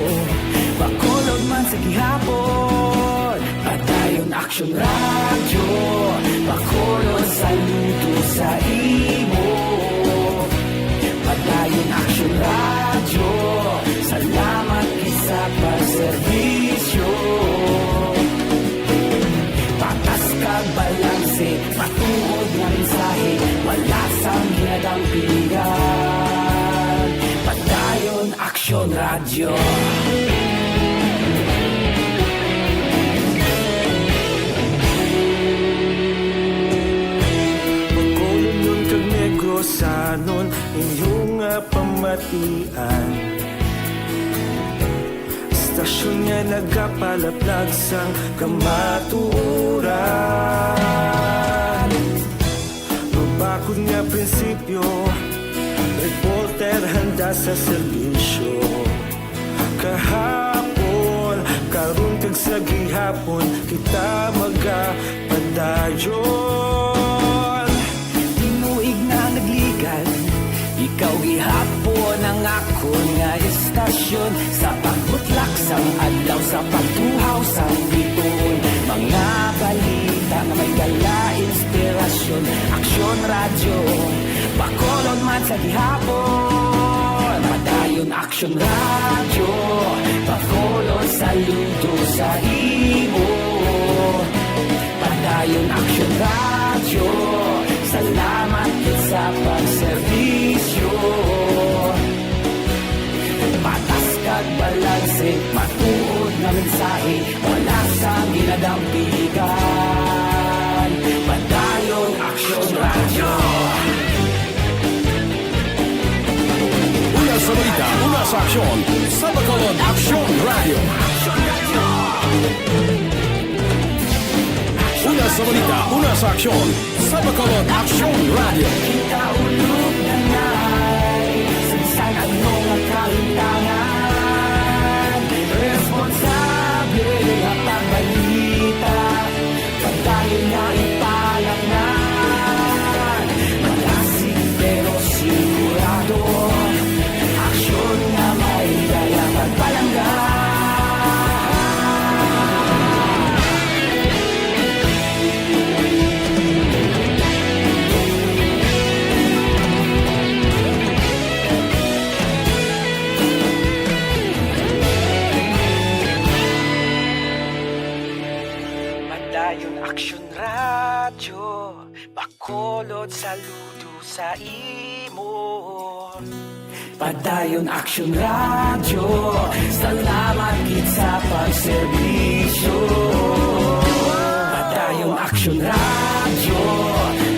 bakolod man sa gihapon. Padayon aksyon radyo, bakolod saludo sa imo. Padayon aksyon radyo, salamat isa pagserbisyo. Patas kag balanse, patuod nga mensahe, wala sang ginadampigan. Padayon aksyon radyo. Pagkolon kag negosanon, inyong pamatian. Istasyon nga nagapalaplag sang kamatuuran. Mabakod nga prinsipyo, reporter handa sa serbisyo. Kahapon, karon kag sa gihapon, kita magapadayon. Tinuig na nagligan, ikaw gihapon ang ako nga istasyon. Sa pagbutlak sang adlaw, sa pagtuhaw sang biton. Mga balita nga may dala inspirasyon. Aksyon radyo, bakolon man sa gihapon. Padayon aksyon radyo, bakolon saludo sa imo. Padayon aksyon radyo, salamat sa pagserbisyo. Patas kag balanse, matuod na mensahe, wala sang ginadampigan. Padayon aksyon radyo. Una sa balita, una sa aksyon, sa Bacolod Aksyon Radio. Una sa balita, una sa aksyon, sa Bacolod Aksyon Radio. Kita ulog na ngay, sinsan ang mga kalintangan. Responsable ang pagbalita, pagdayon na ipalangnan. Malasig pero sigurado, aksyon na may dala pagpalanggan. Padayon aksyon radyo, bakolod saludo sa imo. Padayon aksyon radyo, salamat gid sa pagserbisyo. Padayon aksyon radyo,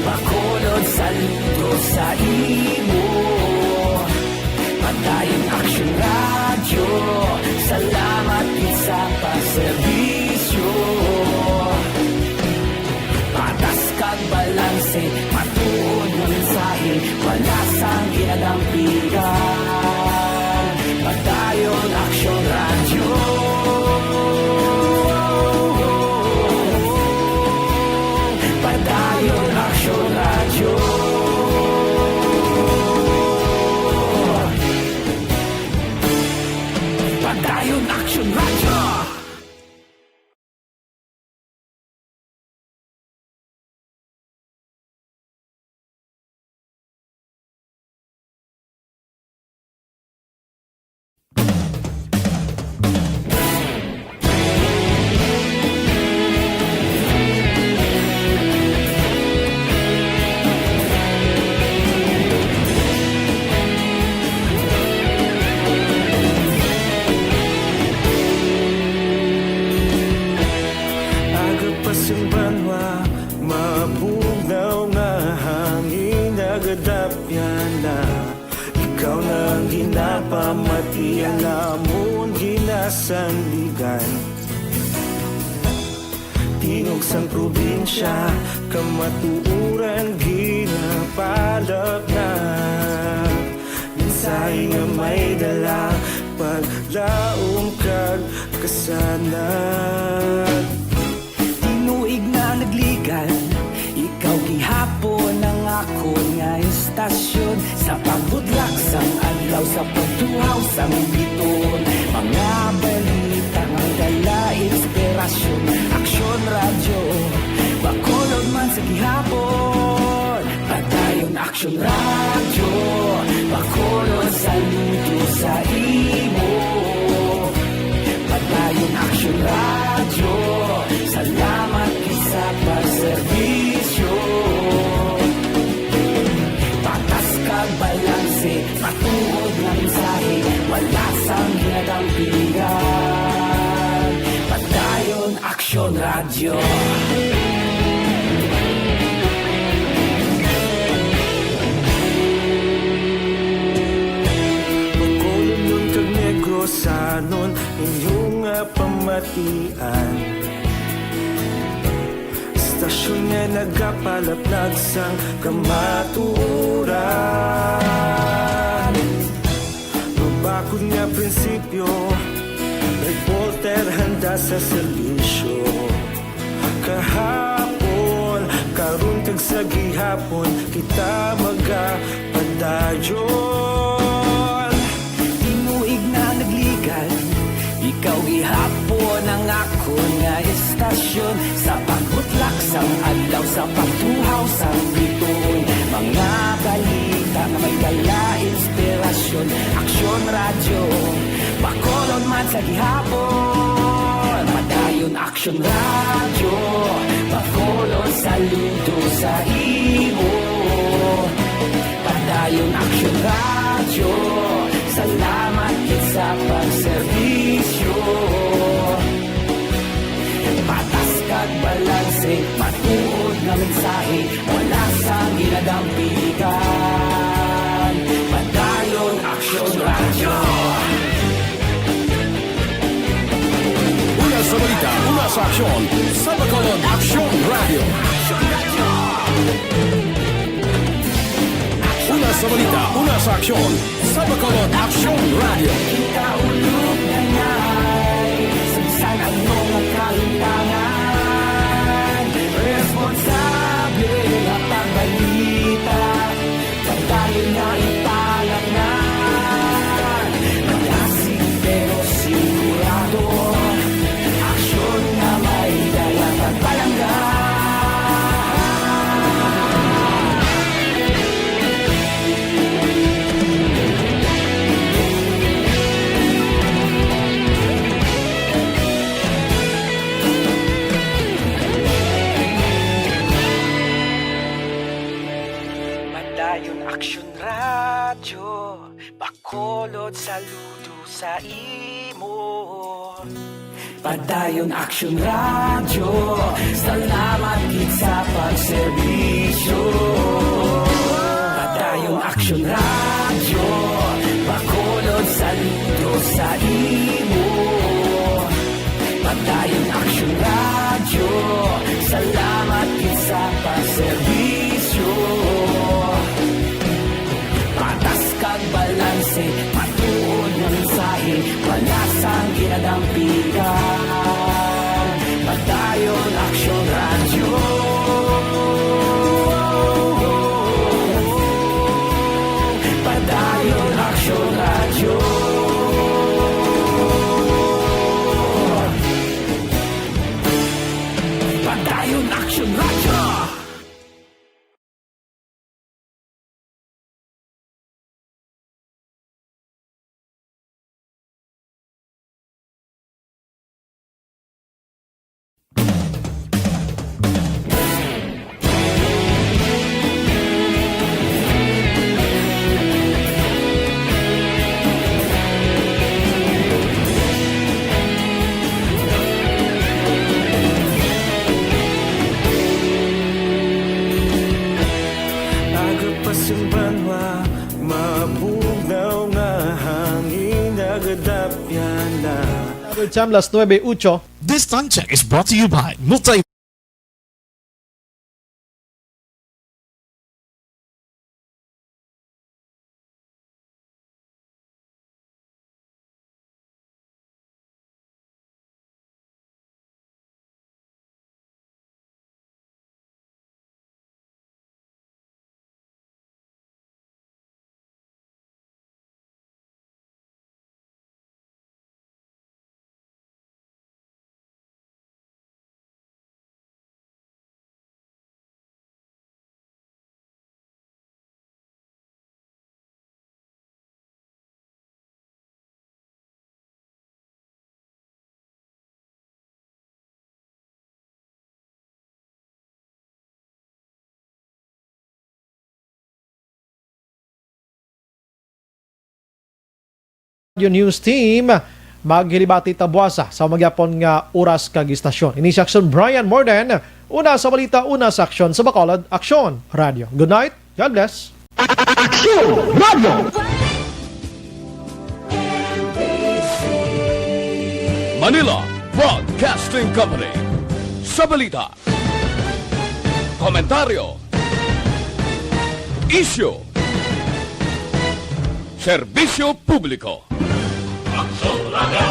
bakolod saludo sa imo. Padayon aksyon radyo, salamat gid sa pagserbisyo. Patas kag balanse, matuod na mensahe, wala sang ginadampigan. Padayon aksyon radyo. Padayon aksyon radyo. pamati ang amon ginasanligan. Tingog sang probinsya, kamatuuran ginapalap na. Minsay nga may dala, paglaom kag kasanag. Tinuig na nagligan, ikaw gihapon ang ako nga istasyon. Sa pagbudlak sang adlaw, sa pagtuhaw sang biton. Mga balita nga dala inspirasyon. Aksyon radyo, bakolod man sa gihapon. Padayon aksyon radyo, bakolod saludo sa imo. Padayon aksyon radyo, salamat sa pagserbisyo. Patas kag balanse, matuod ng mensahe, wala sang ginadampigan. Padayon aksyon radyo. Bakolod nun kag Negrosanon, inyong pamatian. Stasyon nga nagapalaplag sang kamatuoran. Mabakod nga prinsipyo, reporter handa sa serbisyo. Kahapon, karon kag sa gihapon, kita magapadayon. Tinuig na nagligan, ikaw gihapon ang ako nga istasyon. Sa pagbutlak sang adlaw, sa pagtuhaw sang biton. Mga balita na may dala inspirasyon. Aksyon radyo, bakolod man sa gihapon. Padayon aksyon radyo, bakolod saludo sa imo. Padayon aksyon radyo, salamat kit sa pagserbisyo. Patas kag balanse, matuod na mensahe, wala sang ginadampigan. Padayon aksyon radyo. Una sa balita, una sa aksyon, sa Bacolod Aksyon Radio. Una sa balita, una sa aksyon, sa Bacolod Aksyon Radio. Kaulog na ngay, samsan ang mga kalintangan. Responsable na pagbalita, pagdayon na ipalaknan. Malasig pero sigurado, aksyon na may dala pagpalanggan. Padayon aksyon radyo, bakolod saludo sa imo. Padayon aksyon radyo, salamat gid sa pagserbisyo. Padayon aksyon radyo, bakolod saludo sa imo. Padayon aksyon radyo, salamat gid sa pagserbisyo. Patas kag balanse, matuod na mensahe, wala sang ginadampigan. Padayon aksyon radyo. Padayon aksyon radyo. Padayon aksyon radyo. Agad pa simbanwa, mabugnaw nga hangin. Time las 9:08. This time check is brought to you by Multi. Yung news team maghilibati tabuasa sa magyapon nga oras kag istasyon. Ini si Aksyon Brian Morden, una sa balita, una sa aksyon sa Bacolod, Aksyon Radio. Good night, God bless. Aksyon Radio! Manila Broadcasting Company. Sa balita, komentaryo, issue, serbisyo publiko. Aksyon Radio!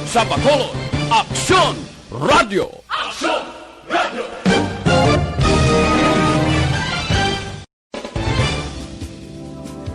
Sa Bacolod, Aksyon Radio! Aksyon!